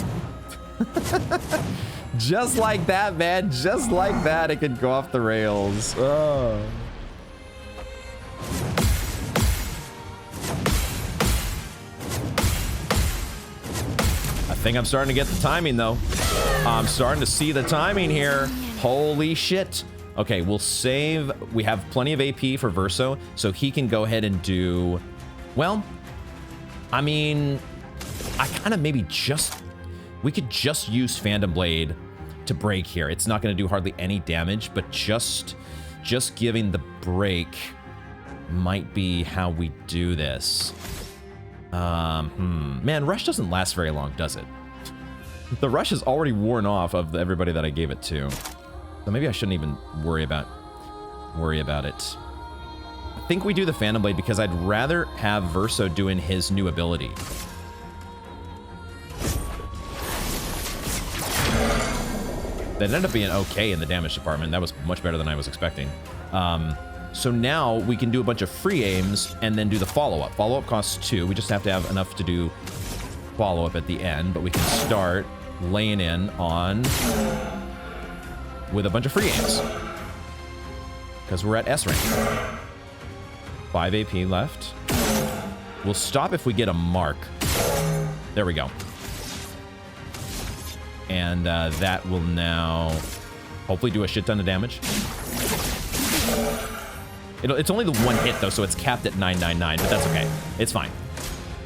Just like that, man. Just like that, it could go off the rails. Oh. I think I'm starting to get the timing, though. I'm starting to see the timing here. Holy shit. Okay, we'll save. We have plenty of AP for Verso, so he can go ahead and do... Well, I mean, I kind of maybe just... We could just use Phantom Blade to break here. It's not going to do hardly any damage, but just giving the break might be how we do this. Man, Rush doesn't last very long, does it? The Rush is already worn off of everybody that I gave it to. So maybe I shouldn't even worry about it. I think we do the Phantom Blade because I'd rather have Verso doing his new ability. That ended up being okay in the damage department. That was much better than I was expecting. So now we can do a bunch of free aims and then do the follow-up. Follow-up costs 2. We just have to have enough to do follow-up at the end, but we can start laying in on with a bunch of free aims. Because we're at S rank. 5 AP left. We'll stop if we get a mark. There we go. And that will now hopefully do a shit ton of damage. It's only the one hit, though, so it's capped at 999, but that's okay. It's fine.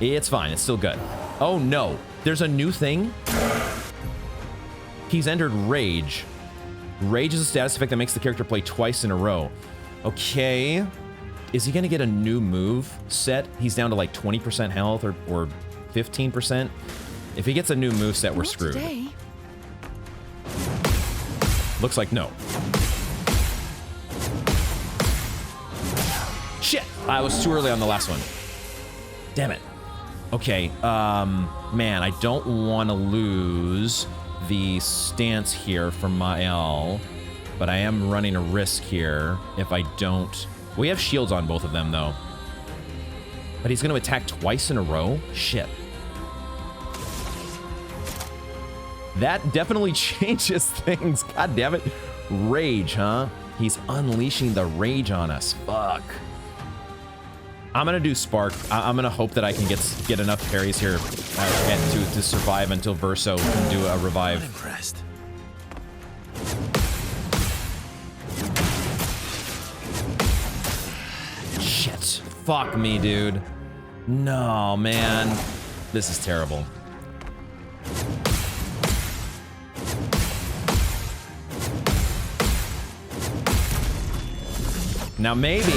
It's fine. It's still good. Oh, no. There's a new thing. He's entered Rage. Rage is a status effect that makes the character play twice in a row. Okay. Is he going to get a new move set? He's down to like 20% health or 15%. If he gets a new move set, we're screwed. Today. Looks like no. Shit! I was too early on the last one. Damn it. Okay, man, I don't want to lose the stance here from Mael, but I am running a risk here if I don't... We have shields on both of them, though. But he's going to attack twice in a row? Shit. That definitely changes things. God damn it. Rage, huh? He's unleashing the rage on us. Fuck. I'm gonna do Spark. I'm gonna hope that I can get enough parries here and to survive until Verso can do a revive. I'm impressed. Shit. Fuck me, dude. No, man. This is terrible. Now maybe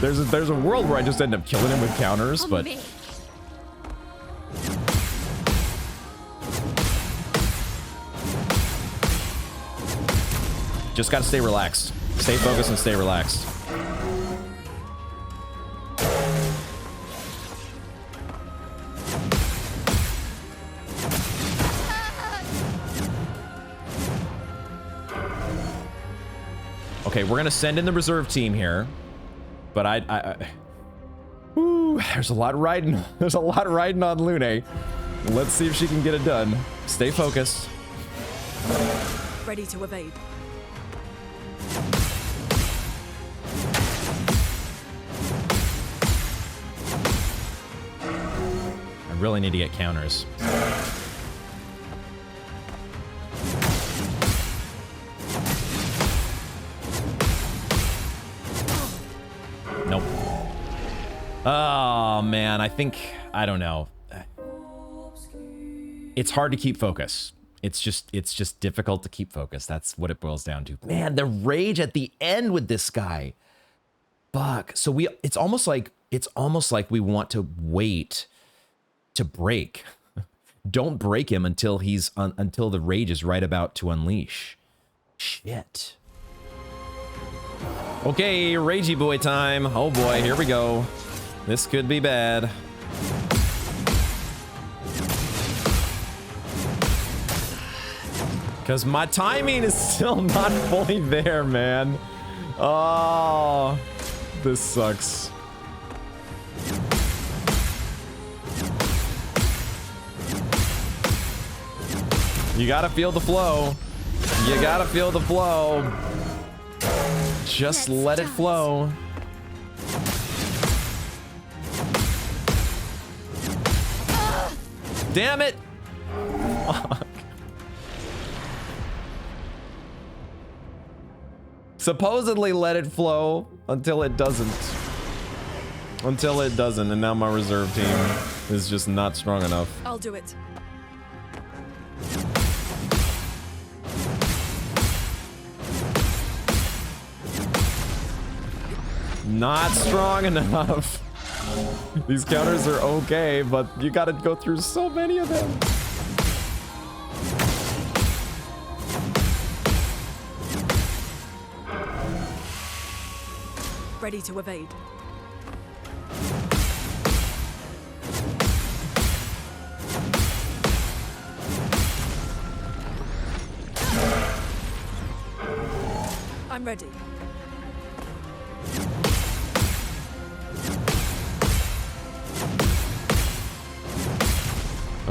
there's a world where I just end up killing him with counters, but just gotta stay relaxed. Stay focused and stay relaxed. Okay, we're gonna send in the reserve team here, but there's a lot riding. There's a lot riding on Lune. Let's see if she can get it done. Stay focused. Ready to evade. I really need to get counters. Nope. Oh, man. I don't know. It's hard to keep focus. It's just difficult to keep focus. That's what it boils down to. Man, the rage at the end with this guy. Fuck. So it's almost like we want to wait to break. Don't break him until until the rage is right about to unleash. Shit. Okay, ragey boy time. Oh boy, here we go. This could be bad. Because my timing is still not fully there, man. Oh, this sucks. You gotta feel the flow. You gotta feel the flow. Just let it flow. Damn it! Fuck. Supposedly let it flow until it doesn't. Until it doesn't, and now my reserve team is just not strong enough. I'll do it. Not strong enough. These counters are okay, but you gotta go through so many of them. Ready to evade. I'm ready.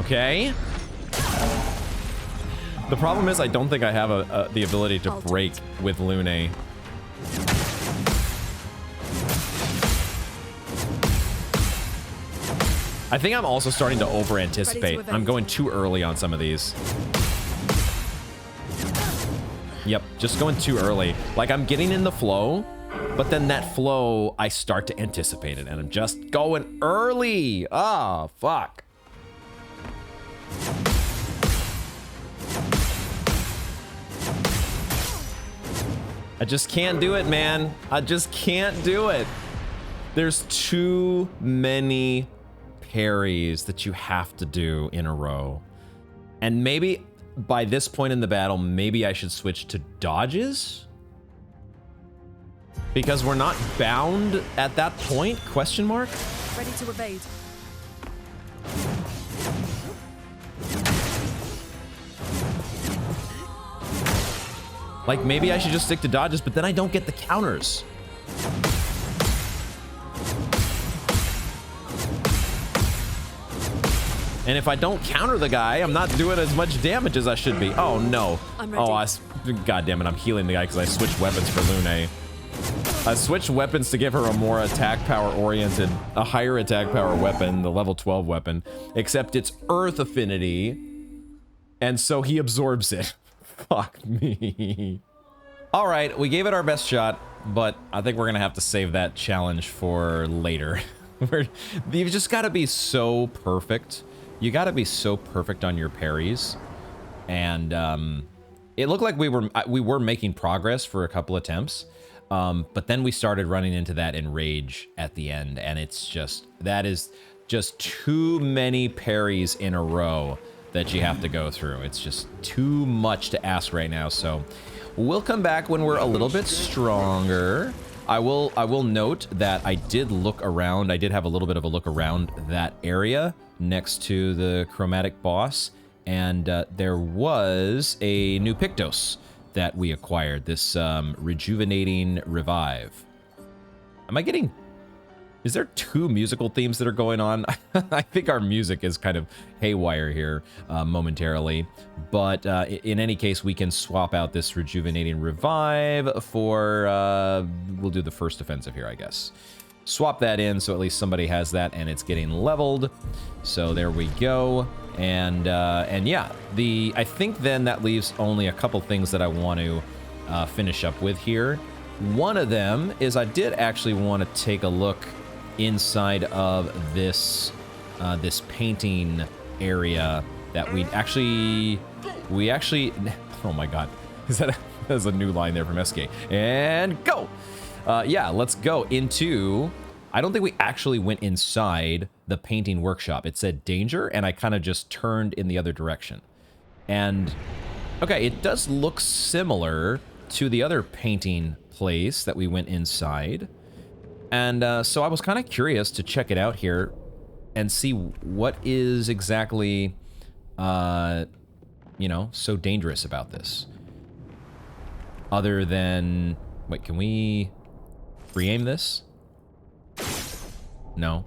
Okay. The problem is I don't think I have the ability to break with Lune. I think I'm also starting to over-anticipate. I'm going too early on some of these. Yep, just going too early. Like, I'm getting in the flow, but then that flow, I start to anticipate it, and I'm just going early. Ah, fuck. I just can't do it, man. I just can't do it. There's too many parries that you have to do in a row. And maybe by this point in the battle, maybe I should switch to dodges? Because we're not bound at that point? Question mark? Ready to evade. Like, maybe I should just stick to dodges, but then I don't get the counters. And if I don't counter the guy, I'm not doing as much damage as I should be. Oh, no. I'm ready. Oh, God damn it. I'm healing the guy because I switched weapons for Lune. I switched weapons to give her a more attack power oriented, a higher attack power weapon, the level 12 weapon, except it's earth affinity. And so he absorbs it. Fuck me. All right, we gave it our best shot, but I think we're gonna have to save that challenge for later. You've just gotta be so perfect. You gotta be so perfect on your parries. And it looked like we were making progress for a couple attempts. But then we started running into that enrage at the end, and it's just, that is just too many parries in a row that you have to go through. It's just too much to ask right now, so we'll come back when we're a little bit stronger. I will note that I did look around. I did have a little bit of a look around that area next to the chromatic boss, and there was a new Pictos that we acquired, this rejuvenating revive. Am I getting... Is there two musical themes that are going on? I think our music is kind of haywire here momentarily. But in any case, we can swap out this rejuvenating revive for... we'll do the first offensive here, I guess. Swap that in so at least somebody has that and it's getting leveled. So there we go. And yeah, I think then that leaves only a couple things that I want to finish up with here. One of them is I did actually want to take a look inside of this this painting area that we actually oh my god, that's a new line there from SK. And go. Yeah, let's go into... I don't think we actually went inside the painting workshop. It said danger, and I kind of just turned in the other direction. And, okay, it does look similar to the other painting place that we went inside. And so I was kind of curious to check it out here and see what is exactly you know, so dangerous about this? Other than... Wait, can we re-aim this? No.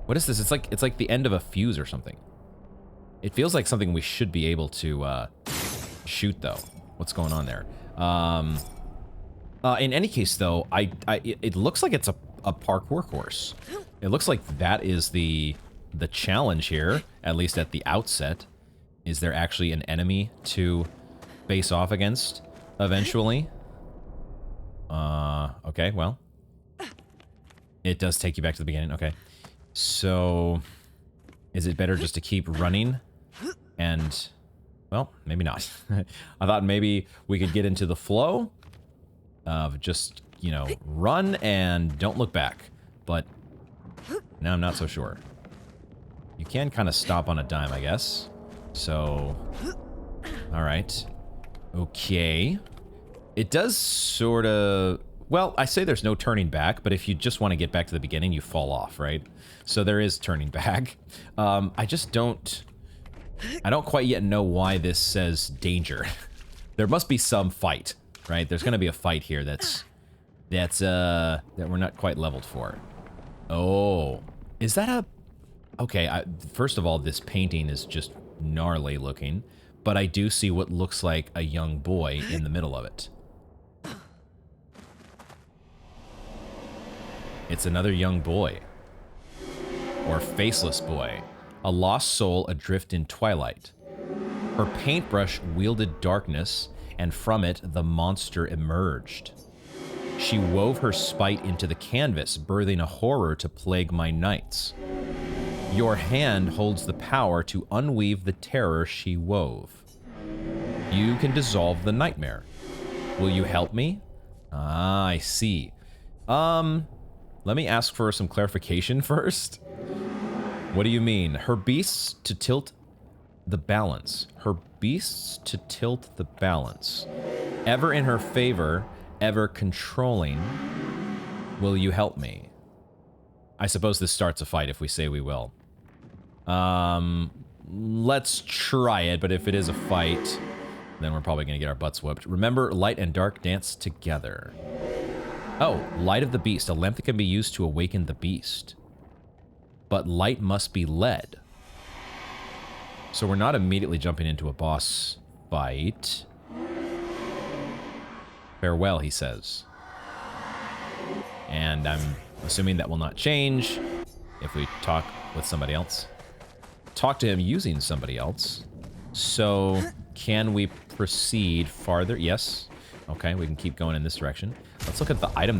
What is this? It's like the end of a fuse or something. It feels like something we should be able to shoot, though. What's going on there? In any case, though, it looks like it's a parkour course. It looks like that is the challenge here, at least at the outset. Is there actually an enemy to face off against eventually? Okay, well. It does take you back to the beginning. Okay. So, is it better just to keep running? And, well, maybe not. I thought maybe we could get into the flow of just, you know, run and don't look back. But now I'm not so sure. You can kind of stop on a dime, I guess. So, all right. Okay. It does sort of... Well, I say there's no turning back, but if you just want to get back to the beginning, you fall off, right? So there is turning back. I just don't... I don't quite yet know why this says danger. There must be some fight, right? There's going to be a fight here that we're not quite leveled for. Oh, is that a... Okay, first of all, this painting is just gnarly looking, but I do see what looks like a young boy in the middle of it. It's another young boy. Or faceless boy. A lost soul adrift in twilight. Her paintbrush wielded darkness, and from it the monster emerged. She wove her spite into the canvas, birthing a horror to plague my nights. Your hand holds the power to unweave the terror she wove. You can dissolve the nightmare. Will you help me? Ah, I see. Let me ask for some clarification first. What do you mean? Her beasts to tilt the balance. Her beasts to tilt the balance. Ever in her favor, ever controlling. Will you help me? I suppose this starts a fight if we say we will. Let's try it, but if it is a fight, then we're probably going to get our butts whooped. Remember, light and dark dance together. Oh, light of the beast. A lamp that can be used to awaken the beast. But light must be led. So we're not immediately jumping into a boss fight. Farewell, he says. And I'm assuming that will not change if we talk with somebody else. Talk to him using somebody else. So, can we proceed farther? Yes. Okay, we can keep going in this direction. Let's look at the item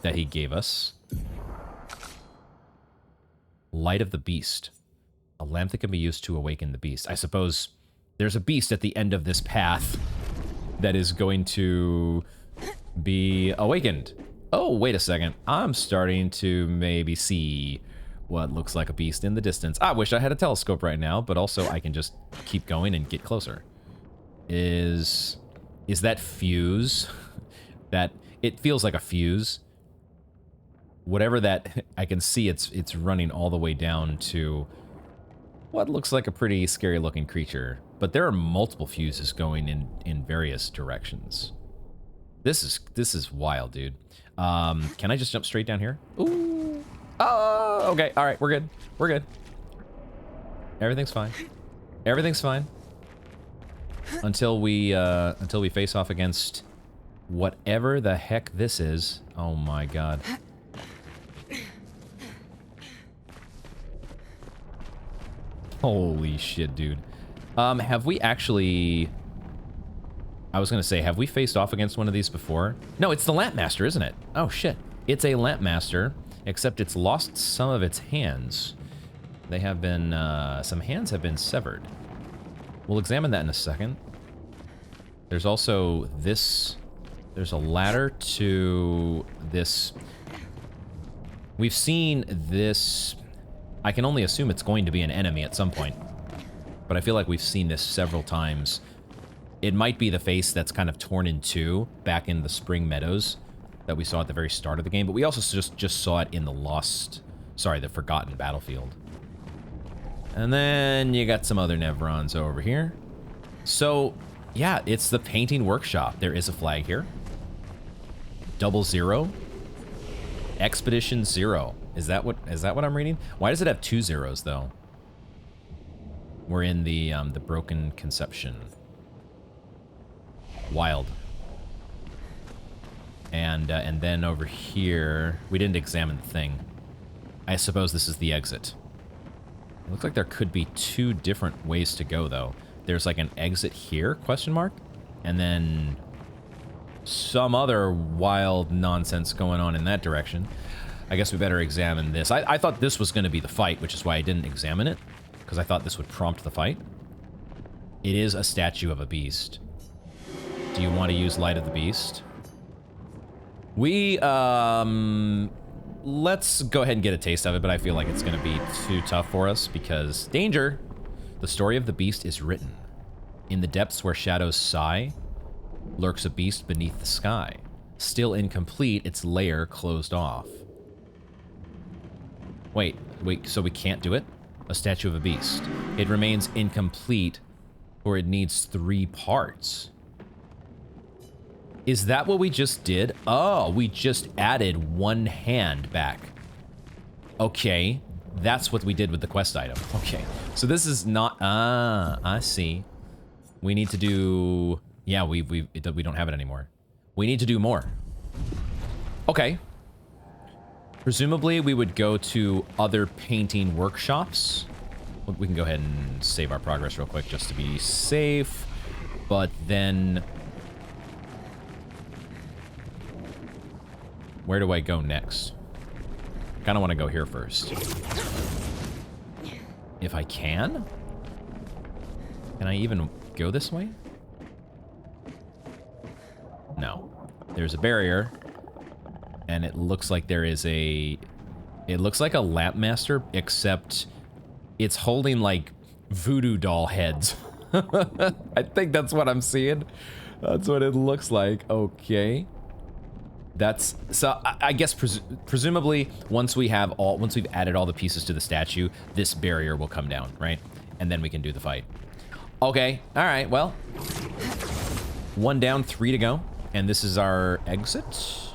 that he gave us. Light of the Beast. A lamp that can be used to awaken the beast. I suppose there's a beast at the end of this path that is going to be awakened. Oh, wait a second. I'm starting to maybe see what looks like a beast in the distance. I wish I had a telescope right now, but also I can just keep going and get closer. Is that fuse? That it feels like a fuse. Whatever that, I can see it's running all the way down to what looks like a pretty scary looking creature. But there are multiple fuses going in various directions. This is wild, dude. Can I just jump straight down here? Ooh. Oh, okay. All right, we're good. We're good. Everything's fine. Everything's fine. Until we face off against whatever the heck this is. Oh my god. Holy shit, dude. Have we actually... I was gonna say, have we faced off against one of these before? No, it's the Lamp Master, isn't it? Oh shit. It's a Lamp Master, except it's lost some of its hands. They have been, some hands have been severed. We'll examine that in a second. There's also this... There's a ladder to this... We've seen this... I can only assume it's going to be an enemy at some point. But I feel like we've seen this several times. It might be the face that's kind of torn in two back in the Spring Meadows that we saw at the very start of the game. But we also just saw it in the Forgotten Battlefield. And then you got some other Nevrons over here. So, yeah, it's the painting workshop. There is a flag here. 00. Expedition 0. Is that what I'm reading? Why does it have 2 zeros though? We're in the Broken Conception. Wild. And then over here, we didn't examine the thing. I suppose this is the exit. It looks like there could be 2 different ways to go though. There's like an exit here, question mark, and then some other wild nonsense going on in that direction. I guess we better examine this. I thought this was going to be the fight, which is why I didn't examine it, because I thought this would prompt the fight. It is a statue of a beast. Do you want to use Light of the Beast? We, let's go ahead and get a taste of it, but I feel like it's going to be too tough for us because danger! The story of the beast is written. In the depths where shadows sigh, lurks a beast beneath the sky. Still incomplete, its lair closed off. Wait, so we can't do it? A statue of a beast. It remains incomplete, or it needs 3 parts. Is that what we just did? Oh, we just added 1 hand back. Okay, that's what we did with the quest item. Okay, so this is not... I see. We need to do... Yeah, we don't have it anymore. We need to do more. Okay. Presumably, we would go to other painting workshops. We can go ahead and save our progress real quick just to be safe. But then... Where do I go next? Kind of want to go here first. If I can? Can I even go this way? No. There's a barrier. And it looks like there is a... It looks like a Lampmaster, except it's holding, like, voodoo doll heads. I think that's what I'm seeing. That's what it looks like. Okay. That's... So, I guess presumably, once we've added all the pieces to the statue, this barrier will come down, right? And then we can do the fight. Okay. Alright, well. 1 down, 3 to go. And this is our exit.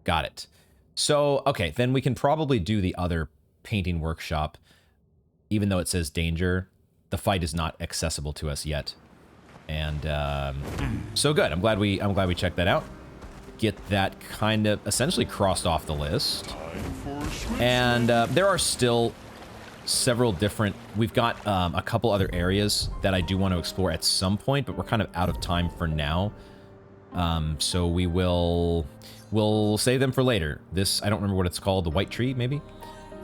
Got it. So, okay, then we can probably do the other painting workshop. Even though it says danger, the fight is not accessible to us yet. And so good. I'm glad we checked that out. Get that kind of essentially crossed off the list. And there are still several different... We've got a couple other areas that I do want to explore at some point, but we're kind of out of time for now. So we'll save them for later. This, I don't remember what it's called, the White Tree, maybe?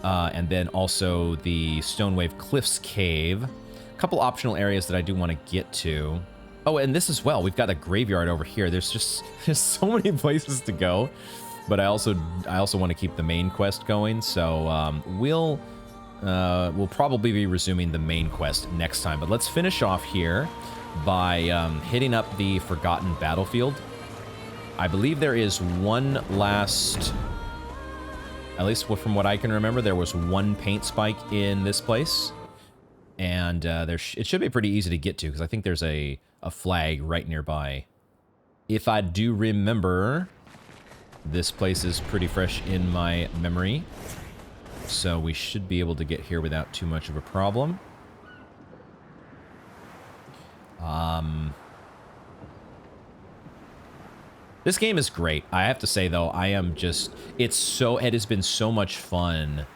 And then also the Stonewave Cliffs Cave. A couple optional areas that I do want to get to. Oh, and this as well. We've got a graveyard over here. There's so many places to go. But I also want to keep the main quest going. So we'll probably be resuming the main quest next time. But let's finish off here by hitting up the Forgotten Battlefield. I believe there is one last... At least from what I can remember, there was 1 paint spike in this place. And it should be pretty easy to get to, because I think there's a flag right nearby. If I do remember, this place is pretty fresh in my memory. So we should be able to get here without too much of a problem. This game is great. I have to say, though, it has been so much fun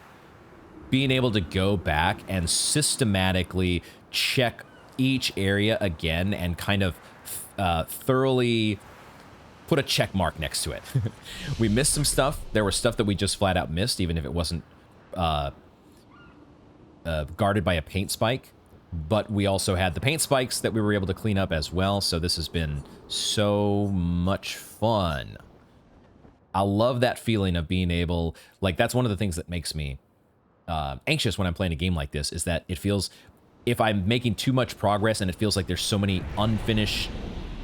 being able to go back and systematically check each area again and kind of thoroughly put a check mark next to it. We missed some stuff. There was stuff that we just flat out missed, even if it wasn't guarded by a paint spike. But we also had the paint spikes that we were able to clean up as well, so this has been so much fun. I love that feeling of being able... Like, that's one of the things that makes me anxious when I'm playing a game like this, is that it feels... If I'm making too much progress and it feels like there's so many unfinished...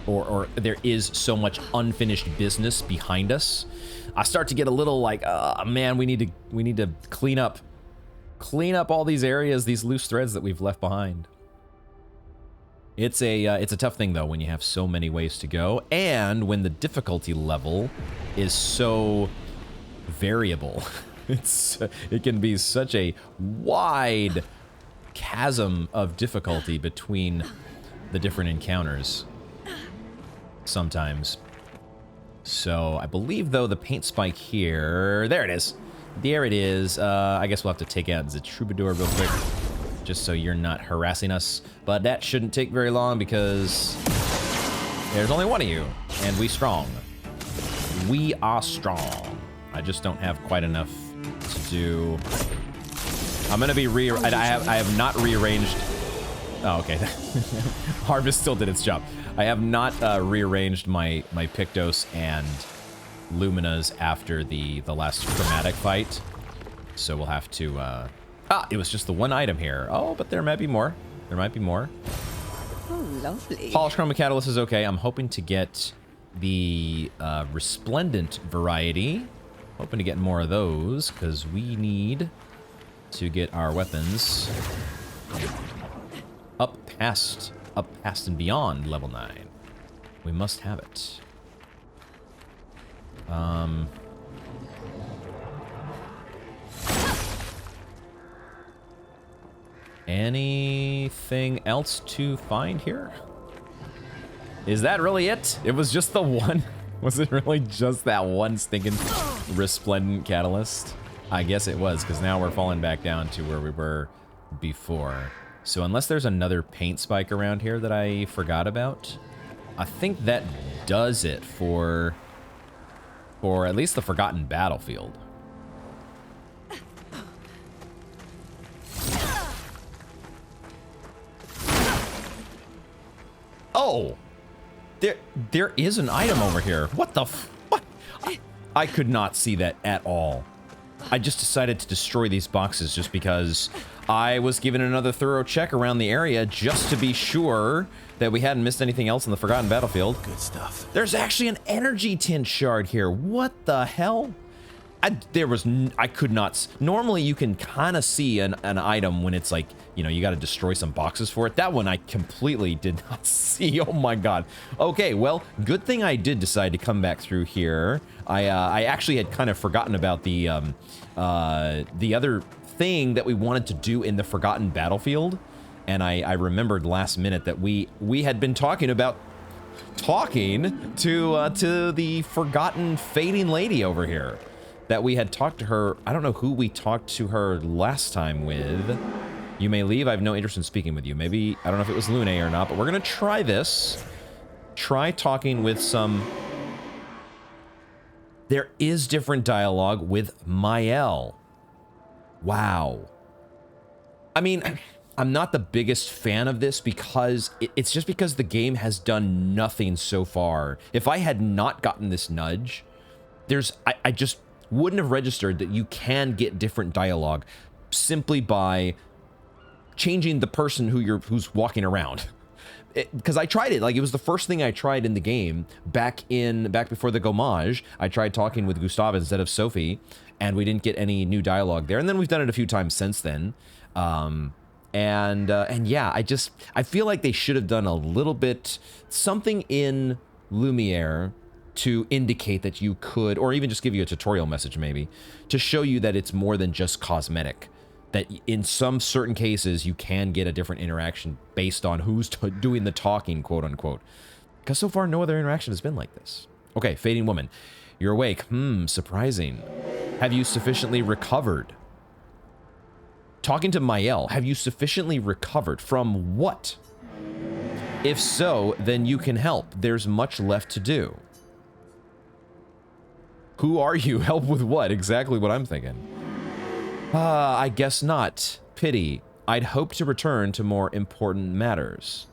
Or there is so much unfinished business behind us, I start to get a little like, man, we need to clean up all these areas, these loose threads that we've left behind. It's a tough thing though when you have so many ways to go, and when the difficulty level is so variable. It can be such a wide chasm of difficulty between the different encounters sometimes. So I believe though the paint spike here, there it is. There it is. I guess we'll have to take out the troubadour real quick, just so you're not harassing us. But that shouldn't take very long because there's only one of you, and we strong. We are strong. I just don't have quite enough to do. I'm gonna be I have not rearranged. Oh, okay. Harvest still did its job. I have not rearranged my Pictos and Luminas after the last chromatic fight, so we'll have to. It was just the one item here. Oh, but there might be more. There might be more. Oh, lovely. Polished Chroma Catalyst is okay. I'm hoping to get the Resplendent variety. Hoping to get more of those, because we need to get our weapons up past and beyond level 9. We must have it. Anything else to find here? Is that really it? It was just the one? Was it really just that one stinking Resplendent Catalyst? I guess it was, because now we're falling back down to where we were before. So unless there's another paint spike around here that I forgot about, I think that does it for at least the Forgotten Battlefield. Oh! There is an item over here. What the what? I could not see that at all. I just decided to destroy these boxes just because I was given another thorough check around the area just to be sure that we hadn't missed anything else in the Forgotten Battlefield. Good stuff. There's actually an energy tint shard here. What the hell? I could not. Normally you can kind of see an item when it's like, you know, you got to destroy some boxes for it. That one I completely did not see. Oh my god. Okay, well, good thing I did decide to come back through here. I actually had kind of forgotten about the other thing that we wanted to do in the Forgotten Battlefield, and I remembered last minute that we had been talking about talking to the forgotten fading lady over here. That we had talked to her. I don't know who we talked to her last time with. You may leave. I have no interest in speaking with you. Maybe, I don't know if it was Lune or not, but we're gonna try this. Try talking with some. There is different dialogue with Mael. Wow. I mean, I'm not the biggest fan of this because it's just because the game has done nothing so far. If I had not gotten this nudge, I just wouldn't have registered that you can get different dialogue simply by changing the person who's walking around. Because I tried it, like it was the first thing I tried in the game back before the Gommage. I tried talking with Gustav instead of Sophie, and we didn't get any new dialogue there. And then we've done it a few times since then. And yeah, I feel like they should have done a little bit something in Lumiere to indicate that you could, or even just give you a tutorial message maybe, to show you that it's more than just cosmetic. That in some certain cases, you can get a different interaction based on who's doing the talking, quote unquote. Because so far, no other interaction has been like this. Okay, Fading Woman. You're awake. Surprising. Have you sufficiently recovered? Talking to Mael, have you sufficiently recovered from what? If so, then you can help. There's much left to do. Who are you? Help with what? Exactly what I'm thinking. I guess not. Pity. I'd hoped to return to more important matters.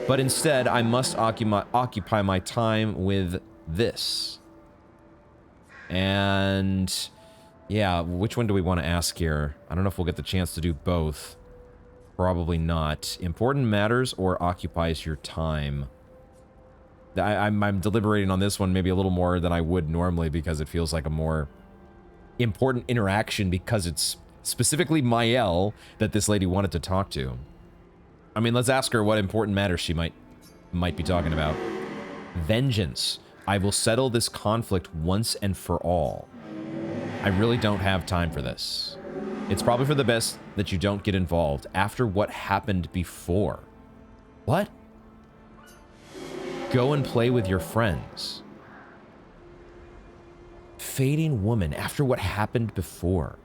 But instead, I must occupy my time with this. And yeah, which one do we want to ask here? I don't know if we'll get the chance to do both. Probably not. Important matters or occupies your time? I'm deliberating on this one maybe a little more than I would normally because it feels like a more important interaction because it's specifically Mael that this lady wanted to talk to. I mean, let's ask her what important matters she might be talking about. Vengeance. I will settle this conflict once and for all. I really don't have time for this. It's probably for the best that you don't get involved after what happened before. What? Go and play with your friends. Fading woman after what happened before.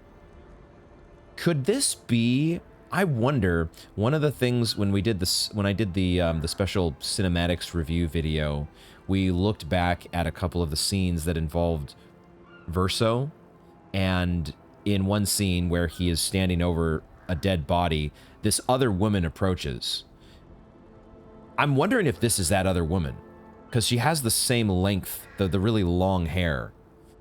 Could this be... I wonder, one of the things when we did this, when I did the special cinematics review video, we looked back at a couple of the scenes that involved Verso, and in one scene where he is standing over a dead body, this other woman approaches. I'm wondering if this is that other woman, because she has the same length, the really long hair.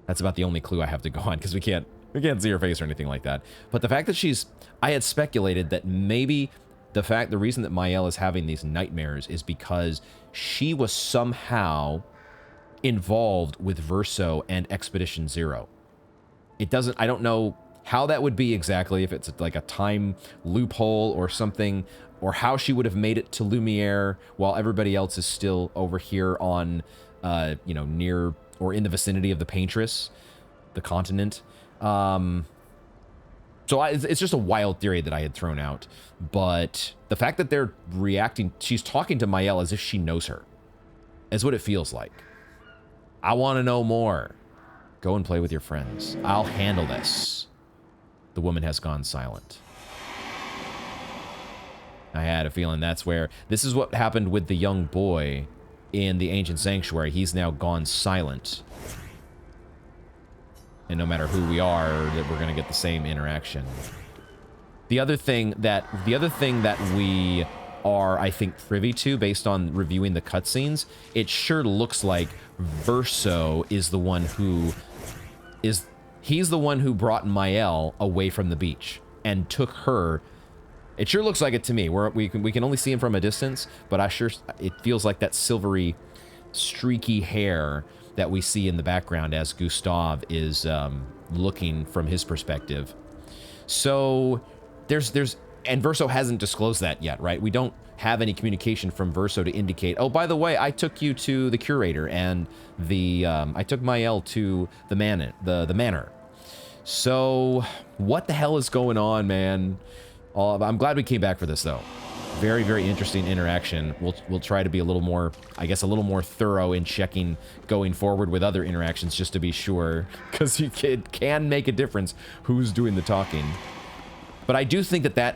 That's about the only clue I have to go on, because we can't see her face or anything like that. But the fact that I had speculated that maybe the reason that Mael is having these nightmares is because she was somehow involved with Verso and Expedition Zero. I don't know how that would be exactly, if it's like a time loophole or something, or how she would have made it to Lumiere while everybody else is still over here on, near or in the vicinity of the Paintress, the continent. So it's just a wild theory that I had thrown out. But the fact that they're reacting, she's talking to Mael as if she knows her, is what it feels like. I want to know more. Go and play with your friends. I'll handle this. The woman has gone silent. I had a feeling that's where... This is what happened with the young boy in the Ancient Sanctuary. He's now gone silent. And no matter who we are, that we're going to get the same interaction. The other thing that we are, I think, privy to, based on reviewing the cutscenes, it sure looks like Verso is the one who he's the one who brought Mael away from the beach and took her. It sure looks like it to me. We can only see him from a distance, but it feels like that silvery, streaky hair that we see in the background as Gustav is looking from his perspective. So and Verso hasn't disclosed that yet, right? We don't have any communication from Verso to indicate, oh, by the way, I took you to the curator and I took Mael to the manor. So what the hell is going on, man? I'm glad we came back for this, though. Very, very interesting interaction. We'll try to be a little more, I guess, a little more thorough in checking going forward with other interactions, just to be sure, because it can make a difference who's doing the talking. But I do think that's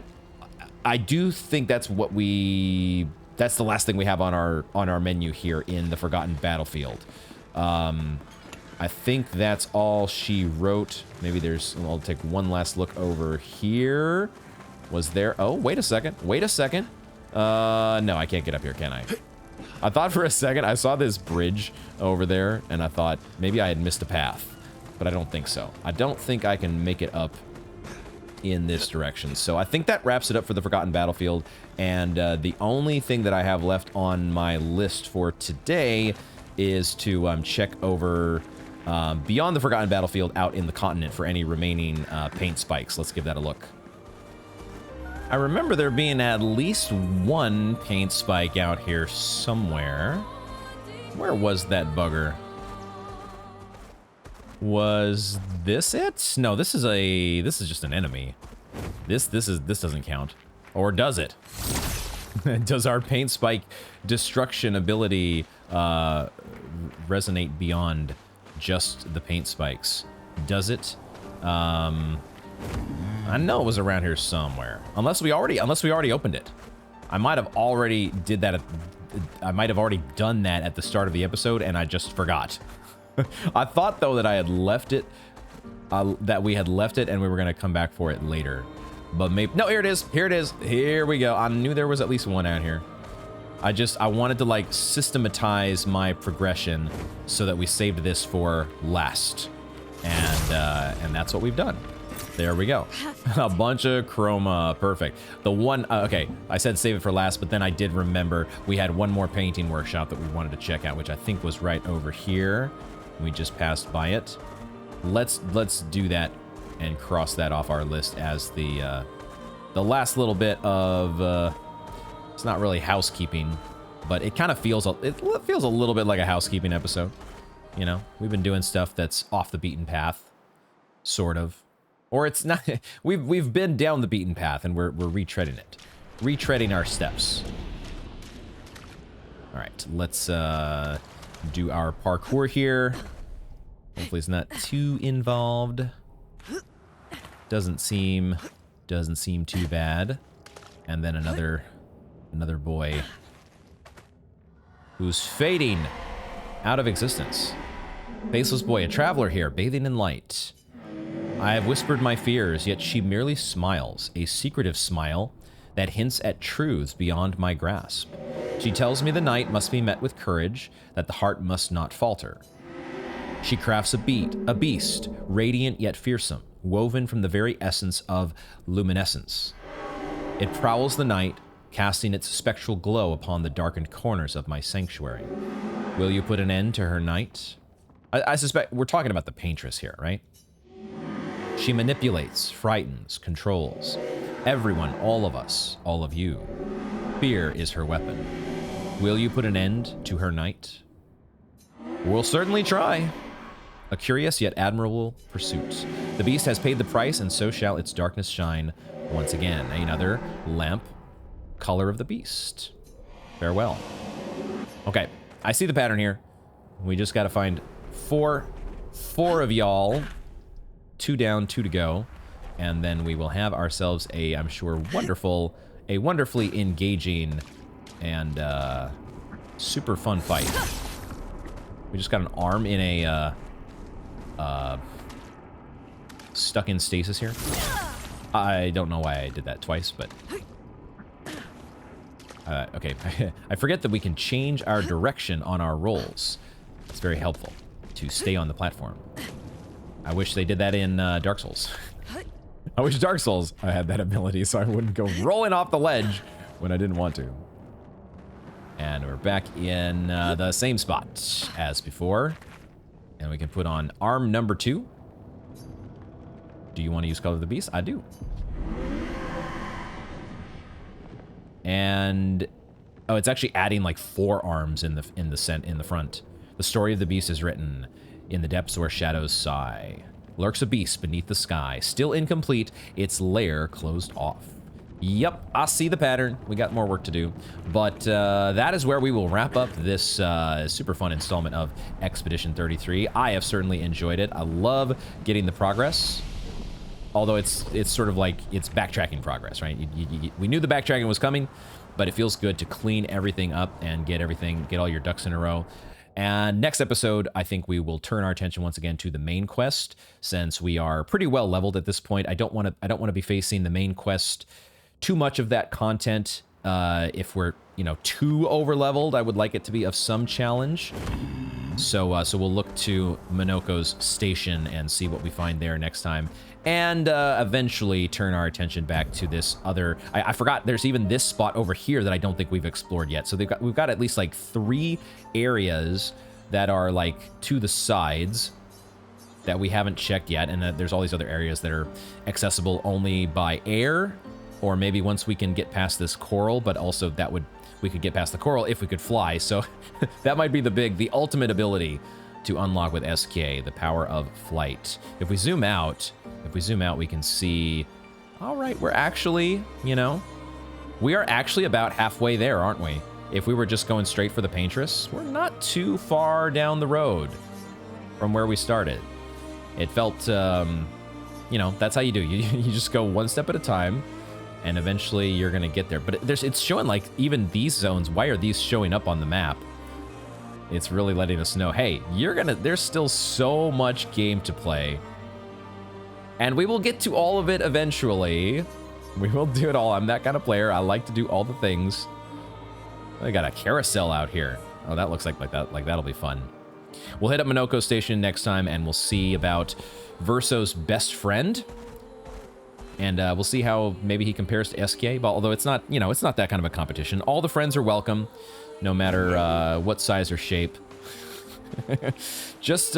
the last thing we have on our menu here in the Forgotten Battlefield. I think that's all she wrote. Maybe I'll take one last look over here. Was there... Oh, wait a second. No, I can't get up here, can I? I thought for a second I saw this bridge over there, and I thought maybe I had missed a path. But I don't think so. I don't think I can make it up in this direction. So I think that wraps it up for the Forgotten Battlefield. And the only thing that I have left on my list for today is to check over beyond the Forgotten Battlefield out in the continent for any remaining paint spikes. Let's give that a look. I remember there being at least one paint spike out here somewhere. Where was that bugger? Was this it? No, this is just an enemy. This doesn't count. Or does it? Does our paint spike destruction ability resonate beyond just the paint spikes? Does it? I know it was around here somewhere. Unless we already opened it. I might have already did that. I might have already done that at the start of the episode, and I just forgot. I thought though that I had left it, that we had left it, and we were gonna come back for it later. But maybe no. Here it is. Here it is. Here we go. I knew there was at least one out here. I wanted to like systematize my progression so that we saved this for last, and that's what we've done. There we go. A bunch of chroma. Perfect. The one... okay, I said save it for last, but then I did remember we had one more painting workshop that we wanted to check out, which I think was right over here. We just passed by it. Let's do that and cross that off our list as the last little bit of It's not really housekeeping, but it kind of feels a little bit like a housekeeping episode. You know, we've been doing stuff that's off the beaten path, sort of, or it's not. We've been down the beaten path and we're retreading it, retreading our steps. All right, let's do our parkour here. Hopefully it's not too involved. Doesn't seem too bad. And then another boy who's fading out of existence. Faceless boy, a traveler here, bathing in light. I have whispered my fears, yet she merely smiles, a secretive smile that hints at truths beyond my grasp. She tells me the night must be met with courage, that the heart must not falter. She crafts a beast, radiant yet fearsome, woven from the very essence of luminescence. It prowls the night, casting its spectral glow upon the darkened corners of my sanctuary. Will you put an end to her night? I suspect we're talking about the paintress here, right? She manipulates, frightens, controls. Everyone, all of us, all of you. Fear is her weapon. Will you put an end to her night? We'll certainly try. A curious yet admirable pursuit. The beast has paid the price, and so shall its darkness shine once again. Another lamp, color of the beast. Farewell. Okay, I see the pattern here. We just got to find four of y'all. 2 down, 2 to go. And then we will have ourselves a, I'm sure, wonderfully engaging and super fun fight. We just got an arm in a stuck in stasis here. I don't know why I did that twice, but okay. I forget that we can change our direction on our rolls. It's very helpful to stay on the platform. I wish they did that in Dark Souls. I wish Dark Souls I had that ability so I wouldn't go rolling off the ledge when I didn't want to. And we're back in the same spot as before. And we can put on arm number 2. Do you want to use Color of the Beast? I do. And oh, it's actually adding like 4 arms in the front. The story of the beast is written in the depths where shadows sigh. Lurks a beast beneath the sky, still incomplete, its lair closed off. Yep, I see the pattern. We got more work to do. But that is where we will wrap up this super fun installment of Expedition 33. I have certainly enjoyed it. I love getting the progress. Although it's sort of like, it's backtracking progress, right? We knew the backtracking was coming, but it feels good to clean everything up and get all your ducks in a row. And next episode, I think we will turn our attention once again to the main quest, since we are pretty well leveled at this point. I don't want to be facing the main quest too much of that content. If we're, too over leveled, I would like it to be of some challenge. So we'll look to Minoko's station and see what we find there next time. And eventually turn our attention back to this other... I forgot, there's even this spot over here that I don't think we've explored yet. So we've got at least like 3 areas that are like to the sides that we haven't checked yet. And there's all these other areas that are accessible only by air, or maybe once we can get past this coral, but also we could get past the coral if we could fly. So that might be the ultimate ability to unlock with SK, the power of flight. If we zoom out, we can see, all right, we're actually, we are actually about halfway there, aren't we? If we were just going straight for the Paintress, we're not too far down the road from where we started. It felt, that's how you do. You just go one step at a time, and eventually you're gonna get there. But it's showing like even these zones. Why are these showing up on the map? It's really letting us know, hey, there's still so much game to play. And we will get to all of it eventually. We will do it all. I'm that kind of player. I like to do all the things. I got a carousel out here. Oh, that looks like that'll be fun. We'll hit up Minoko Station next time, and we'll see about Verso's best friend. And we'll see how maybe he compares to SK. But although it's not, it's not that kind of a competition. All the friends are welcome, no matter what size or shape. Just,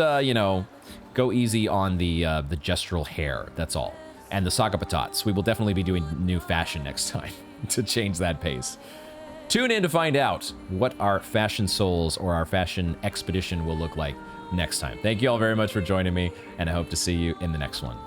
go easy on the gestural hair, that's all. And the Saga Patats. We will definitely be doing new fashion next time to change that pace. Tune in to find out what our Fashion Souls or our Fashion Expedition will look like next time. Thank you all very much for joining me, and I hope to see you in the next one.